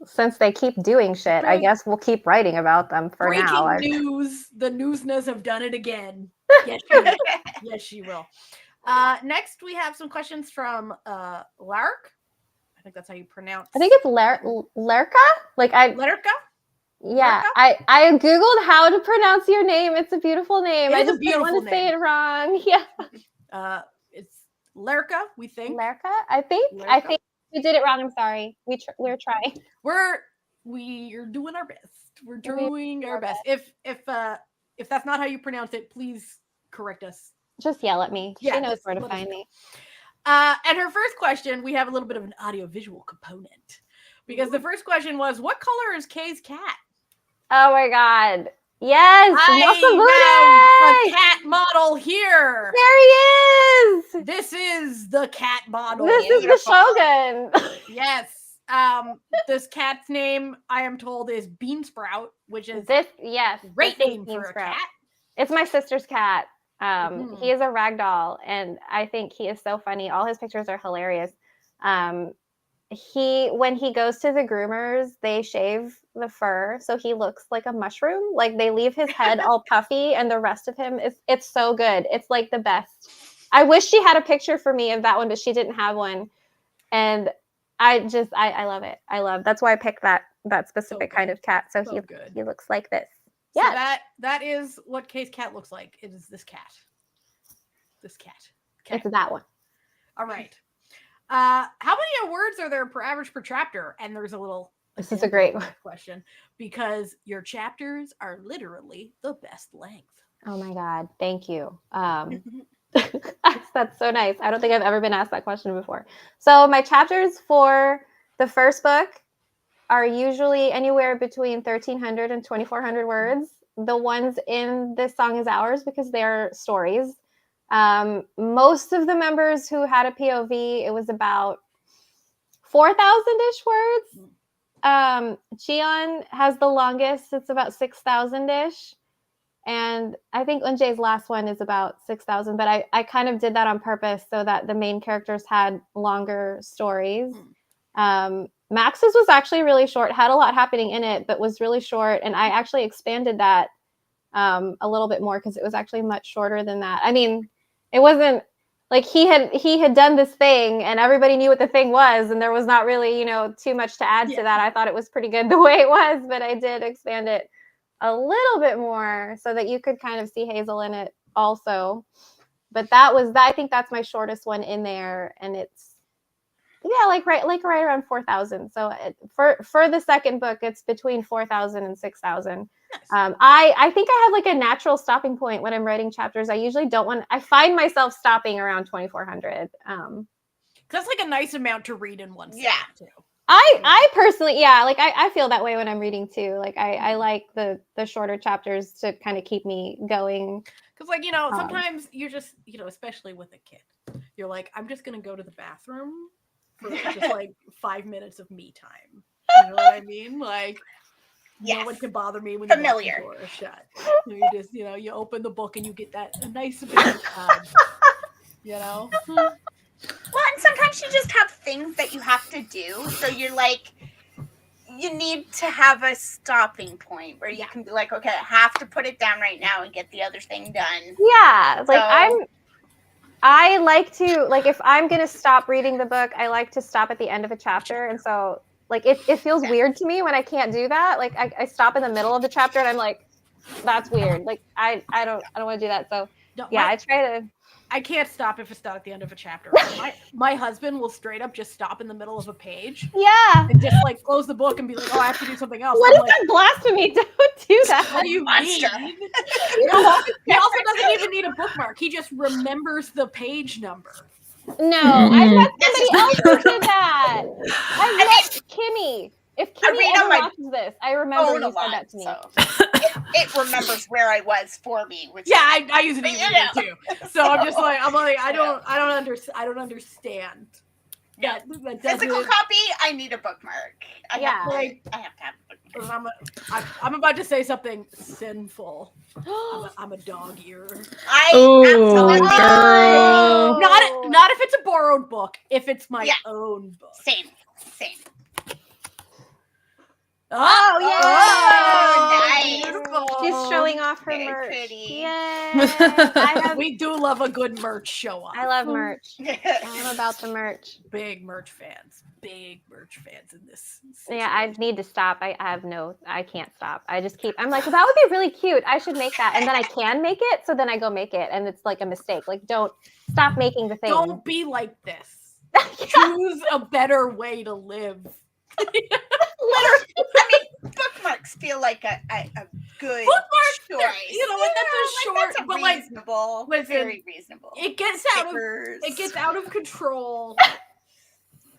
Speaker 3: Since they keep doing shit, I guess we'll keep writing about them for now.
Speaker 4: Breaking
Speaker 1: news. The Noosnas have done it again. Yes, she will. Yes, she will. Next, we have some questions from Lark. I think that's how you pronounce it.
Speaker 3: I think it's Lerka?
Speaker 1: Lerka?
Speaker 3: Yeah,
Speaker 1: Lerka?
Speaker 3: I Googled how to pronounce your name. It's a beautiful name. I just didn't want to say it wrong. Yeah.
Speaker 1: It's Lerka, we think.
Speaker 3: Lerka? I think we did it wrong. I'm sorry. We're trying.
Speaker 1: We're doing our best. We're doing our best. If that's not how you pronounce it, please correct us.
Speaker 3: Just yell at me.
Speaker 1: Yeah,
Speaker 3: she knows where to find me.
Speaker 1: And her first question, we have a little bit of an audio-visual component. Because the first question was, what color is Kay's cat?
Speaker 3: Oh my God. Yes,
Speaker 1: I have a cat model here.
Speaker 3: There he is.
Speaker 1: This is the cat model.
Speaker 3: This is the Shogun.
Speaker 1: Yes. This cat's name, I am told, is Beansprout, which is great name for a cat.
Speaker 3: It's my sister's cat. He is a ragdoll, and I think he is so funny. All his pictures are hilarious. When he goes to the groomers, they shave the fur so he looks like a mushroom. Like they leave his head all puffy and the rest of him it's so good. It's like the best. I wish she had a picture for me of that one, but she didn't have one. And I love that's why I picked that specific kind of cat. So he looks like this.
Speaker 1: Yeah. So that is what Kay's cat looks like. It is this cat. This cat.
Speaker 3: It's that one.
Speaker 1: All right. How many words are there per average per chapter? And there's a little.
Speaker 3: This is a great
Speaker 1: question because your chapters are literally the best length.
Speaker 3: Oh my God! Thank you. That's so nice. I don't think I've ever been asked that question before. So my chapters for the first book are usually anywhere between 1,300 and 2,400 words. The ones in This Song Is Ours, because they're stories. Most of the members who had a POV, it was about 4,000-ish words. Jian has the longest. It's about 6,000-ish. And I think Unjae's last one is about 6,000, but I kind of did that on purpose so that the main characters had longer stories. Max's was actually really short, had a lot happening in it, but was really short. And I actually expanded that a little bit more because it was actually much shorter than that. I mean, it wasn't like he had done this thing and everybody knew what the thing was, and there was not really, you know, too much to add to that. I thought it was pretty good the way it was, but I did expand it a little bit more so that you could kind of see Hazel in it also. But that was that. I think that's my shortest one in there, and it's like right around 4,000. So for the second book, it's between 4,000 and 6,000. Nice. I think I have like a natural stopping point when I'm writing chapters. I usually I find myself stopping around 2,400.
Speaker 1: That's like a nice amount to read in one sitting too.
Speaker 3: I personally, like I feel that way when I'm reading too. Like I like the shorter chapters to kind of keep me going.
Speaker 1: Because like, you know, sometimes you're just, you know, especially with a kid, you're like, I'm just going to go to the bathroom for just like 5 minutes of me time. You know what I mean? Like, no one can bother me when the door is shut. You just, you know, you open the book and you get that a nice bit of time. You know?
Speaker 4: Well, and sometimes you just have things that you have to do. So you're like, you need to have a stopping point where you can be like, okay, I have to put it down right now and get the other thing done.
Speaker 3: Yeah. Like I like to, like, if I'm going to stop reading the book, I like to stop at the end of a chapter. And so, like, it feels weird to me when I can't do that. Like, I stop in the middle of the chapter and I'm like, that's weird. Like, I don't want to do that. So, I try to.
Speaker 1: I can't stop if it's not at the end of a chapter. My husband will straight up just stop in the middle of a page.
Speaker 3: Yeah.
Speaker 1: And just like close the book and be like, oh, I have to do something else.
Speaker 3: What is that blasphemy? Don't do that.
Speaker 1: What do you mean? He also doesn't even need a bookmark. He just remembers the page number.
Speaker 3: No, I met somebody else who did that. I met Kimmy. If Kimmy ever watches this, I remember you said that to me.
Speaker 4: So it remembers where I was for me. Which
Speaker 1: I use it too. So I'm like I don't understand.
Speaker 4: Yeah, physical copy. I need a bookmark. I have to have a bookmark.
Speaker 1: I'm about to say something sinful. I'm a dog ear.
Speaker 4: Absolutely.
Speaker 1: Not if it's a borrowed book. If it's my own book.
Speaker 4: Same.
Speaker 3: Oh,
Speaker 4: nice.
Speaker 1: Beautiful.
Speaker 3: She's showing off her merch.
Speaker 4: Pretty.
Speaker 3: Yay.
Speaker 1: We do love a good merch show off.
Speaker 3: I love merch. I'm about the merch.
Speaker 1: Big merch fans in this situation.
Speaker 3: Yeah, I need to stop. I can't stop. I just I'm like, that would be really cute. I should make that. And then I can make it. So then I go make it. And it's like a mistake. Like, don't stop making the thing.
Speaker 1: Don't be like this. Choose a better way to live.
Speaker 4: Literally, I mean, bookmarks feel like a good choice.
Speaker 1: You know, that's a
Speaker 4: reasonable, very reasonable.
Speaker 1: It gets out of control.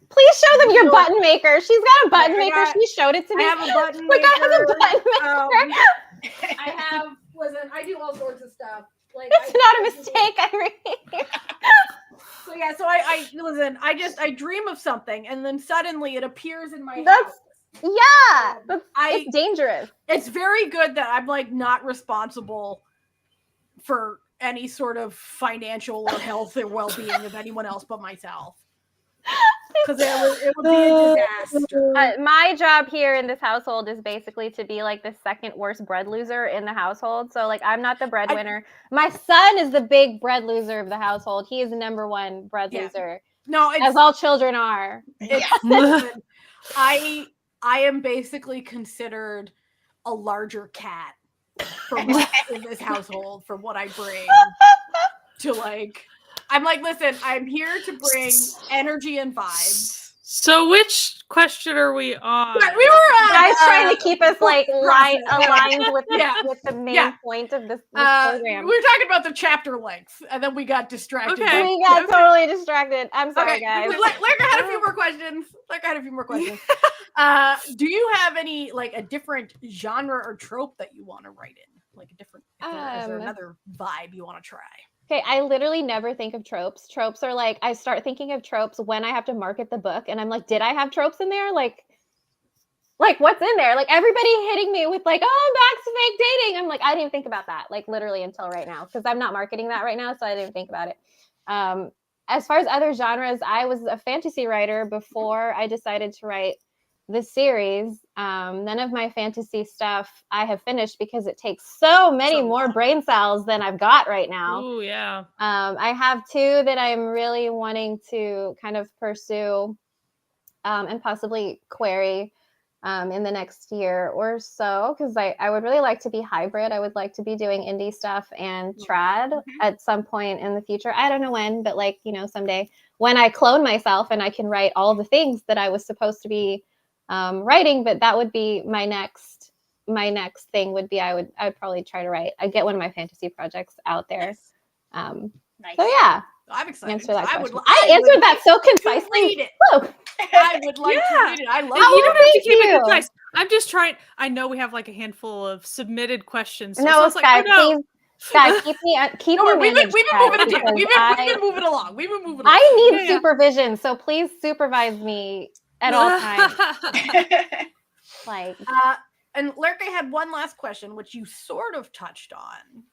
Speaker 3: Please show them your button maker. She's got a button maker. She showed it to me.
Speaker 1: I have a button
Speaker 3: maker. I have a button maker.
Speaker 1: Listen, I do all sorts of stuff. Like,
Speaker 3: it's not a mistake, Irene.
Speaker 1: So I dream of something and then suddenly it appears in my house.
Speaker 3: It's dangerous.
Speaker 1: It's very good that I'm like not responsible for any sort of financial or health or well-being of anyone else but myself. Because it would be a disaster.
Speaker 3: My job here in this household is basically to be like the second worst bread loser in the household. So like I'm not the breadwinner. My son is the big bread loser of the household. He is the number one bread loser.
Speaker 1: No,
Speaker 3: as all children are.
Speaker 1: I am basically considered a larger cat in this household for what I bring to like. I'm like, listen, I'm here to bring energy and vibes.
Speaker 2: So which question are we on?
Speaker 1: We were
Speaker 3: guys trying to keep us like aligned with the main point of this program.
Speaker 1: We were talking about the chapter length, and then we got distracted.
Speaker 3: Okay. We got totally distracted. I'm sorry, guys.
Speaker 1: Lerka had a few more questions. Do you have any like a different genre or trope that you want to write in? Like a different, is there another vibe you want to try?
Speaker 3: Okay, I literally never think of tropes. Tropes are like, I start thinking of tropes when I have to market the book, and I'm like, did I have tropes in there? Like, Like, what's in there? Like, everybody hitting me with like, oh, back to fake dating. I'm like, I didn't even think about that, like, literally until right now, because I'm not marketing that right now, so I didn't even think about it. As far as other genres, I was a fantasy writer before I decided to write this series. None of my fantasy stuff I have finished because it takes so many more brain cells than I've got right now.
Speaker 2: Ooh, yeah.
Speaker 3: I have 2 that I'm really wanting to kind of pursue and possibly query in the next year or so, because I would really like to be hybrid. I would like to be doing indie stuff and trad at some point in the future. I don't know when, but like, you know, someday when I clone myself and I can write all the things that I was supposed to be writing. But that would be my next thing would be I would probably try to write. I get one of my fantasy projects out there.
Speaker 4: Nice.
Speaker 3: So yeah.
Speaker 1: I'm excited.
Speaker 3: Answer that question.
Speaker 1: I
Speaker 3: answered that so concisely.
Speaker 1: Read it.
Speaker 3: Whoa.
Speaker 1: I would like to read it. I love
Speaker 2: You don't have to keep
Speaker 3: you.
Speaker 2: it concise. I'm just trying. I know we have like a handful of submitted questions. So
Speaker 3: No,
Speaker 2: it's like,
Speaker 3: Sky,
Speaker 2: oh, no.
Speaker 3: please, Sky, keep
Speaker 1: No,
Speaker 3: me
Speaker 1: we've been
Speaker 3: managed,
Speaker 1: moving
Speaker 3: Sky,
Speaker 1: it along.
Speaker 3: because
Speaker 1: We've been moving along. We've been moving along.
Speaker 3: I need
Speaker 2: Yeah.
Speaker 3: supervision, so please supervise me at all times. Like,
Speaker 1: And Lurke had one last question, which you sort of touched on,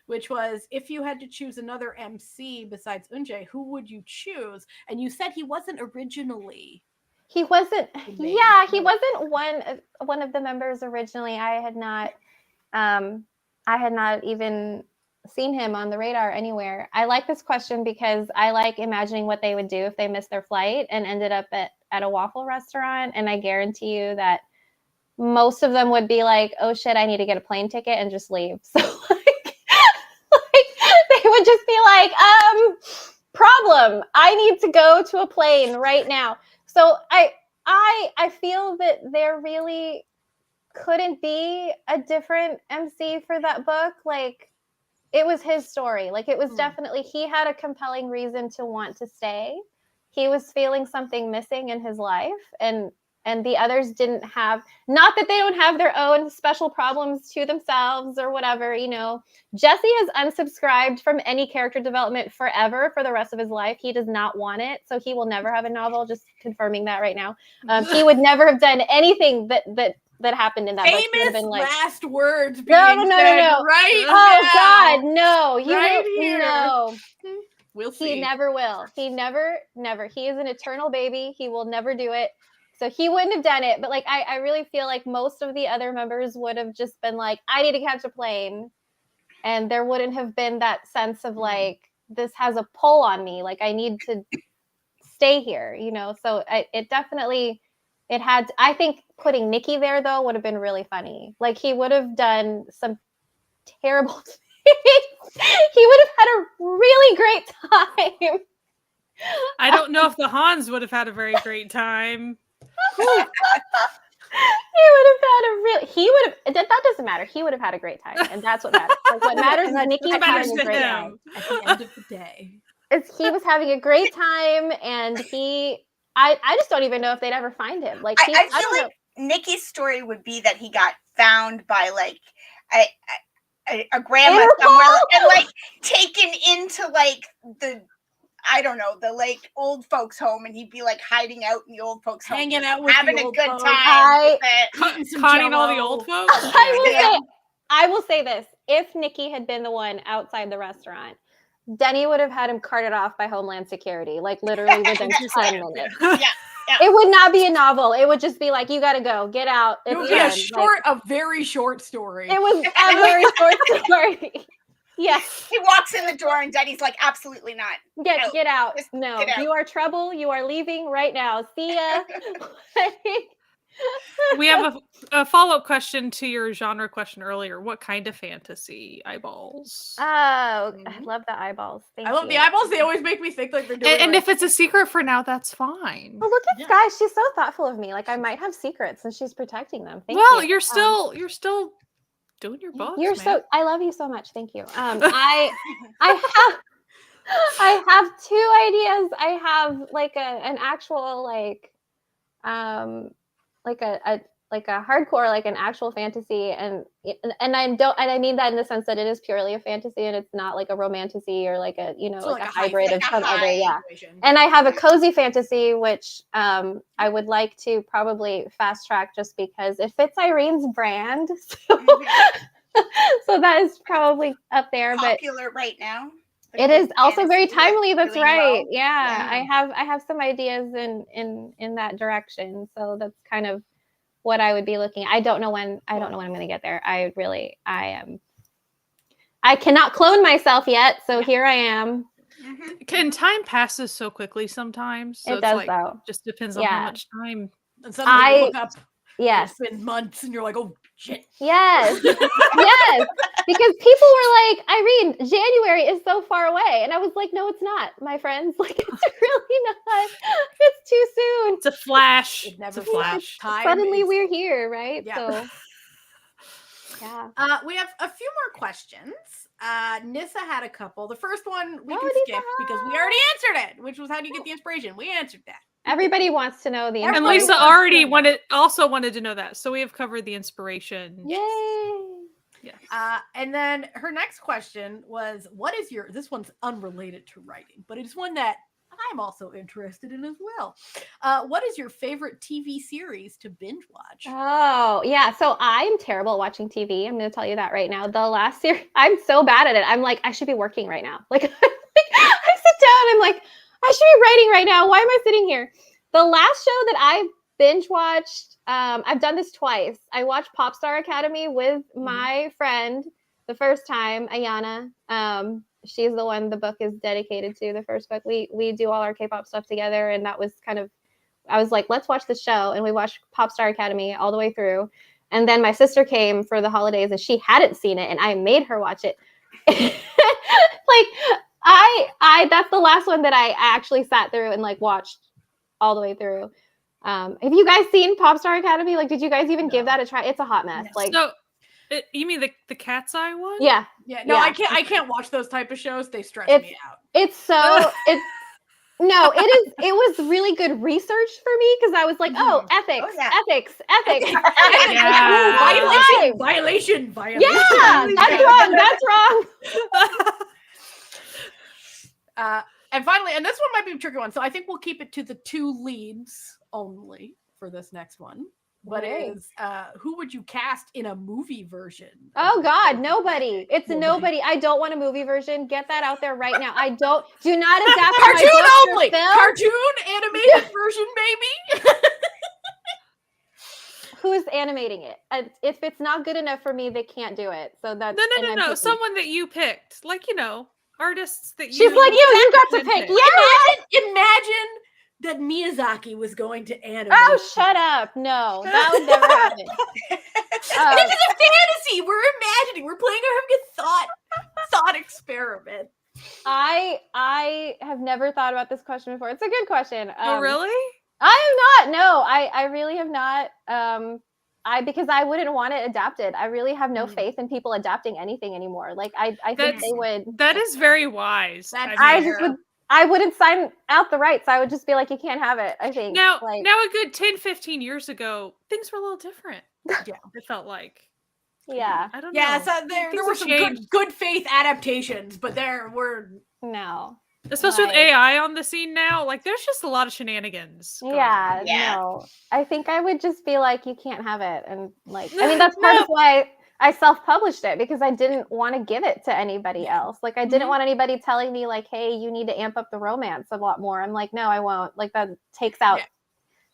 Speaker 1: which was, if you had to choose another MC besides Unjae, who would you choose? And you said he wasn't originally.
Speaker 3: he wasn't.
Speaker 1: Amazing.
Speaker 3: Yeah, he wasn't one of the members originally. I had not even seen him on the radar anywhere. I like this question because I like imagining what they would do if they missed their flight and ended up at a waffle restaurant. And I guarantee you that most of them would be like, oh shit, I need to get a plane ticket and just leave. So like they would just be like, problem, I need to go to a plane right now. So I feel that there really couldn't be a different MC for that book. Like, it was his story. Like, it was definitely, he had a compelling reason to want to stay. He was feeling something missing in his life, and the others didn't have, not that they don't have their own special problems to themselves or whatever, you know. Jesse has unsubscribed from any character development forever for the rest of his life. He does not want it, so he will never have a novel, just confirming that right now. He would never have done anything that happened in that book. He would have
Speaker 1: Famous
Speaker 3: been like,
Speaker 1: last words
Speaker 3: No,
Speaker 1: being
Speaker 3: no, no,
Speaker 1: said
Speaker 3: no.
Speaker 1: right
Speaker 3: oh
Speaker 1: now.
Speaker 3: God, no. He
Speaker 1: Right
Speaker 3: will,
Speaker 1: here.
Speaker 3: no.
Speaker 1: We'll see.
Speaker 3: He never will. He never. He is an eternal baby. He will never do it. So he wouldn't have done it. But like, I really feel like most of the other members would have just been like, I need to catch a plane. And there wouldn't have been that sense of like, this has a pull on me. Like, I need to stay here, you know? So it definitely, it had, I think putting Nikki there though would have been really funny. Like, he would have done some terrible things. He would have had a really great time.
Speaker 2: I don't know if the Hans would have had a very great time.
Speaker 3: That doesn't matter. He would have had a great time, and that's what matters. Like, what matters is Nikki was having a great time.
Speaker 1: At the end of the day.
Speaker 3: He was having a great time, and I just don't even know if they'd ever find him. Like,
Speaker 4: I feel like Nikki's story would be that he got found by like a grandma somewhere and like taken into like the, I don't know, the like old folks home, and he'd be like hiding out in the old folks home,
Speaker 1: Hanging out with
Speaker 4: having
Speaker 1: the
Speaker 4: a
Speaker 1: old
Speaker 4: good
Speaker 1: folks.
Speaker 4: time.
Speaker 2: Conning all the old folks.
Speaker 3: I will say this: if Nikki had been the one outside the restaurant, Denny would have had him carted off by Homeland Security, like literally within 10 minutes.
Speaker 4: Yeah.
Speaker 3: It would not be a novel. It would just be like, you got to go, get out.
Speaker 1: It would
Speaker 3: It's
Speaker 1: be
Speaker 3: done.
Speaker 1: a very short story.
Speaker 3: It was a very short story. Yes.
Speaker 4: He walks in the door and Denny's like, absolutely not.
Speaker 3: Get out.
Speaker 4: Just
Speaker 3: No,
Speaker 4: get out.
Speaker 3: you are trouble. You are leaving right now. See ya.
Speaker 2: We have a follow-up question to your genre question earlier. What kind of fantasy? Eyeballs.
Speaker 3: Oh, I love the eyeballs. Thank
Speaker 1: I love
Speaker 3: you.
Speaker 1: the eyeballs. They always make me think like they're doing.
Speaker 2: And
Speaker 1: like,
Speaker 2: if it's a secret for now, that's fine.
Speaker 3: Oh, look at Sky. She's so thoughtful of me. Like, I might have secrets and she's protecting them. Thank
Speaker 2: Well,
Speaker 3: you.
Speaker 2: you're still doing your books.
Speaker 3: You're
Speaker 2: man.
Speaker 3: so. I love you so much. Thank you. I have two ideas. I have like an actual like a hardcore, like an actual fantasy, and I mean that in the sense that it is purely a fantasy and it's not like a romantasy or like a
Speaker 1: So
Speaker 3: like a hybrid of some other
Speaker 1: situation.
Speaker 3: And I have a cozy fantasy, which I would like to probably fast track just because it fits Irene's brand. So that is probably up there,
Speaker 4: Popular right now.
Speaker 3: It is also very
Speaker 4: Fantasy,
Speaker 3: timely. That's
Speaker 4: doing
Speaker 3: right.
Speaker 4: well.
Speaker 3: Yeah, I have some ideas in that direction. So that's kind of what I would be looking at. I don't know when I'm going to get there. I cannot clone myself yet. So here I am.
Speaker 2: Can time passes so quickly sometimes? So
Speaker 3: It
Speaker 2: it's
Speaker 3: does
Speaker 2: like,
Speaker 3: though.
Speaker 2: just depends on how much time.
Speaker 1: And suddenly you look up.
Speaker 3: Yes.
Speaker 1: It's been months, and you're like, oh shit.
Speaker 3: Yes. Yes. Because people were like, Irene, January is so far away. And I was like, no, it's not, my friends. Like, it's really not. It's too soon.
Speaker 2: It's a flash.
Speaker 1: It never
Speaker 2: It's a flash.
Speaker 1: Time
Speaker 3: Suddenly
Speaker 1: is-
Speaker 3: we're here, right?
Speaker 1: Yeah.
Speaker 3: So, yeah.
Speaker 1: We have a few more questions. Nissa had a couple. The first one we
Speaker 3: Oh,
Speaker 1: can
Speaker 3: Nissa,
Speaker 1: skip because we already answered it, which was how do you get the inspiration? We answered that.
Speaker 3: Everybody wants to know the
Speaker 2: And
Speaker 1: Everybody
Speaker 2: Lisa
Speaker 1: wants
Speaker 2: already
Speaker 1: to know.
Speaker 2: also wanted to know that. So we have covered the inspiration.
Speaker 3: Yay.
Speaker 2: Yes.
Speaker 1: And then her next question was, this one's unrelated to writing, but it's one that I'm also interested in as well. What is your favorite TV series to binge watch?
Speaker 3: Oh, yeah. So I'm terrible at watching TV. I'm going to tell you that right now. The last series, I'm so bad at it. I'm like, I should be working right now. Like, I sit down, I'm like, I should be writing right now. Why am I sitting here? The last show that I binge watched, I've done this twice. I watched Pop Star Academy with my friend the first time, Ayana. She's the one the book is dedicated to, the first book. We do all our K-pop stuff together, and that was I was like, let's watch the show, and we watched Pop Star Academy all the way through. And then my sister came for the holidays, and she hadn't seen it, and I made her watch it. Like, that's the last one that I actually sat through and like watched all the way through. Have you guys seen Pop Star Academy? Like, did you guys even give that a try? It's a hot mess.
Speaker 1: No.
Speaker 3: Like,
Speaker 2: So, you mean the Cat's Eye one?
Speaker 3: yeah.
Speaker 1: Yeah, no,
Speaker 3: Yeah.
Speaker 1: I can't watch those type of shows. They stress me out.
Speaker 3: It was really good research for me because I was like, oh, ethics.
Speaker 2: Yeah.
Speaker 1: Violation.
Speaker 3: Yeah, that's wrong.
Speaker 1: And finally, and this one might be a tricky one, so I think we'll keep it to the two leads only for this next one. But
Speaker 3: Okay.
Speaker 1: it is who would you cast in a movie version?
Speaker 3: Oh God, nobody. It's nobody. I don't want a movie version. Get that out there right now. Do not adapt my
Speaker 1: Cartoon
Speaker 3: books or
Speaker 1: only.
Speaker 3: film.
Speaker 1: Cartoon animated version, baby.
Speaker 3: Who's animating it? If it's not good enough for me, they can't do it. So that's
Speaker 2: No. Someone that you picked, like artists that you.
Speaker 3: She's like, you got to pick. Yeah.
Speaker 1: Imagine that Miyazaki was going to animate.
Speaker 3: Oh, shut up. No, that would never happen.
Speaker 1: This is a fantasy. We're imagining. We're playing. We're having a thought experiment.
Speaker 3: I have never thought about this question before. It's a good question.
Speaker 2: Oh, really?
Speaker 3: I am not. No, I really have not. Because I wouldn't want it adapted. I really have no faith in people adapting anything anymore. Like I think they would.
Speaker 2: That is very wise.
Speaker 3: I wouldn't sign out the rights. I would just be like, you can't have it. I think.
Speaker 2: Now a good 10, 15 years ago, things were a little different.
Speaker 1: Yeah,
Speaker 2: it felt like.
Speaker 3: Yeah.
Speaker 2: I don't know.
Speaker 1: Yeah, so there were some good faith adaptations, but there were
Speaker 3: no.
Speaker 2: Especially with AI on the scene now, like there's just a lot of shenanigans.
Speaker 3: No. I think I would just be like, you can't have it. And like, I mean, that's part of why I self-published it, because I didn't want to give it to anybody else. Like, I didn't want anybody telling me like, hey, you need to amp up the romance a lot more. I'm like, no, I won't. Like, that takes out,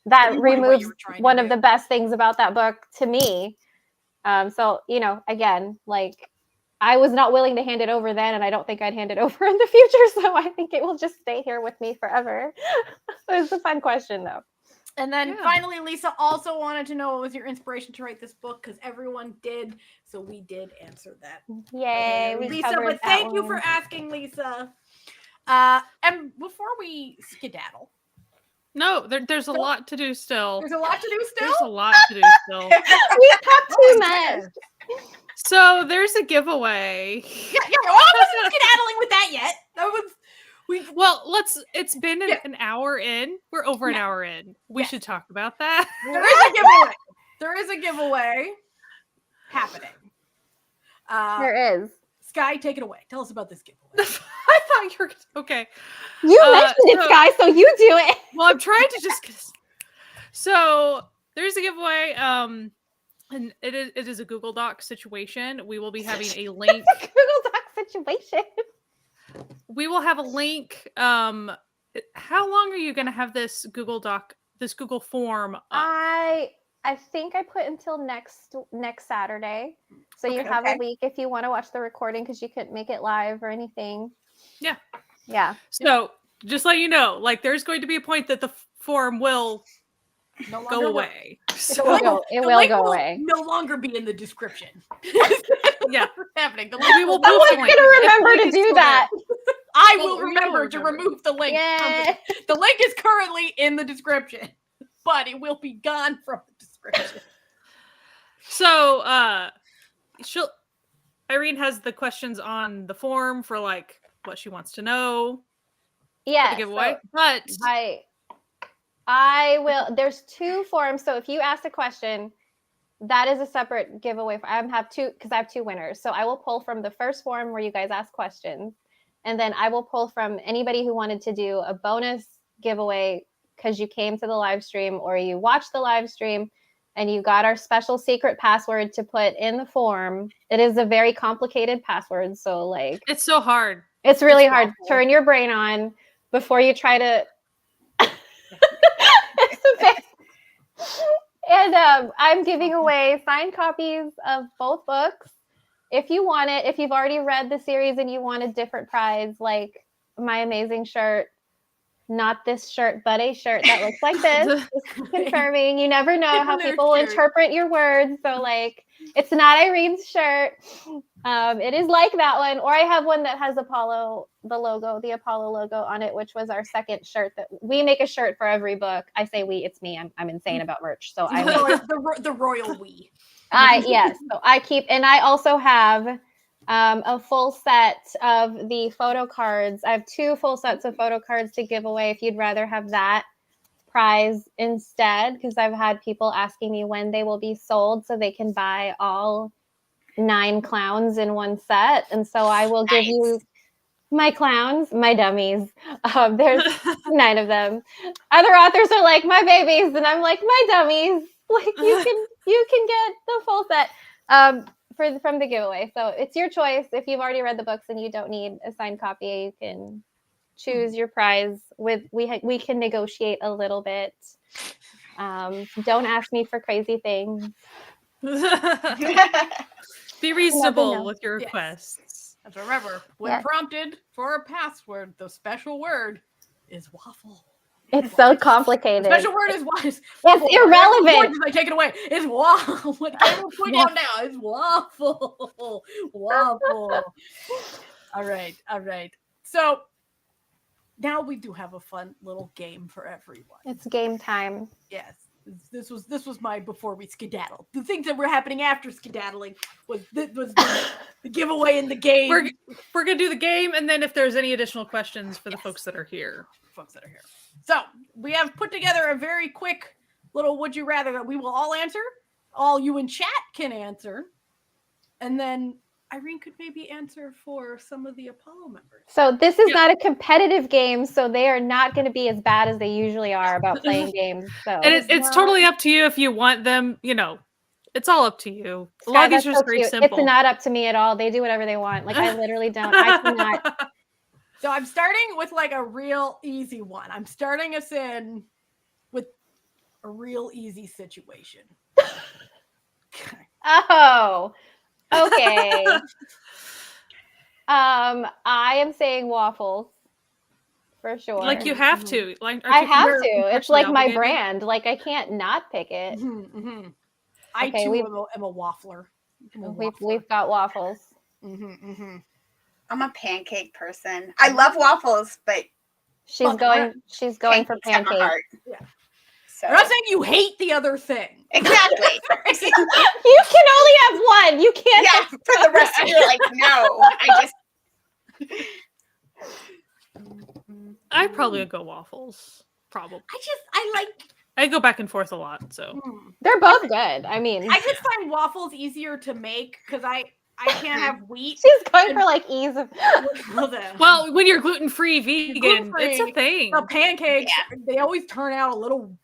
Speaker 3: that removes one of the best things about that book to me. So, again, like, I was not willing to hand it over then, and I don't think I'd hand it over in the future. So I think it will just stay here with me forever. It was a fun question, though.
Speaker 1: And then finally, Lisa also wanted to know what was your inspiration to write this book, because everyone did. So we did answer that.
Speaker 3: Yay,
Speaker 1: Lisa, but thank you for asking, Lisa. And before we skedaddle.
Speaker 2: No, there's a lot to do still.
Speaker 1: There's a lot to do still?
Speaker 2: There's a lot to do still.
Speaker 3: We talked too much.
Speaker 2: So there's a giveaway.
Speaker 1: Yeah, I wasn't skedaddling with that yet.
Speaker 2: It's been an hour in. We're over an hour in. We should talk about that.
Speaker 1: There is a giveaway. there is a giveaway happening.
Speaker 3: There is.
Speaker 1: Sky, take it away. Tell us about this giveaway.
Speaker 2: I thought you were okay.
Speaker 3: You mentioned it,
Speaker 2: so-
Speaker 3: Sky, so you do it.
Speaker 2: Well, I'm trying to just. So there's a giveaway. And it is a Google Doc situation. We will be having a link.
Speaker 3: It's a Google Doc situation.
Speaker 2: We will have a link. How long are you going to have this Google Doc, this Google form up?
Speaker 3: I think I put until next Saturday. So you have a week if you want to watch the recording because you couldn't make it live or anything.
Speaker 2: Yeah.
Speaker 3: Yeah.
Speaker 2: So just let you know, like there's going to be a point that the form will go away.
Speaker 3: It will go away.
Speaker 1: No longer be in the description.
Speaker 2: Yeah.
Speaker 1: What's happening? The
Speaker 2: We will
Speaker 3: Someone's
Speaker 2: post
Speaker 3: going
Speaker 2: the link.
Speaker 3: to remember
Speaker 2: Link
Speaker 3: to
Speaker 2: is
Speaker 3: do
Speaker 2: still
Speaker 3: that.
Speaker 1: I will
Speaker 2: We will
Speaker 1: remember to
Speaker 2: remember.
Speaker 1: remove the link.
Speaker 3: Yay.
Speaker 1: The link is currently in the description, but it will be gone from the description.
Speaker 2: So Irene has the questions on the form for like what she wants to know.
Speaker 3: Yeah.
Speaker 2: The giveaway. But
Speaker 3: I will. There's 2 forms. So if you ask a question, that is a separate giveaway. I have 2 because I have 2 winners. So I will pull from the first form where you guys ask questions, and then I will pull from anybody who wanted to do a bonus giveaway because you came to the live stream or you watched the live stream and you got our special secret password to put in the form. It is a very complicated password. So like
Speaker 2: it's so hard.
Speaker 3: it's really hard.
Speaker 1: awful.
Speaker 3: Turn your brain on before you try to. And I'm giving away signed copies of both books. If you want it, if you've already read the series and you want a different prize, like my amazing shirt, not this shirt, but a shirt that looks like this, just confirming. You never know how people will interpret your words. So like, it's not Irene's shirt. It is like that one. Or I have one that has Apollo, the Apollo logo on it, which was our second shirt that we make a shirt for every book. I say we, it's me. I'm insane about merch. So I make
Speaker 1: the royal we.
Speaker 3: yes. So I keep, and I also have a full set of the photo cards. I have 2 full sets of photo cards to give away if you'd rather have that prize instead, because I've had people asking me when they will be sold so they can buy all 9 clowns in one set. And so I will give you my clowns, my dummies. There's 9 of them. Other authors are like, my babies, and I'm like, my dummies. Like you can get the full set from the giveaway. So it's your choice. If you've already read the books and you don't need a signed copy, you can choose your prize. We can negotiate a little bit. Don't ask me for crazy things.
Speaker 2: Be reasonable
Speaker 3: know.
Speaker 2: with your requests.
Speaker 1: And remember, when prompted for a password, the special word is waffle.
Speaker 3: It's so complicated.
Speaker 1: Special word is what?
Speaker 3: It's irrelevant.
Speaker 1: I take it away. It's waffle. What Cameron put down now? It's waffle. Waffle. All right. So now we do have a fun little game for everyone.
Speaker 3: It's game time.
Speaker 1: Yes. This was my before we skedaddle. The things that were happening after skedaddling was the giveaway in the game.
Speaker 2: We're gonna do the game, and then if there's any additional questions for the folks that are here.
Speaker 1: So we have put together a very quick little would you rather that we will all answer. All you in chat can answer. And then Irene could maybe answer for some of the Apollo members.
Speaker 3: So this is not a competitive game, so they are not going to be as bad as they usually are about playing games. So
Speaker 2: And it's totally up to you if you want them, it's all up to you. A lot of these are just very simple.
Speaker 3: It's not up to me at all. They do whatever they want. Like I literally don't. I cannot.
Speaker 1: So I'm starting with like a real easy one. I'm starting us in with a real easy situation.
Speaker 3: Oh, okay. I am saying waffles for sure.
Speaker 2: Like you have to. Like
Speaker 3: I have to. It's like my brand. Like I can't not pick it.
Speaker 1: I too am a waffler.
Speaker 3: We've got waffles.
Speaker 4: I'm a pancake person. I love waffles, but
Speaker 3: she's going for pancakes.
Speaker 1: Yeah.
Speaker 4: So.
Speaker 1: I'm not saying you hate the other thing.
Speaker 4: Exactly.
Speaker 3: You can only have one. You can't.
Speaker 4: Yeah, for the rest of your life, no.
Speaker 2: I probably would go waffles. Probably.
Speaker 1: I like
Speaker 2: I go back and forth a lot, so.
Speaker 3: They're both good. I mean,
Speaker 1: I just find waffles easier to make because I can't have wheat.
Speaker 3: she's going for like ease of.
Speaker 2: Well, when you're gluten-free vegan, it's a thing.
Speaker 1: The pancakes, they always turn out a little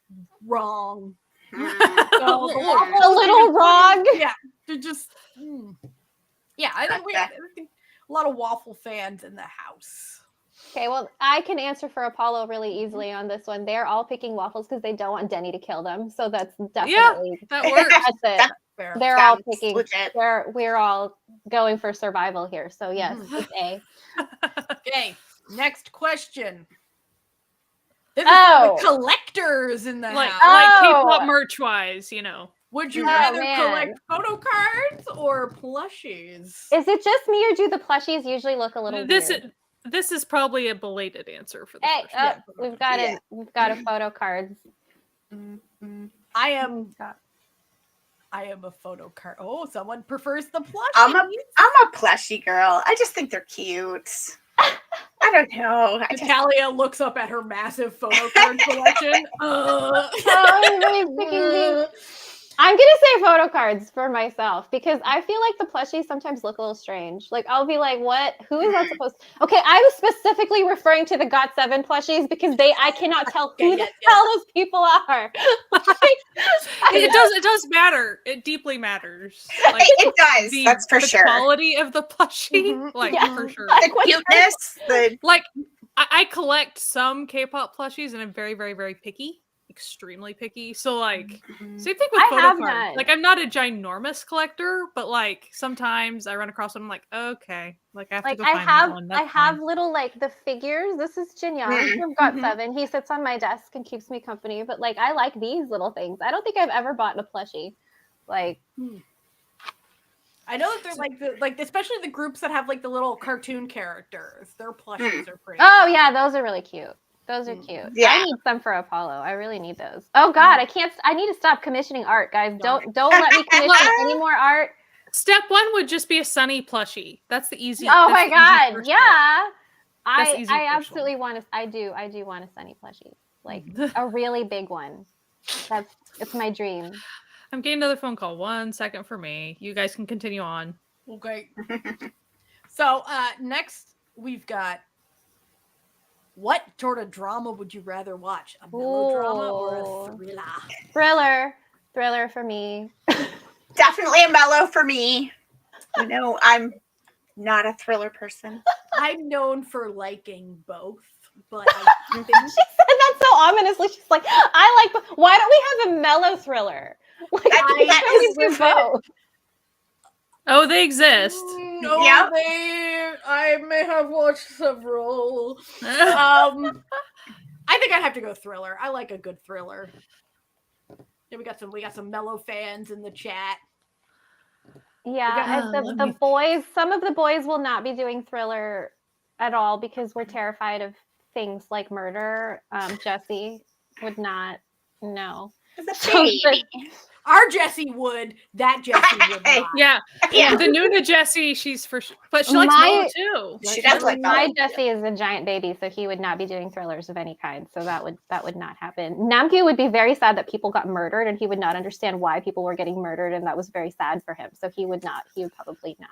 Speaker 1: wrong. So the
Speaker 2: A
Speaker 1: waffles
Speaker 3: a little wrong.
Speaker 1: Yeah, they're just. Yeah, I think I think a lot of waffle fans in the house.
Speaker 3: Okay, well, I can answer for Apollo really easily on this one. They're all picking waffles because they don't want Denny to kill them. So that's definitely
Speaker 2: That works.
Speaker 3: that's it.
Speaker 1: Fair.
Speaker 3: They're all
Speaker 4: Sounds
Speaker 3: picking.
Speaker 4: legit.
Speaker 3: We're all going for survival here. So yes, it's A.
Speaker 1: Okay, next question. This is for the collectors in the
Speaker 2: Like
Speaker 1: house.
Speaker 2: K-pop merch-wise, you know.
Speaker 1: Would you
Speaker 3: Oh,
Speaker 1: rather
Speaker 3: man.
Speaker 1: collect photo cards or plushies?
Speaker 3: Is it just me or do the plushies usually look a little weird?
Speaker 2: This is probably a belated answer for the
Speaker 3: Hey,
Speaker 2: question.
Speaker 3: we've got a photo cards.
Speaker 1: I am a photo card. Oh, someone prefers the plushie.
Speaker 4: I'm a plushie girl. I just think they're cute. I don't know.
Speaker 1: Natalia looks up at her massive photo card collection.
Speaker 3: Everybody's picking these. I'm gonna say photo cards for myself because I feel like the plushies sometimes look a little strange. Like I'll be like, "What? Who is that supposed to?" Okay, I was specifically referring to the GOT7 plushies because I cannot tell who the hell those people are.
Speaker 2: It does matter. It deeply matters. Like,
Speaker 4: it does. That's for sure.
Speaker 2: The quality of the plushie, for sure.
Speaker 4: The cuteness.
Speaker 2: Like I collect some K-pop plushies, and I'm very, very, very picky. Extremely picky. So like same thing with photo cards. Like I'm not a ginormous collector, but like sometimes I run across one, I'm like, okay, like I have to go find that one.
Speaker 3: I have little like the figures. This is Jinyoung from GOT7. He sits on my desk and keeps me company. But like I like these little things. I don't think I've ever bought a plushie. Like
Speaker 1: I know that they're like especially the groups that have like the little cartoon characters. Their plushies are pretty.
Speaker 3: Oh yeah, those are really cute. Those are cute.
Speaker 4: Yeah.
Speaker 3: I need some for Apollo. I really need those. Oh God, I need to stop commissioning art, guys. Don't let me commission any more art.
Speaker 2: Step one would just be a Sunny plushie. That's the easy.
Speaker 3: Oh my God, yeah.
Speaker 2: I
Speaker 3: absolutely want to. I do want a Sunny plushie, like a really big one. It's my dream.
Speaker 2: I'm getting another phone call. 1 second for me. You guys can continue on.
Speaker 1: Okay. So next we've got. What sort of drama would you rather watch? A melodrama or a thriller? Thriller for me.
Speaker 4: Definitely a mellow for me. You know, I'm not a thriller person.
Speaker 1: I'm known for liking both, but I think
Speaker 3: she said that so ominously. She's like, I like. Why don't we have a mellow thriller? Like,
Speaker 4: I
Speaker 3: do both.
Speaker 2: Oh, they exist.
Speaker 1: No, I may have watched several. I think I'd have to go thriller. I like a good thriller. Yeah, we got some mellow fans in the chat.
Speaker 3: Yeah, the boys. Some of the boys will not be doing thriller at all because we're terrified of things like murder. Jesse would not. No.
Speaker 1: Our Jessie would. That Jessie would not.
Speaker 2: Yeah. The Noonas Jessie, she's for sure. But she likes mellow too.
Speaker 4: She does like mellow.
Speaker 3: My Jessie is a giant baby, so he would not be doing thrillers of any kind. So that would not happen. Namgyu would be very sad that people got murdered, and he would not understand why people were getting murdered, and that was very sad for him. So he would not. He would probably not.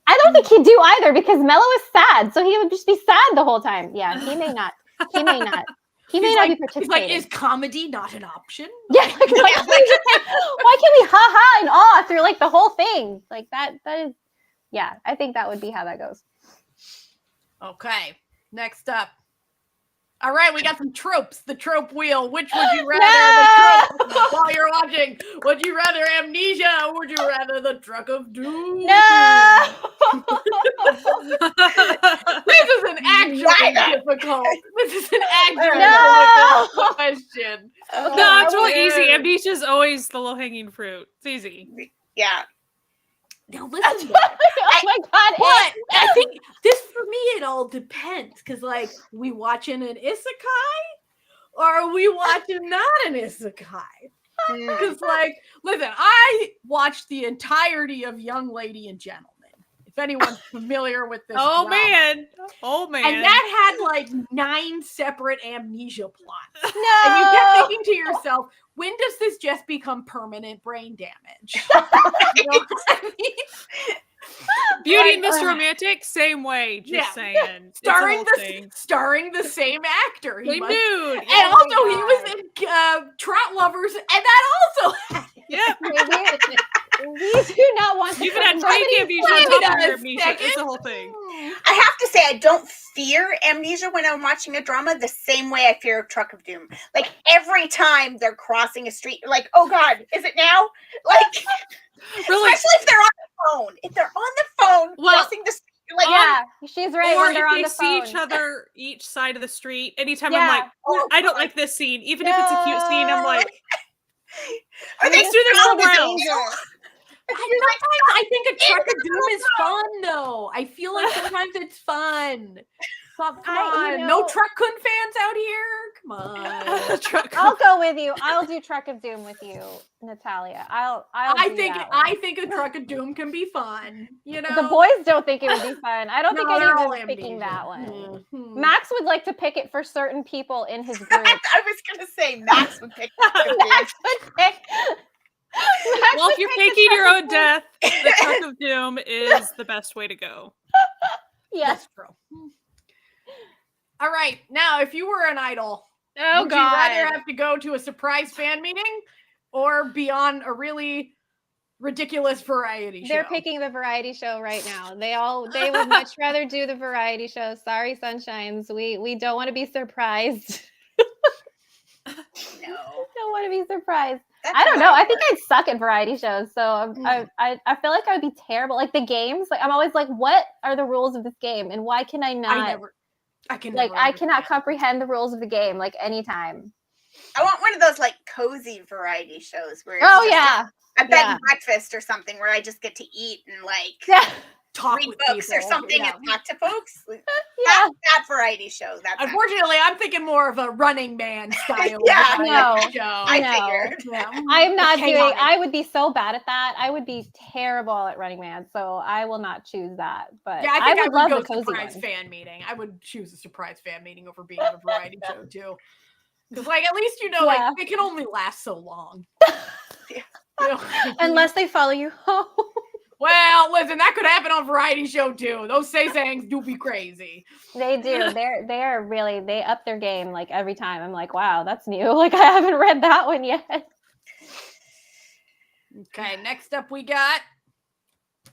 Speaker 3: I don't think he'd do either because Mello is sad, so he would just be sad the whole time. Yeah, he may not. He may not. He may not be participating.
Speaker 1: He's like, is comedy not an option?
Speaker 3: Yeah. Why can't we ha-ha and awe through like the whole thing? Like that is, yeah, I think that would be how that goes.
Speaker 1: Okay. Next up. All right, we got some tropes. The trope wheel. Which would you rather the trope while you're watching? Would you rather amnesia or would you rather the truck of doom?
Speaker 3: No.
Speaker 1: This is an actually difficult. This is an actually difficult question.
Speaker 2: No, it's really easy. Amnesia's always the low-hanging fruit. It's easy.
Speaker 4: Yeah.
Speaker 1: Now listen.
Speaker 3: Oh my God.
Speaker 1: But I think this for me it all depends because like we watching an isekai or are we watching not an isekai? Because like listen, I watched the entirety of Young Lady and Gentleman. If anyone's familiar with this.
Speaker 2: Oh
Speaker 1: drama.
Speaker 2: man. Oh man.
Speaker 1: And that had like 9 separate amnesia plots.
Speaker 3: No.
Speaker 1: And you kept thinking to yourself, when does this just become permanent brain damage? You know what I mean?
Speaker 2: Beauty and Mr. Romantic, same way. Just saying.
Speaker 1: Starring the same actor.
Speaker 2: They nude.
Speaker 1: And also he was in Trot Lovers, and that also had it.
Speaker 2: Yep.
Speaker 3: We do not want to.
Speaker 2: You can have fake amnesia on top of your amnesia. It's the whole thing.
Speaker 4: I have to say, I don't fear amnesia when I'm watching a drama the same way I fear a Truck of Doom. Like, every time they're crossing a street, you're like, oh God, is it now? Like,
Speaker 2: Really?
Speaker 4: especially if they're on the phone. If they're on the phone crossing the street, you're like,
Speaker 3: yeah, she's right.
Speaker 2: Or
Speaker 3: when they're
Speaker 2: if
Speaker 3: on
Speaker 2: they
Speaker 3: the
Speaker 2: see
Speaker 3: phone.
Speaker 2: each other each side of the street, anytime
Speaker 3: Yeah.
Speaker 2: I'm like,
Speaker 4: Oh,
Speaker 2: I don't
Speaker 4: God.
Speaker 2: like this scene. Even if it's a cute scene, I'm like,
Speaker 4: are they
Speaker 2: let's do this somewhere else.
Speaker 1: Sometimes I think a Truck of Doom is fun, though. I feel like sometimes it's fun. Come on, no Truck Kun fans out here. Come on.
Speaker 3: I'll go with you. I'll do Truck of Doom with you, Natalia.
Speaker 1: I think a Truck of Doom can be fun. You know,
Speaker 3: the boys don't think it would be fun. I don't think
Speaker 1: they're all
Speaker 3: anyone's picking
Speaker 1: amnesia.
Speaker 3: that one.
Speaker 1: Mhm.
Speaker 3: Max would like to pick it for certain people in his group.
Speaker 4: I was gonna say Max would pick Truck of Doom.
Speaker 3: Max would pick.
Speaker 2: Well, if you're faking your own death, the Truck of Doom is the best way to go.
Speaker 3: Yes.
Speaker 1: That's true. All right, now if you were an idol,
Speaker 3: Oh
Speaker 1: would
Speaker 3: God.
Speaker 1: you rather have to go to a surprise fan meeting or be on a really ridiculous variety show?
Speaker 3: They're picking the variety show right now. They would much rather do the variety show. Sorry, Sunshines. We don't want to be surprised.
Speaker 4: No.
Speaker 3: Don't want to be surprised.
Speaker 4: That's
Speaker 3: I don't
Speaker 4: not
Speaker 3: know.
Speaker 4: how
Speaker 3: I
Speaker 4: it
Speaker 3: think
Speaker 4: works.
Speaker 3: I'd suck at variety shows. So I feel like I would be terrible. Like the games, like I'm always like, what are the rules of this game, and why can I not?
Speaker 1: I can
Speaker 3: Like
Speaker 1: never
Speaker 3: I cannot
Speaker 1: understand.
Speaker 3: comprehend the rules of the game. Like anytime.
Speaker 4: I want one of those like cozy variety shows where it's
Speaker 3: Oh
Speaker 4: just
Speaker 3: yeah.
Speaker 4: a bed
Speaker 3: Yeah.
Speaker 4: and breakfast or something where I just get to eat and like
Speaker 3: Yeah.
Speaker 1: Talk
Speaker 4: read
Speaker 1: with
Speaker 4: books or
Speaker 1: people.
Speaker 4: something
Speaker 1: Yeah.
Speaker 4: and talk to folks.
Speaker 3: Yeah.
Speaker 4: That variety show. That's
Speaker 1: Unfortunately, I'm thinking more of a Running Man style
Speaker 4: Yeah.
Speaker 1: variety show.
Speaker 4: I
Speaker 3: No.
Speaker 4: figured.
Speaker 1: Yeah.
Speaker 3: I'm not doing.
Speaker 1: Chaotic.
Speaker 3: I would be so bad at that. I would be terrible at Running Man. So I will not choose that. But
Speaker 1: Yeah, I think I
Speaker 3: would
Speaker 1: would
Speaker 3: love
Speaker 1: go
Speaker 3: the cozy
Speaker 1: surprise
Speaker 3: one.
Speaker 1: fan meeting. I would choose a surprise fan meeting over being on a variety show too. Because like at least you know
Speaker 3: Yeah.
Speaker 1: like it can only last so long.
Speaker 4: Yeah.
Speaker 1: You know?
Speaker 3: Unless they follow you home.
Speaker 1: Well, listen, that could happen on variety show too. Those say-sangs do be crazy.
Speaker 3: They do. They are really, they up their game like every time. I'm like, wow, that's new. Like I haven't read that one yet.
Speaker 1: Okay, next up we got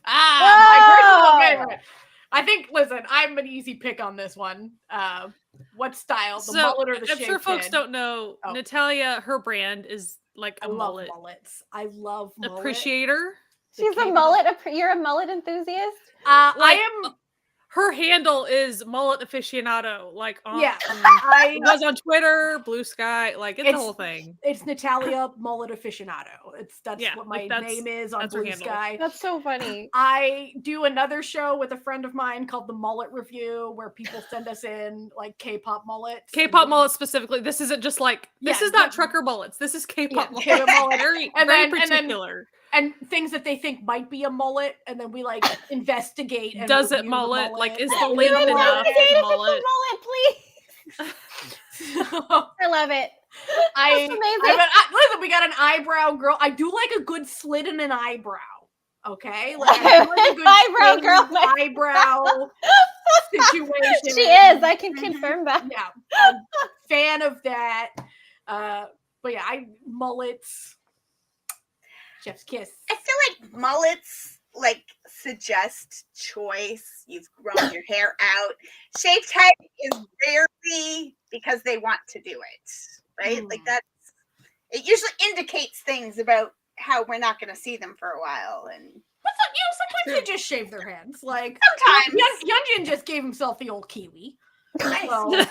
Speaker 1: my personal
Speaker 3: Oh!
Speaker 1: favorite. I think listen, I'm an easy pick on this one. What style? The mullet or the
Speaker 2: I'm
Speaker 1: shaved
Speaker 2: sure folks
Speaker 1: head?
Speaker 2: don't know.
Speaker 1: Oh.
Speaker 2: Natalia, her brand is like
Speaker 1: I
Speaker 2: a
Speaker 1: love
Speaker 2: mullet
Speaker 1: mullets. I love mullet.
Speaker 2: appreciator.
Speaker 3: She's a
Speaker 1: K-pop.
Speaker 3: mullet. You're a mullet enthusiast.
Speaker 2: Like,
Speaker 1: I am.
Speaker 2: Her handle is mullet aficionado. Like on,
Speaker 1: Yeah,
Speaker 2: it was on Twitter, Blue Sky. Like it's a
Speaker 1: It's-
Speaker 2: whole thing.
Speaker 1: It's Natalia Mullet Aficionado. That's
Speaker 2: Yeah,
Speaker 1: what my
Speaker 2: like, that's-
Speaker 1: name is on
Speaker 2: that's her
Speaker 1: Blue
Speaker 2: handle.
Speaker 1: Sky.
Speaker 3: That's so funny.
Speaker 1: I do another show with a friend of mine called the Mullet Review, where people send us in like K-pop mullets.
Speaker 2: K-pop mullets specifically. This isn't just like this
Speaker 1: Yeah,
Speaker 2: is not
Speaker 1: yeah.
Speaker 2: trucker mullets. This is K-pop mullets.
Speaker 1: K-pop mullet.
Speaker 2: Very,
Speaker 1: And
Speaker 2: very
Speaker 1: then- and then-
Speaker 2: particular.
Speaker 1: and things that they think might be a mullet, and then we like investigate. And
Speaker 2: Does it
Speaker 1: review the
Speaker 2: mullet? Like, is the
Speaker 1: and
Speaker 2: length
Speaker 1: review
Speaker 2: enough?
Speaker 1: it.
Speaker 2: Mullet.
Speaker 3: Mullet, please. I love it.
Speaker 1: I,
Speaker 3: That's amazing.
Speaker 1: listen, we got an eyebrow girl. I do like a good slit in an eyebrow. Okay, like I do like a good
Speaker 3: Eyebrow
Speaker 1: thin
Speaker 3: girl.
Speaker 1: eyebrow situation.
Speaker 3: She is. I can confirm that.
Speaker 1: Yeah, I'm a fan of that. But yeah, mullets. Chef's kiss.
Speaker 4: I feel like mullets like suggest choice. You've grown your hair out. Shaved head is rarely because they want to do it, right? Like it usually indicates things about how we're not going to see them for a while. And
Speaker 1: But sometimes they just shave their heads. Like
Speaker 4: sometimes
Speaker 1: Hyunjin just gave himself the old kiwi.
Speaker 4: Nice.
Speaker 1: So,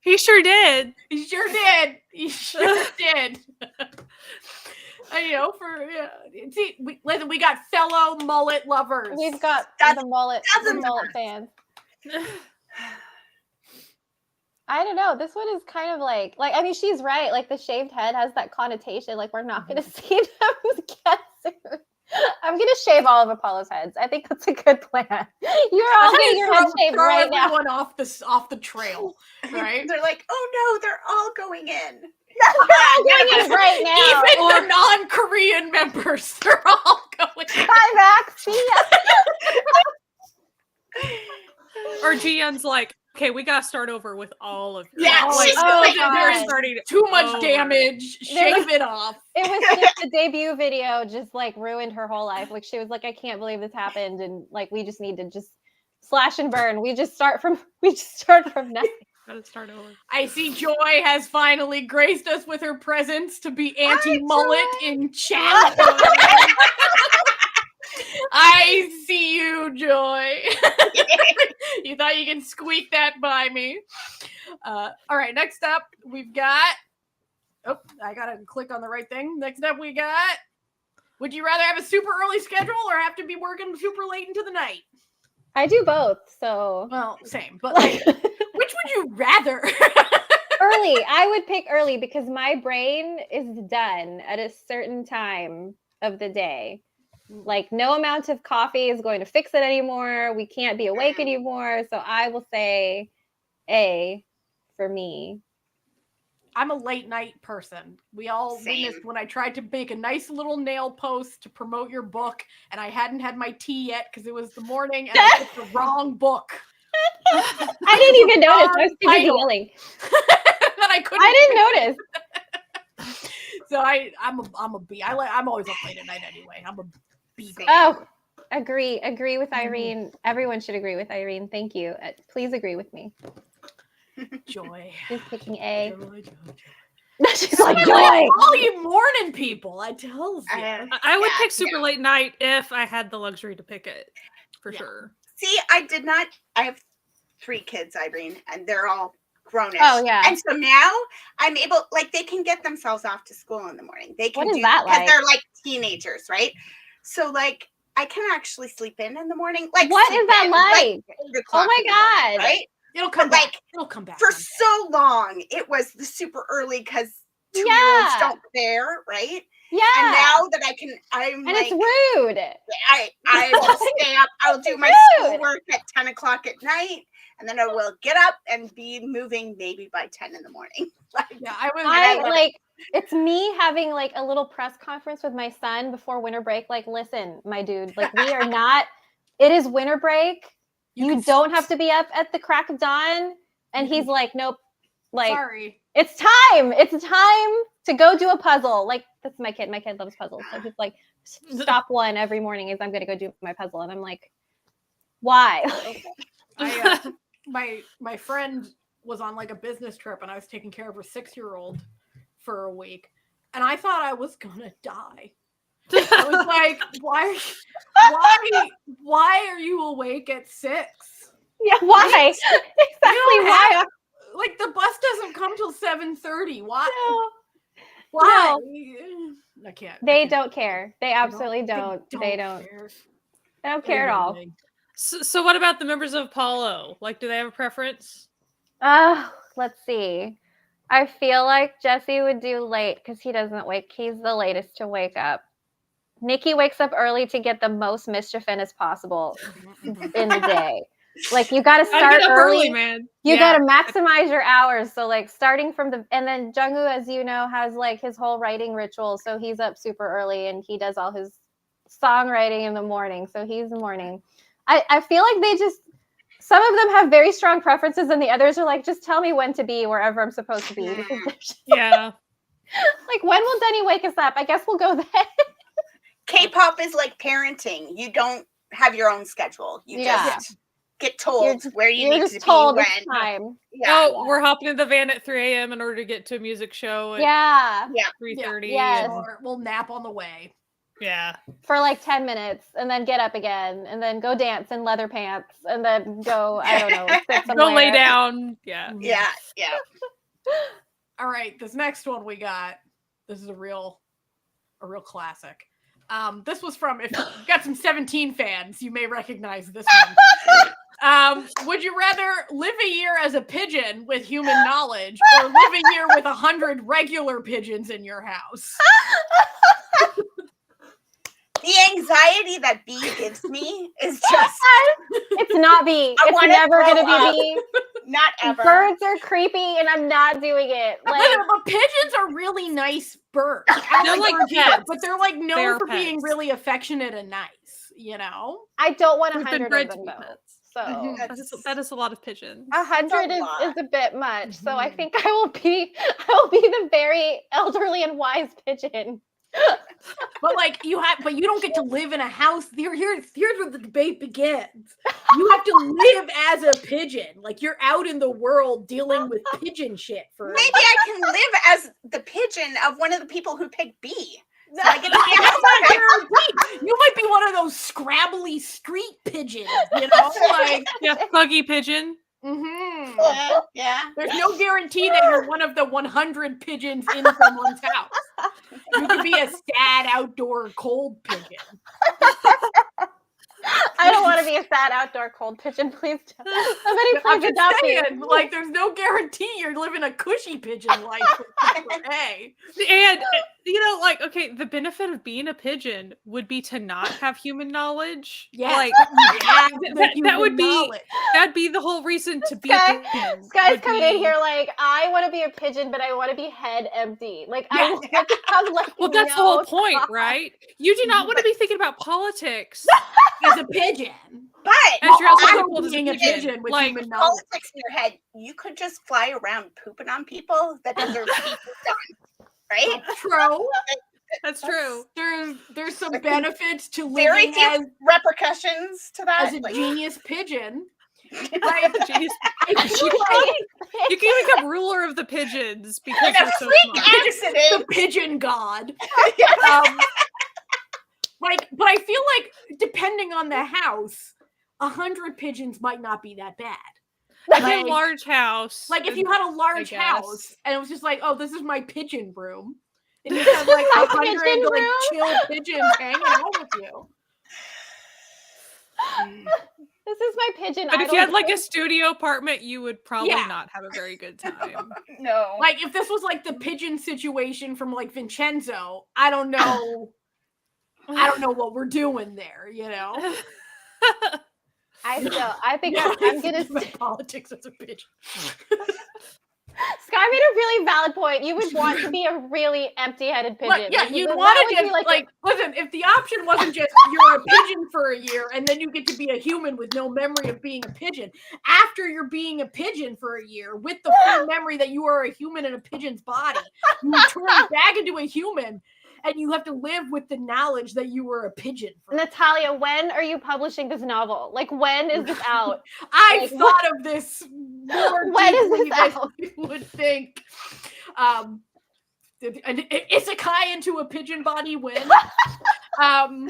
Speaker 2: He sure did.
Speaker 1: he sure did. He sure did. And, see, listen, we got fellow mullet lovers.
Speaker 3: We've got
Speaker 4: Doesn't-
Speaker 3: the mullet
Speaker 4: doesn't
Speaker 3: fans. I don't know. This one is kind of like I mean, she's right. Like the shaved head has that connotation. Like we're not going to see them again soon. I'm gonna shave all of Apollo's heads. I think that's a good plan. You're all getting your head shaved
Speaker 1: throw
Speaker 3: right now.
Speaker 1: everyone off the trail, right?
Speaker 4: They're like, oh no, they're all going in.
Speaker 3: Going in right now.
Speaker 1: Even the non-Korean members, they're all going.
Speaker 3: Bye, Max. See ya.
Speaker 2: Or Jiyeon's like, okay, we gotta start over with all of you.
Speaker 4: Yeah,
Speaker 2: like,
Speaker 4: she's
Speaker 3: oh,
Speaker 4: going
Speaker 3: God.
Speaker 2: they're starting
Speaker 1: Too much
Speaker 2: over.
Speaker 1: damage. Shave it off.
Speaker 3: It was just the debut video just like ruined her whole life. Like she was like, I can't believe this happened. And like, we just need to just slash and burn. We just start from nothing.
Speaker 2: Gotta start over.
Speaker 1: I see Joy has finally graced us with her presence to be anti-mullet in chat. I see you, Joy. You thought you can squeak that by me. All right, next up, we've got... Oh, I gotta click on the right thing. Next up, we got... Would you rather have a super early schedule or have to be working super late into the night?
Speaker 3: I do both, so
Speaker 1: Well, same. But like, which would you rather?
Speaker 3: early. I would pick early because my brain is done at a certain time of the day. Like no amount of coffee is going to fix it anymore. We can't be awake anymore. So I will say A for me.
Speaker 1: I'm a late night person. We all
Speaker 4: Same.
Speaker 1: witnessed when I tried to make a nice little nail post to promote your book, and I hadn't had my tea yet because it was the morning, and I picked the wrong book.
Speaker 3: I didn't even notice. I was too busy
Speaker 1: Title.
Speaker 3: yelling.
Speaker 1: And I couldn't.
Speaker 3: I didn't notice.
Speaker 1: So I'm a B. I'm always up late at night anyway. I'm a B.
Speaker 4: Same.
Speaker 3: Oh, agree with Irene. Everyone should agree with Irene. Thank you. Please agree with me.
Speaker 1: Joy.
Speaker 3: She's picking A.
Speaker 1: Joy.
Speaker 3: She's like, Joy.
Speaker 1: All you morning people, I tells you.
Speaker 2: I would
Speaker 4: Yeah,
Speaker 2: pick super late night if I had the luxury to pick it, for
Speaker 1: Yeah.
Speaker 2: sure.
Speaker 4: See, I did not. I have 3 kids, Irene, and they're all grown-ish.
Speaker 3: Oh, yeah.
Speaker 4: And so now I'm able, like, they can get themselves off to school in the morning. They can
Speaker 3: What is
Speaker 4: do
Speaker 3: that
Speaker 4: because
Speaker 3: like?
Speaker 4: they're like teenagers, right? So like I can actually sleep in the morning. Like
Speaker 3: What
Speaker 4: sleep
Speaker 3: is that
Speaker 4: in,
Speaker 3: like?
Speaker 4: 8 o'clock
Speaker 3: Oh my
Speaker 4: in the morning,
Speaker 3: God.
Speaker 4: Right?
Speaker 1: It'll come
Speaker 4: But,
Speaker 1: back.
Speaker 4: like,
Speaker 1: It'll come back.
Speaker 4: For
Speaker 1: one day.
Speaker 4: so long, it was the super early because 2-year-olds
Speaker 3: Yeah.
Speaker 4: don't care, right?
Speaker 3: Yeah.
Speaker 4: And now that I'm
Speaker 3: and
Speaker 4: like,
Speaker 3: it's rude.
Speaker 4: I will stay up. I'll do my
Speaker 3: Rude.
Speaker 4: schoolwork at 10 o'clock at night, and then I will get up and be moving maybe by 10 in the morning. Like,
Speaker 1: Yeah, I was.
Speaker 3: I
Speaker 4: love it.
Speaker 3: like it's me having like a little press conference with my son before winter break. Like, listen, my dude, like we are not. It is winter break. You don't have to be up at the crack of dawn. And he's like, nope. Like,
Speaker 1: Sorry.
Speaker 3: it's time. It's time to go do a puzzle. Like, that's my kid. My kid loves puzzles. So he's like, stop one every morning is I'm going to go do my puzzle. And I'm like, why?
Speaker 1: My friend was on like a business trip, and I was taking care of her 6-year-old for a week, and I thought I was gonna die. I was like, why are you awake at 6?
Speaker 3: Yeah, why? Exactly why?
Speaker 1: Like the bus doesn't come till 7:30. Why?
Speaker 3: No.
Speaker 1: Why? I can't.
Speaker 3: They don't care. They absolutely don't. They don't.
Speaker 1: care.
Speaker 3: They don't care at all.
Speaker 2: So what about the members of Apollo? Like, do they have a preference?
Speaker 3: Let's see. I feel like Jesse would do late because he doesn't wake. He's the latest to wake up. Nikki wakes up early to get the most mischief in as possible in the day. Like, you got to start
Speaker 2: get up
Speaker 3: early,
Speaker 2: man.
Speaker 3: You got to maximize your hours. So like starting from and then Jungwoo, as you know, has like his whole writing ritual. So he's up super early and he does all his songwriting in the morning. So he's the morning. I feel like some of them have very strong preferences and the others are like, just tell me when to be wherever I'm supposed to be. Because
Speaker 2: Yeah.
Speaker 3: like, when will Denny wake us up? I guess we'll go then.
Speaker 4: K-pop is like parenting. You don't have your own schedule. You just get told where you need to be when.
Speaker 3: Time.
Speaker 4: Yeah.
Speaker 2: Oh, we're hopping in the van at 3 a.m. in order to get to a music show at
Speaker 3: Yeah.
Speaker 2: 3:30.
Speaker 3: Yes.
Speaker 1: Or we'll nap on the way.
Speaker 2: Yeah.
Speaker 3: For like 10 minutes and then get up again and then go dance in leather pants and then go, I don't know, sit somewhere.
Speaker 2: Go lay down. Yeah.
Speaker 4: Yeah.
Speaker 1: All right, this next one we got. This is a real classic. This was from, if you've got some 17 fans, you may recognize this one. Would you rather live a year as a pigeon with human knowledge or live a year with 100 regular pigeons in your house?
Speaker 4: The anxiety that B gives me is just
Speaker 3: It's not B.
Speaker 4: I
Speaker 3: It's
Speaker 4: wanna
Speaker 3: never
Speaker 4: throw
Speaker 3: gonna
Speaker 4: up.
Speaker 3: be B.
Speaker 4: not ever.
Speaker 3: Birds are creepy, and I'm not doing it. Like,
Speaker 1: But pigeons are really nice birds. I
Speaker 2: They're
Speaker 1: don't
Speaker 2: like
Speaker 1: birds either,
Speaker 2: pets.
Speaker 1: but they're like known
Speaker 2: They're
Speaker 1: for being
Speaker 2: pets.
Speaker 1: really affectionate and nice. You know.
Speaker 3: I don't want
Speaker 2: We've been
Speaker 3: 100
Speaker 2: bred
Speaker 3: of
Speaker 2: to
Speaker 3: them
Speaker 2: be
Speaker 3: though.
Speaker 2: pets.
Speaker 3: So
Speaker 1: Mhm.
Speaker 2: That is a lot of pigeons.
Speaker 3: 100
Speaker 4: That's a lot.
Speaker 3: is a bit much. So I
Speaker 1: Mhm.
Speaker 3: think I will be the very elderly and wise pigeon.
Speaker 1: But like but you don't get to live in a house. Here's where the debate begins. You have to live as a pigeon. Like you're out in the world dealing with pigeon shit for
Speaker 4: Maybe I can live as the pigeon of one of the people who picked B. So I get to be
Speaker 1: That's not guaranteed. You might be one of those scrabbly street pigeons, you know? Like,
Speaker 2: Yeah, buggy pigeon.
Speaker 4: yeah.
Speaker 1: there's no guarantee that you're one of the 100 pigeons in someone's house. You could be a sad outdoor cold pigeon.
Speaker 3: I don't want to be a sad outdoor cold pigeon. Please, somebody
Speaker 1: I'm
Speaker 3: please
Speaker 1: just
Speaker 3: adopt me.
Speaker 1: saying, like, there's no guarantee you're living a cushy pigeon life for A.
Speaker 2: And like, okay, the benefit of being a pigeon would be to not have human knowledge.
Speaker 1: Yeah,
Speaker 2: Like
Speaker 1: that
Speaker 2: would be that'd be the whole reason to be a
Speaker 3: Sky-
Speaker 2: pigeon.
Speaker 3: This guy's
Speaker 2: would
Speaker 3: coming in
Speaker 2: be-
Speaker 3: here like, I want to be a pigeon, but I want to be head empty. Like, I
Speaker 1: Yeah.
Speaker 3: want to have like
Speaker 2: Well, that's the whole
Speaker 3: no
Speaker 2: point,
Speaker 3: thought.
Speaker 2: right? You do not want to be thinking about politics
Speaker 1: as a pigeon.
Speaker 4: But
Speaker 2: as you're
Speaker 1: Also
Speaker 2: outside the world as a
Speaker 1: being a
Speaker 2: pigeon.
Speaker 1: pigeon with
Speaker 2: Like,
Speaker 1: human knowledge.
Speaker 4: politics in your head, you could just fly around pooping on people. That deserve to be pooped on, right?
Speaker 1: True.
Speaker 2: that's true.
Speaker 1: There's some benefits to
Speaker 4: Very
Speaker 1: living
Speaker 4: few repercussions to that.
Speaker 1: as a
Speaker 4: like-
Speaker 1: genius pigeon.
Speaker 2: Right? Jeez.
Speaker 1: I feel like
Speaker 2: You can become ruler of the pigeons because
Speaker 4: in a
Speaker 2: you're so
Speaker 4: freak
Speaker 2: smart.
Speaker 1: the
Speaker 4: accident.
Speaker 1: pigeon god.
Speaker 4: Yeah.
Speaker 1: But I feel like depending on the house, 100 pigeons might not be that bad.
Speaker 2: Like
Speaker 1: Like-
Speaker 2: a large house.
Speaker 1: Like if you had a large
Speaker 2: guess.
Speaker 1: house and it was just like, oh, this is my pigeon room, and you have like
Speaker 3: My
Speaker 1: 100
Speaker 3: pigeon
Speaker 1: like
Speaker 3: room?
Speaker 1: chill pigeons hanging out with you.
Speaker 3: This is my pigeon.
Speaker 2: But if you
Speaker 3: idol
Speaker 2: had like a
Speaker 3: room.
Speaker 2: studio apartment, you would probably
Speaker 1: Yeah.
Speaker 2: not have a very good time.
Speaker 4: No.
Speaker 1: Like if this was like the pigeon situation from like Vincenzo, I don't know. I don't know what we're doing there, you know.
Speaker 3: I think I'm gonna.
Speaker 1: politics as a pigeon.
Speaker 3: Sky made a really valid point. You would want to be a really empty-headed pigeon.
Speaker 1: Like, yeah,
Speaker 3: Like,
Speaker 1: you'd
Speaker 3: that
Speaker 1: want
Speaker 3: would
Speaker 1: to
Speaker 3: be
Speaker 1: just like listen. If the option wasn't just you're a pigeon for a year and then you get to be a human with no memory of being a pigeon, after you're being a pigeon for a year with the full memory that you are a human in a pigeon's body, you turn back into a human, and you have to live with the knowledge that you were a pigeon. For
Speaker 3: Natalia, when are you publishing this novel? Like, when is this out?
Speaker 1: I've
Speaker 3: Like,
Speaker 1: thought of this more
Speaker 3: When is
Speaker 1: deeply
Speaker 3: this
Speaker 1: than
Speaker 3: out?
Speaker 1: you would think. An isekai into a pigeon body win. Who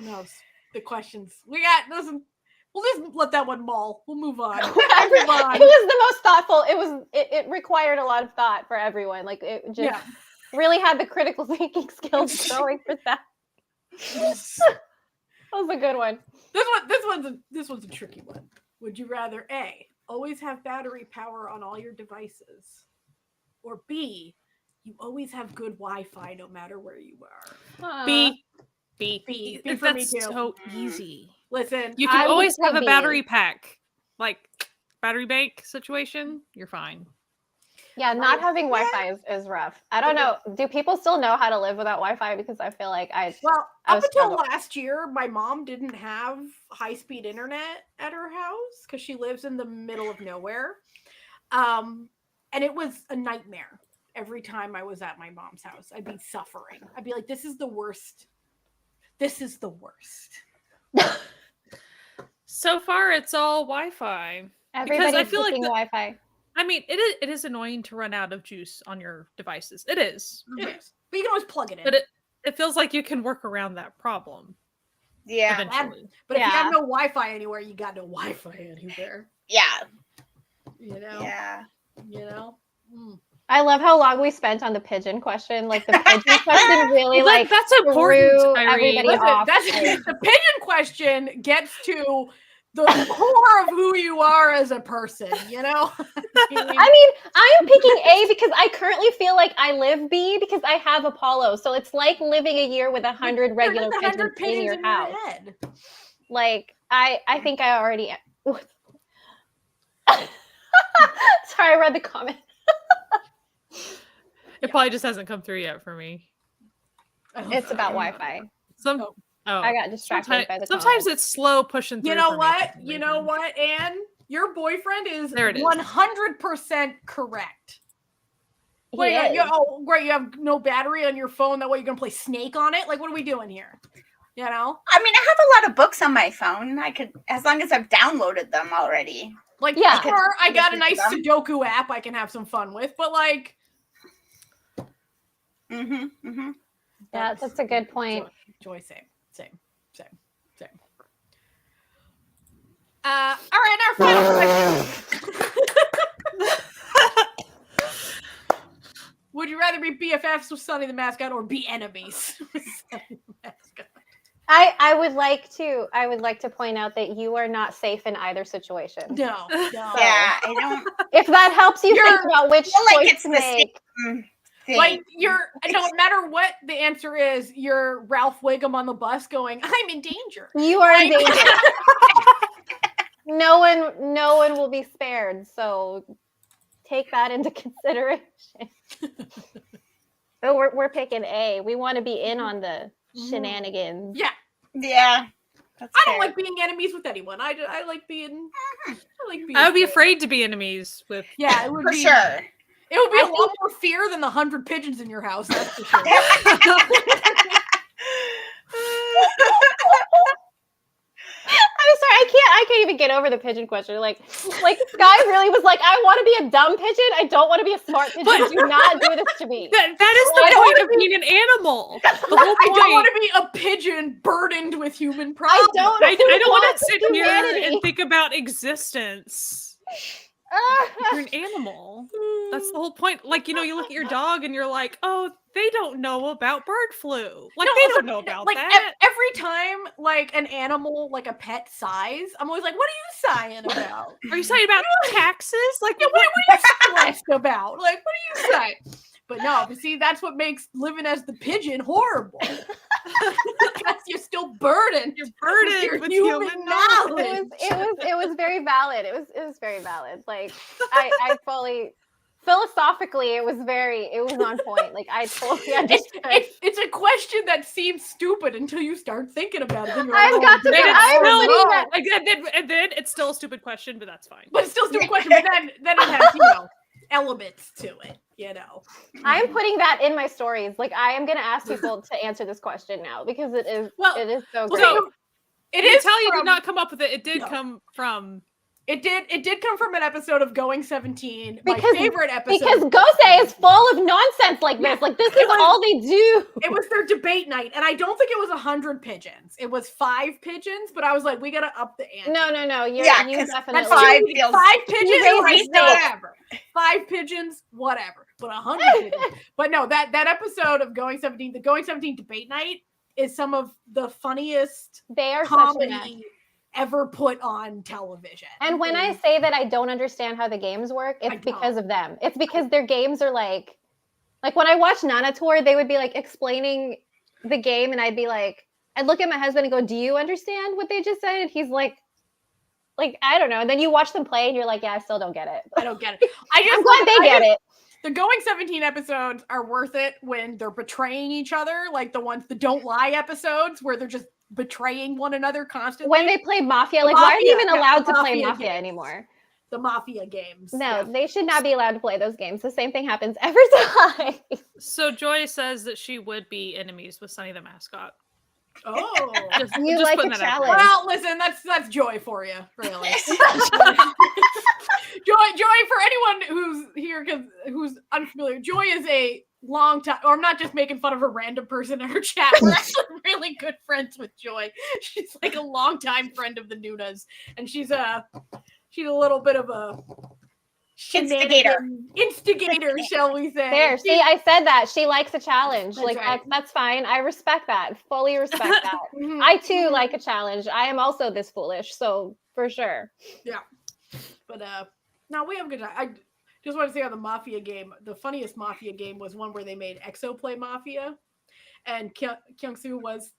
Speaker 1: knows? The questions we got. Listen, we'll just let that one mull. We'll move on. Move on.
Speaker 3: It was the most thoughtful. It required a lot of thought for everyone. Like, it just
Speaker 1: Yeah.
Speaker 3: really had the critical thinking skills going for that. That was a good one.
Speaker 1: This one's a tricky one. Would you rather A, always have battery power on all your devices, or B, you always have good Wi-Fi no matter where you are?
Speaker 2: B
Speaker 1: B for me
Speaker 2: That's
Speaker 1: too.
Speaker 2: so easy.
Speaker 1: Listen,
Speaker 2: You can
Speaker 3: I would
Speaker 2: always
Speaker 3: say
Speaker 2: have a
Speaker 3: B.
Speaker 2: battery pack, like battery bank situation. You're fine.
Speaker 3: Yeah, not having Wi-Fi is rough. I don't know. Do people still know how to live without Wi-Fi? Because I feel like
Speaker 1: well,
Speaker 3: I
Speaker 1: up
Speaker 3: was
Speaker 1: until
Speaker 3: struggling.
Speaker 1: last year, my mom didn't have high-speed internet at her house because she lives in the middle of nowhere. And it was a nightmare every time I was at my mom's house. I'd be suffering. I'd be like, this is the worst. This is the worst.
Speaker 2: So far, it's all Wi-Fi.
Speaker 3: everybody's
Speaker 2: I feel like
Speaker 3: using Wi-Fi.
Speaker 2: I mean, it is annoying to run out of juice on your devices. It is.
Speaker 1: It is. But you can always plug it in.
Speaker 2: But it feels like you can work around that problem
Speaker 4: Yeah.
Speaker 2: eventually.
Speaker 1: But if you
Speaker 3: Yeah.
Speaker 1: have no Wi-Fi anywhere, you got no Wi-Fi anywhere.
Speaker 4: Yeah.
Speaker 1: You know?
Speaker 4: Yeah.
Speaker 1: You know? Mm.
Speaker 3: I love how long we spent on the pigeon question. Like, the pigeon question really
Speaker 2: Well,
Speaker 3: like
Speaker 2: that's important,
Speaker 3: threw
Speaker 2: Irene.
Speaker 3: everybody
Speaker 1: Listen,
Speaker 3: off.
Speaker 1: that's the pigeon question gets to the core of who you are as a person, you know?
Speaker 3: I mean, I'm picking A because I currently feel like I live B because I have Apollo. So it's like living a year with 100 regular pigeons in your house.
Speaker 1: head.
Speaker 3: Like, I think I already am. Sorry, I read the comment.
Speaker 2: It probably just hasn't come through yet for me.
Speaker 3: It's about Wi-Fi. I got distracted by the
Speaker 2: Sometimes it's slow pushing through.
Speaker 1: You know what? You know what, Anne? Your boyfriend is 100% correct. Wait, great. You have no battery on your phone. That way you're going to play Snake on it? Like, what are we doing here? You know?
Speaker 4: I mean, I have a lot of books on my phone. I could, as long as I've downloaded them already.
Speaker 1: Like, yeah, sure, I got a nice Sudoku app I can have some fun with, but like...
Speaker 3: Yeah, that's a good point.
Speaker 1: Joy, same. All right, our final question. Would you rather be BFFs with Sunny the Mascot or be enemies with Sunny the Mascot?
Speaker 3: I would like to point out that you are not safe in either situation.
Speaker 1: No.
Speaker 4: Yeah, I don't.
Speaker 3: If that helps you think about which choice to make.
Speaker 1: Like no matter what the answer is, you're Ralph Wiggum on the bus going, I'm in danger.
Speaker 3: You are in danger. No one will be spared. So take that into consideration. But we're picking A. We want to be in on the shenanigans.
Speaker 1: Yeah. I don't like being enemies with anyone. I like being.
Speaker 2: I would be afraid to be enemies with.
Speaker 1: Yeah, it would
Speaker 4: for
Speaker 1: be
Speaker 4: sure.
Speaker 1: It would be a lot more fear than the 100 pigeons in your house. That's for sure.
Speaker 3: I'm sorry, I can't even get over the pigeon question. Like Sky really was like, I want to be a dumb pigeon. I don't want to be a smart pigeon. Do not do this to me.
Speaker 2: That is the point of being an animal. The whole point.
Speaker 1: I don't want to be a pigeon burdened with human problems.
Speaker 2: I don't want to sit here and think about existence. You're an animal. That's the whole point. Like, you look at your dog and you're like, oh, they don't know about bird flu. Like, they don't know about that.
Speaker 1: Every time, like, an animal, like a pet sighs, I'm always like, what are you sighing about?
Speaker 2: Are you sighing about taxes? Like,
Speaker 1: what are you stressed about? Like, what are you sighing? But no, but see, that's what makes living as the pigeon horrible. Because you're still burdened.
Speaker 2: You're burdened with human knowledge.
Speaker 3: It was very valid. It was very valid. Like I fully philosophically it was on point. Like I totally understood.
Speaker 1: It's a question that seems stupid until you start thinking about it. And
Speaker 2: then it's still a stupid question, but that's fine.
Speaker 1: But it's still a stupid question. But then it has elements to it.
Speaker 3: I'm putting that in my stories. Like I am going to ask people to answer this question now because it is so great.
Speaker 2: So Natalia did not come up with it. It did come from.
Speaker 1: It did come from an episode of Going 17, my favorite episode.
Speaker 3: Because Gose is full of nonsense like this. Like this is all they do.
Speaker 1: It was their debate night, and I don't think it was 100 pigeons. It was 5 pigeons, but I was like, we gotta up the ante.
Speaker 3: No. You definitely
Speaker 1: 5 pigeons, whatever. 5 pigeons, whatever. But 100 pigeons. But no, that episode of Going 17, the Going 17 debate night is some of the funniest comedy ever put on television.
Speaker 3: And when I say that I don't understand how the games work, it's because of them. It's because their games are like when I watch Nana Tour, they would be like explaining the game and I'd look at my husband and go, do you understand what they just said? And he's like, I don't know. And then you watch them play and you're like, yeah, I still don't get it.
Speaker 1: I don't get it. I'm
Speaker 3: glad they get it.
Speaker 1: The Going 17 episodes are worth it when they're betraying each other, like the ones, the Don't Lie episodes where they're just betraying one another constantly.
Speaker 3: When they play Mafia, why are they even allowed to play Mafia anymore?
Speaker 1: The Mafia games.
Speaker 3: No, they should not be allowed to play those games. The same thing happens every time.
Speaker 2: So Joy says that she would be enemies with Sunny the Mascot.
Speaker 1: Oh,
Speaker 3: you like a challenge.
Speaker 1: Well, listen, that's Joy for you, really. Joy for anyone who's here who's unfamiliar. Joy is a long time, or I'm not just making fun of a random person in her chat. We're actually really good friends with Joy. She's like a longtime friend of the Noonas, and she's a little bit of a instigator, shall we say?
Speaker 3: There, see, I said that she likes a challenge.
Speaker 1: That's right.
Speaker 3: That's fine. I respect that. Fully respect that.
Speaker 1: Mhm.
Speaker 3: I too like a challenge. I am also this foolish, so for sure.
Speaker 1: Yeah, but no, we have a good time. I just want to say on the Mafia game, the funniest Mafia game was one where they made EXO play Mafia, and Kyung-soo was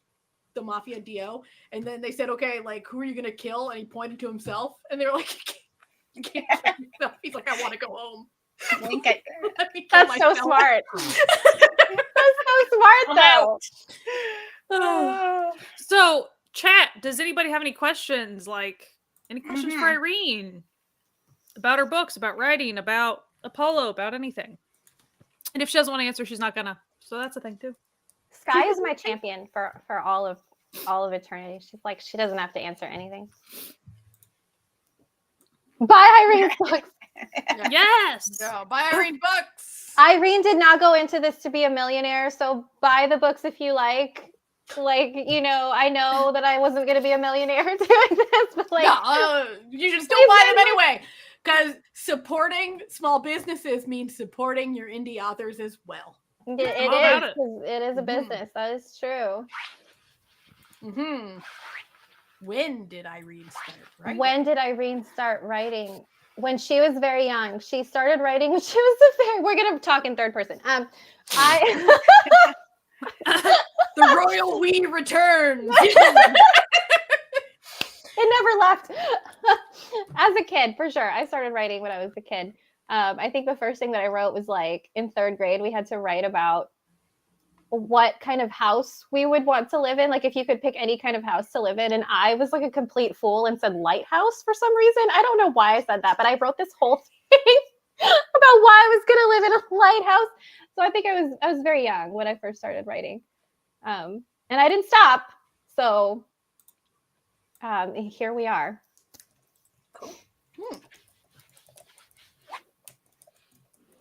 Speaker 1: the Mafia Dio, and then they said, okay, like, who are you gonna kill? And he pointed to himself, and they were like, you can't kill yourself. He's like, I want to go home. Let me kill
Speaker 3: That's so
Speaker 1: myself.
Speaker 3: smart. That's so smart, though.
Speaker 2: So, chat, does anybody have any questions? Like, any questions for Irene? About her books, about writing, about Apollo, about anything? And if she doesn't want to answer, she's not gonna. So that's a thing, too.
Speaker 3: Sky is my champion for all of eternity. She's like, she doesn't have to answer anything. Buy Irene's books.
Speaker 2: Yes!
Speaker 1: Yeah, buy Irene books.
Speaker 3: Irene did not go into this to be a millionaire, so buy the books if you like. Like, you know, I know that I wasn't going to be a millionaire doing this, but like,
Speaker 1: no, you should still buy them anyway, because supporting small businesses means supporting your indie authors as well.
Speaker 3: it is a business. That is true.
Speaker 1: When did Irene start writing?
Speaker 3: When did Irene start writing? When she was very young. She started writing when she was we're going to talk in third person.
Speaker 1: The royal we returns.
Speaker 3: It never left. As a kid, for sure. I started writing when I was a kid. I think the first thing that I wrote was like in third grade, we had to write about what kind of house we would want to live in. Like if you could pick any kind of house to live in. And I was like a complete fool and said lighthouse for some reason. I don't know why I said that, but I wrote this whole thing about why I was going to live in a lighthouse. So I think I was very young when I first started writing. And I didn't stop. So here we are.
Speaker 1: Cool.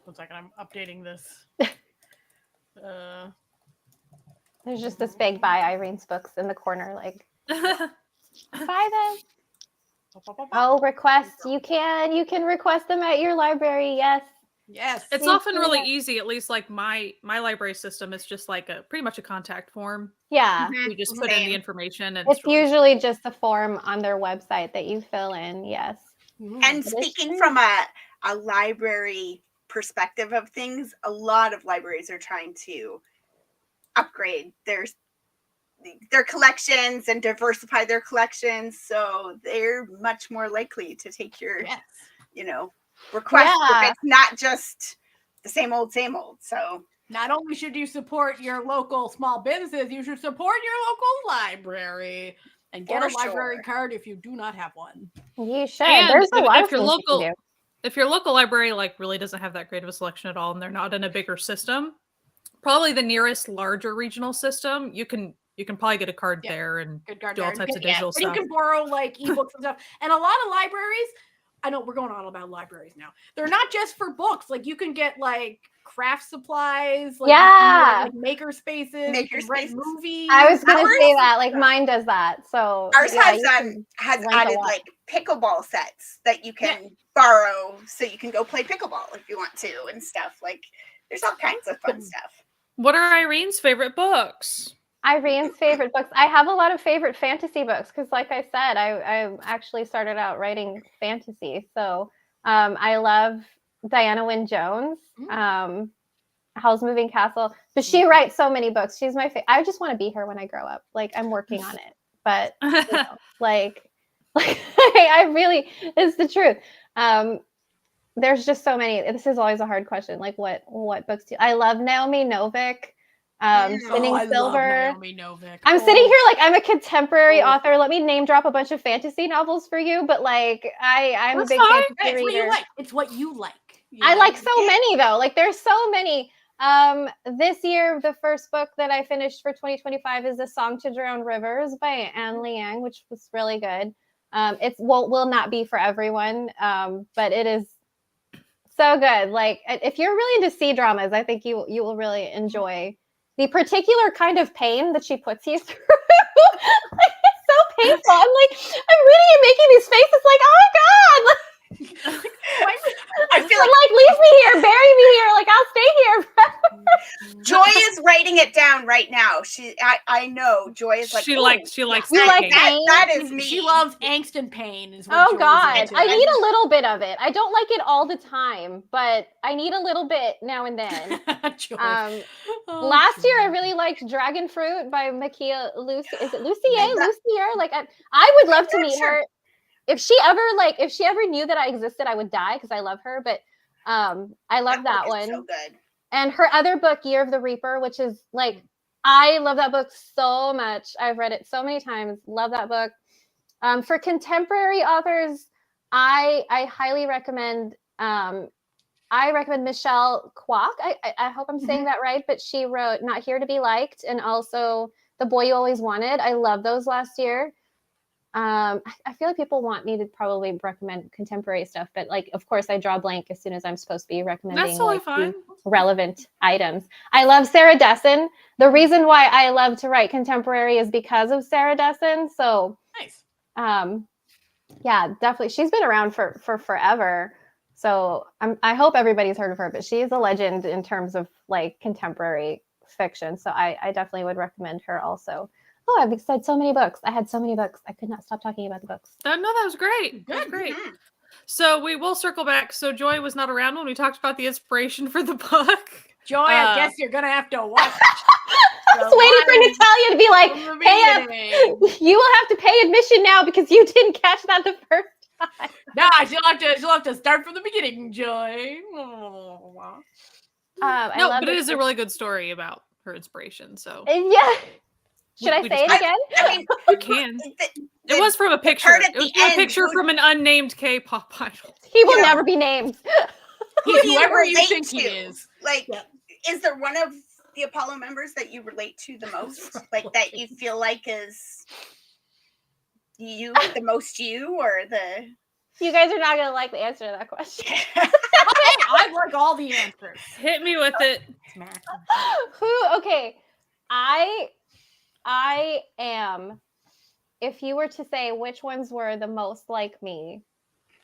Speaker 1: 1 second, I'm updating this.
Speaker 3: There's just this big buy Irene's books in the corner, like buy them. Oh, request. You can request them at your library. Yes.
Speaker 1: Yes.
Speaker 2: It's often really easy, at least like my library system is just like pretty much a contact form.
Speaker 3: Yeah.
Speaker 2: You just put in the information and
Speaker 3: it's usually just a form on their website that you fill in. Yes.
Speaker 4: And speaking from a library perspective of things, a lot of libraries are trying to upgrade their collections and diversify their collections, so they're much more likely to take your request if it's not just the same old. So
Speaker 1: not only should you support your local small businesses, you should support your local library and get a library card if you do not have one.
Speaker 3: You should.
Speaker 2: And
Speaker 3: there's a lot of
Speaker 2: your
Speaker 3: things
Speaker 2: local
Speaker 3: you can do.
Speaker 2: If your local library like really doesn't have that great of a selection at all and they're not in a bigger system, probably the nearest larger regional system, you can probably get a card there and do all types of digital stuff.
Speaker 1: You can borrow like ebooks and stuff. And a lot of libraries, I know we're going on about libraries now. They're not just for books. Like you can get like craft supplies, like, like maker spaces, movies.
Speaker 3: I was gonna say that, like mine does that. So
Speaker 4: ours has added like pickleball sets that you can borrow, so you can go play pickleball if you want to and stuff. Like there's all kinds of fun stuff.
Speaker 2: What are Irene's favorite books?
Speaker 3: Irene's favorite books. I have a lot of favorite fantasy books because, like I said, I actually started out writing fantasy. So I love Diana Wynne Jones, Howl's Moving Castle. But she writes so many books. She's my favorite. I just want to be her when I grow up. Like I'm working on it, but like I really, it's the truth. There's just so many. This is always a hard question. Like what books do I love? Naomi Novik. Spinning Silver. I'm sitting here like I'm a contemporary author. Let me name drop a bunch of fantasy novels for you, but like I'm a big fantasy reader.
Speaker 1: It's what you like.
Speaker 3: I like so many though. Like there's so many. This year the first book that I finished for 2025 is A Song to Drown Rivers by Anne Liang, which was really good. It's will not be for everyone, but it is so good. Like if you're really into sea dramas, I think you will really enjoy the particular kind of pain that she puts you through. Like, it's so painful. I'm reading and making these faces like, oh my God.
Speaker 4: I feel
Speaker 3: like, leave me here, bury me here. Like, I'll stay here.
Speaker 4: Joy is writing it down right now. I know Joy is like,
Speaker 2: she
Speaker 4: "Ooh,
Speaker 2: likes
Speaker 3: You like
Speaker 2: pain.
Speaker 3: pain?
Speaker 4: that is me."
Speaker 1: She loves angst and pain. Is what
Speaker 3: Oh
Speaker 1: Joy's
Speaker 3: God,
Speaker 1: into.
Speaker 3: I need a little bit of it. I don't like it all the time, but I need a little bit now and then.
Speaker 1: Joy. Oh,
Speaker 3: Last year, I
Speaker 1: Joy.
Speaker 3: really liked Dragon Fruit by Makia Lucy. Is it Lucier?
Speaker 4: That-
Speaker 3: Lucier? Like, I would love to
Speaker 4: not
Speaker 3: meet
Speaker 4: sure.
Speaker 3: her. If she ever knew that I existed, I would die because I love her. But I love that
Speaker 4: book
Speaker 3: one.
Speaker 4: is so good.
Speaker 3: And her other book, Year of the Reaper, which is like, I love that book so much. I've read it so many times. Love that book. For contemporary authors, I highly recommend. I recommend Michelle Kwok. I hope I'm saying that right, but she wrote Not Here to Be Liked and also The Boy You Always Wanted. I love those last year. I feel like people want me to probably recommend contemporary stuff, but like, of course, I draw a blank as soon as I'm supposed to be recommending
Speaker 2: That's totally
Speaker 3: like,
Speaker 2: fine.
Speaker 3: relevant items. I love Sarah Dessen. The reason why I love to write contemporary is because of Sarah Dessen. So,
Speaker 1: Nice.
Speaker 3: yeah, definitely. She's been around for forever. So I hope everybody's heard of her, but she is a legend in terms of like contemporary fiction. So I definitely would recommend her also. Oh, I've said so many books. I had so many books. I could not stop talking about the books.
Speaker 2: No, that was great. That was
Speaker 1: Good.
Speaker 2: great. So we will circle back. So Joy was not around when we talked about the inspiration for the book.
Speaker 1: Joy, I guess you're gonna have to watch.
Speaker 3: I was waiting for Natalia to be like,
Speaker 1: From the
Speaker 3: "Hey,
Speaker 1: beginning.
Speaker 3: you will have to pay admission now because you didn't catch that the first time."
Speaker 1: Nah, she'll have to start from the beginning, Joy.
Speaker 3: I
Speaker 2: No,
Speaker 3: love
Speaker 2: but it
Speaker 3: this
Speaker 2: is a
Speaker 3: book.
Speaker 2: really good story about her inspiration. So
Speaker 3: Yeah. Should I
Speaker 2: we
Speaker 3: say it
Speaker 2: just-
Speaker 3: again?
Speaker 4: I mean,
Speaker 2: you can. It was from a picture.
Speaker 4: part at
Speaker 2: It was
Speaker 4: the
Speaker 2: from a
Speaker 4: end,
Speaker 2: picture
Speaker 4: who-
Speaker 2: from an unnamed K-pop idol.
Speaker 3: He will
Speaker 4: Yeah.
Speaker 3: never be named.
Speaker 1: He's
Speaker 4: do you
Speaker 1: whoever you
Speaker 4: relate
Speaker 1: think he
Speaker 4: to?
Speaker 1: is.
Speaker 4: Like,
Speaker 1: Yeah.
Speaker 4: is there one of the Apollo members that you relate to the most? Like that you feel like is you the most you, or the
Speaker 3: You guys are not gonna like the answer to that question.
Speaker 1: I'd like all the answers.
Speaker 2: Hit me with it.
Speaker 1: Smack.
Speaker 3: Okay. I am, if you were to say which ones were the most like me,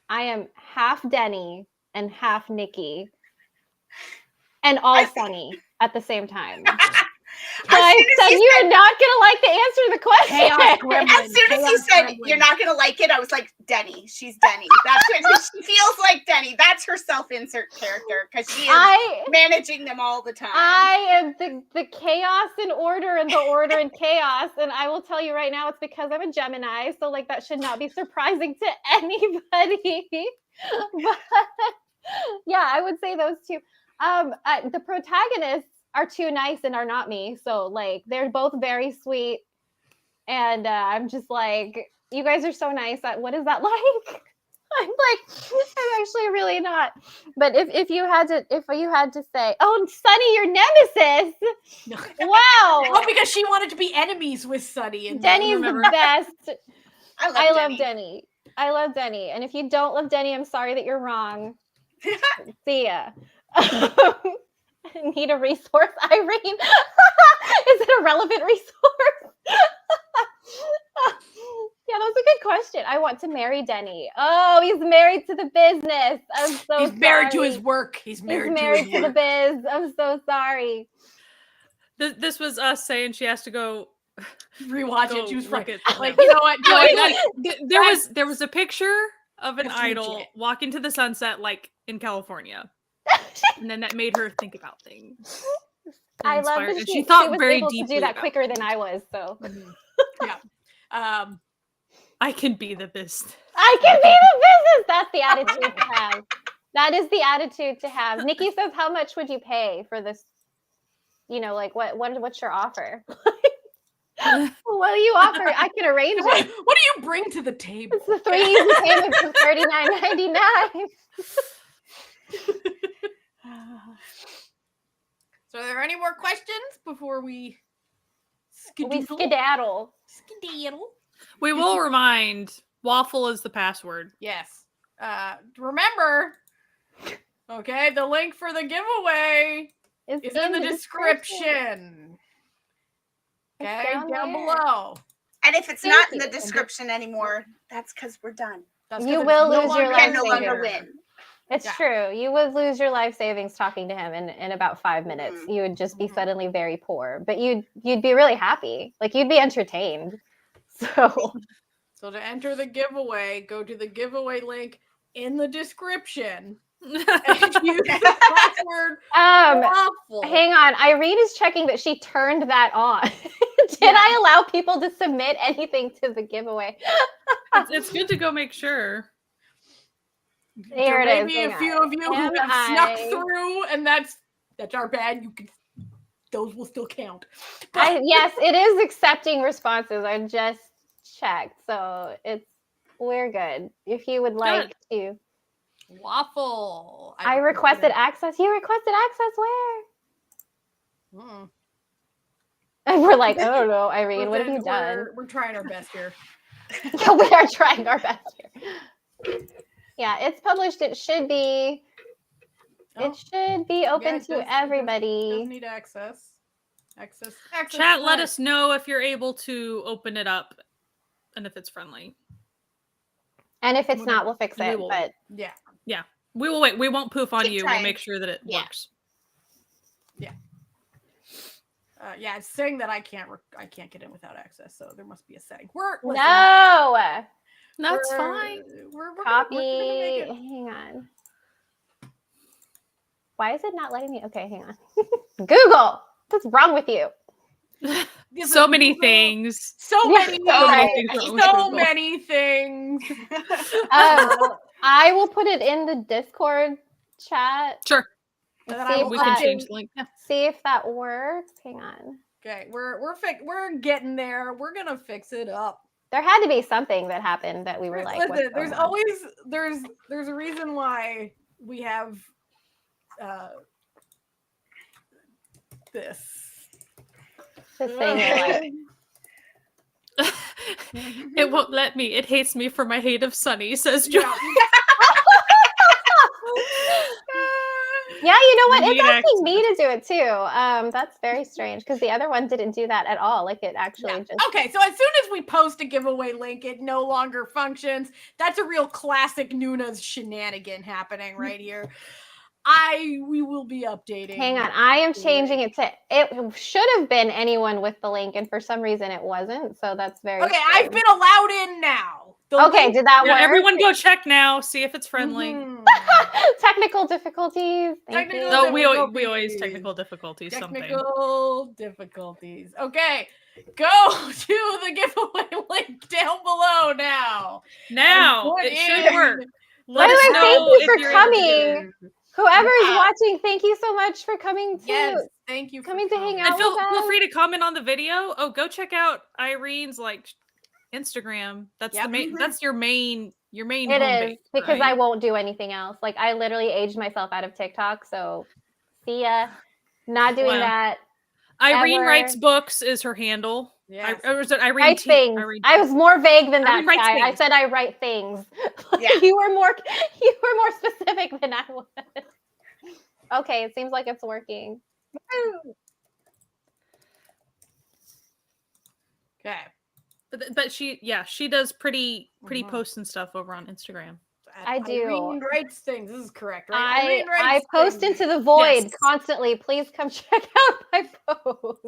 Speaker 3: I am half Denny and half Nikki. And all Sunny at the same time. So I said you are not gonna like the answer to the question.
Speaker 1: Chaos gremlin.
Speaker 4: as soon as you
Speaker 1: Chaos
Speaker 4: said
Speaker 1: gremlin.
Speaker 4: you're not gonna like it, I was like, Denny. She's Denny. That's what she feels like. Denny. That's her self-insert character because she is managing them all the time.
Speaker 3: I am the chaos and order and the order and chaos. And I will tell you right now, it's because I'm a Gemini. So like that should not be surprising to anybody. But yeah, I would say those two. The protagonists are too nice and are not me. So like they're both very sweet. And I'm just like, you guys are so nice. What is that like? I'm like, I'm actually really not. But if you had to say, oh, Sunny, your nemesis. Wow.
Speaker 1: Oh, because she wanted to be enemies with Sunny. And
Speaker 3: Denny's the best.
Speaker 4: I
Speaker 3: love Denny. I love Denny. And if you don't love Denny, I'm sorry that you're wrong. See ya. Need a resource, Irene? Is it a relevant resource? Yeah, that was a good question. I want to marry Denny. Oh, he's married to the business. I'm so sorry.
Speaker 1: He's married to his work. He's married
Speaker 3: to the biz. I'm so sorry.
Speaker 2: This was us saying she has to go
Speaker 1: Rewatch
Speaker 2: go
Speaker 1: it. She was
Speaker 2: look
Speaker 1: like,
Speaker 2: at-
Speaker 1: you know what?
Speaker 2: there was a picture of an
Speaker 1: Just reach
Speaker 2: idol
Speaker 1: it.
Speaker 2: walking to the sunset like in California. And then that made her think about things.
Speaker 3: I love
Speaker 2: Inspired-
Speaker 3: that
Speaker 2: and
Speaker 3: she
Speaker 2: thought
Speaker 3: was
Speaker 2: very
Speaker 3: able to
Speaker 2: deeply
Speaker 3: do that
Speaker 2: about
Speaker 3: quicker
Speaker 2: things.
Speaker 3: than I was. So
Speaker 2: I can be the best.
Speaker 3: I can be the business. That's the attitude to have. That is the attitude to have. Nikki says, "How much would you pay for this? You know, like what's your offer? What do you offer? I can arrange it.
Speaker 1: What do you bring to the table?
Speaker 3: It's the 3 easy payments of $39.99."
Speaker 1: So, are there any more questions before we
Speaker 3: Skedaddle.
Speaker 1: Skedaddle.
Speaker 2: We will remind waffle is the password.
Speaker 1: Yes. Remember, okay, the link for the giveaway is in the description. Okay,
Speaker 3: down
Speaker 1: down
Speaker 3: there.
Speaker 1: below.
Speaker 4: And if it's
Speaker 3: Thank
Speaker 4: not in
Speaker 3: you.
Speaker 4: the description anymore, that's because we're done.
Speaker 1: That's
Speaker 3: You
Speaker 1: 'cause
Speaker 3: will
Speaker 1: it's
Speaker 3: lose your
Speaker 4: We
Speaker 3: life
Speaker 4: can no longer
Speaker 3: saver.
Speaker 4: win.
Speaker 3: It's true. You would lose your life savings talking to him in about 5 minutes. You would just be suddenly very poor, but you'd be really happy. Like you'd be entertained. So
Speaker 1: to enter the giveaway, go to the giveaway link in the description and use the password waffle.
Speaker 3: Hang on. Irene is checking that she turned that on. Did I allow people to submit anything to the giveaway?
Speaker 2: It's good to go make sure.
Speaker 3: There it is.
Speaker 1: Maybe a few of you who have snuck through, and that's our bad. Those will still count.
Speaker 3: Yes, it is accepting responses. I just checked, so we're good. If you would like to,
Speaker 1: waffle.
Speaker 3: I requested access. You requested access where? And we're like, I don't know, Irene. What have you done?
Speaker 1: We're trying our best here.
Speaker 3: Yeah, we are trying our best here. Yeah, it's published. It should be. It should be open to everybody.
Speaker 1: Doesn't need access. Access.
Speaker 2: Chat, let us know if you're able to open it up, and if it's friendly.
Speaker 3: And if it's not, we'll fix it. But
Speaker 2: yeah, we will wait. We won't poof on you.
Speaker 4: trying.
Speaker 2: We'll make sure that it works.
Speaker 1: Yeah, it's saying that I can't get in without access, so there must be a setting.
Speaker 2: That's fine.
Speaker 1: We're
Speaker 3: Copy. Hang on. Why is it not letting me? Okay, hang on. Google, what's wrong with you?
Speaker 2: So many things.
Speaker 1: So many things.
Speaker 3: I will put it in the Discord chat.
Speaker 2: Sure.
Speaker 1: We
Speaker 2: can change the link. Yeah.
Speaker 3: See if that works. Hang on.
Speaker 1: Okay, we're getting there. We're gonna fix it up.
Speaker 3: There had to be something that happened that we were like,
Speaker 1: listen, there's always there's a reason why we have this
Speaker 3: thing.
Speaker 2: It won't let me. It hates me for my hate of Sunny, says Joe.
Speaker 3: Yeah, you know what? It's asking me to do it too. That's very strange because the other one didn't do that at all. Like it actually just.
Speaker 1: Okay, so as soon as we post a giveaway link, it no longer functions. That's a real classic Noonas shenanigan happening right here. We will be updating.
Speaker 3: Hang on, I am changing it to. It should have been anyone with the link, and for some reason it wasn't. So that's very.
Speaker 1: Okay, strange. I've been allowed in now.
Speaker 3: Okay, did that work?
Speaker 2: Everyone go check now. See if it's friendly.
Speaker 3: Technical difficulties.
Speaker 2: No, we always technical difficulties.
Speaker 1: Technical difficulties. Okay, go to the giveaway link down below now.
Speaker 2: Now it should work.
Speaker 3: By the way, thank you for coming. Whoever is watching, thank you so much for coming to.
Speaker 1: Yes, thank you for
Speaker 3: coming to hang out.
Speaker 2: And feel free to comment on the video. Oh, go check out Irene's Instagram. That's the main. That's your main. Your main.
Speaker 3: It is because I won't do anything else. Like I literally aged myself out of TikTok. So, see ya. Not doing that.
Speaker 2: Irene writes books is her handle.
Speaker 1: Yeah.
Speaker 2: Irene
Speaker 3: writes things. I was more vague than that guy. I said I write things.
Speaker 4: Yeah.
Speaker 3: You were more specific than I was. Okay, it seems like it's working.
Speaker 1: Okay.
Speaker 2: But she does pretty posts and stuff over on Instagram.
Speaker 3: I do.
Speaker 1: Irene writes things. This is correct, right?
Speaker 3: I post into the void constantly. Please come check out my posts.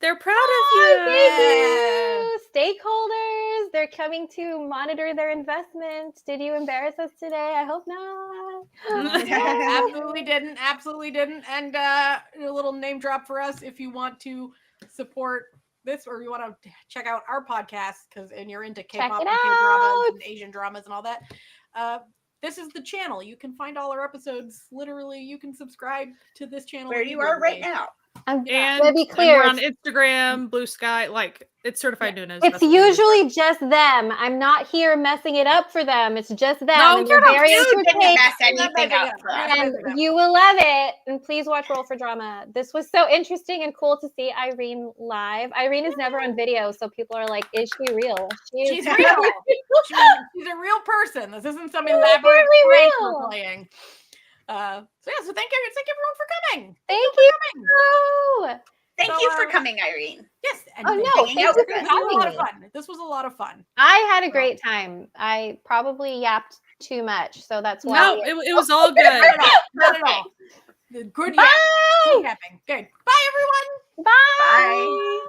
Speaker 2: They're proud of you.
Speaker 3: Thank you. Stakeholders, they're coming to monitor their investment. Did you embarrass us today? I hope not.
Speaker 1: Absolutely didn't. And a little name drop for us if you want to support this or you want to check out our podcast and you're into K-pop and K-dramas and Asian dramas and all that. This is the channel. You can find all our episodes. Literally, you can subscribe to this channel
Speaker 4: where you are right now.
Speaker 3: And to be clear,
Speaker 2: we're on Instagram, Blue Sky, it's certified Noonas.
Speaker 3: It's usually just them. I'm not here messing it up for them. It's just them.
Speaker 2: No,
Speaker 3: and you're very entertaining.
Speaker 4: Mess anything up for us.
Speaker 3: And you will love it. And please watch Roll for Drama. This was so interesting and cool to see Irene live. Irene is never on video, so people are like, "Is she real?"
Speaker 1: She's real. She's a real person. This isn't some elaborate prank we're playing. So thank you everyone for coming.
Speaker 3: Thank you.
Speaker 4: Thank
Speaker 1: So,
Speaker 4: you for coming, Irene.
Speaker 1: Yes. And
Speaker 3: Oh,
Speaker 1: thank
Speaker 3: no,
Speaker 1: you.
Speaker 4: thank you for
Speaker 1: This was a lot of
Speaker 3: having me.
Speaker 1: fun. This was a lot of fun.
Speaker 3: I had a great time. I probably yapped too much, so that's why.
Speaker 2: No, it was all good.
Speaker 1: Not at all. Good
Speaker 3: Bye.
Speaker 1: yapping. Good yapping. Good. Bye, everyone.
Speaker 3: Bye.
Speaker 4: Bye.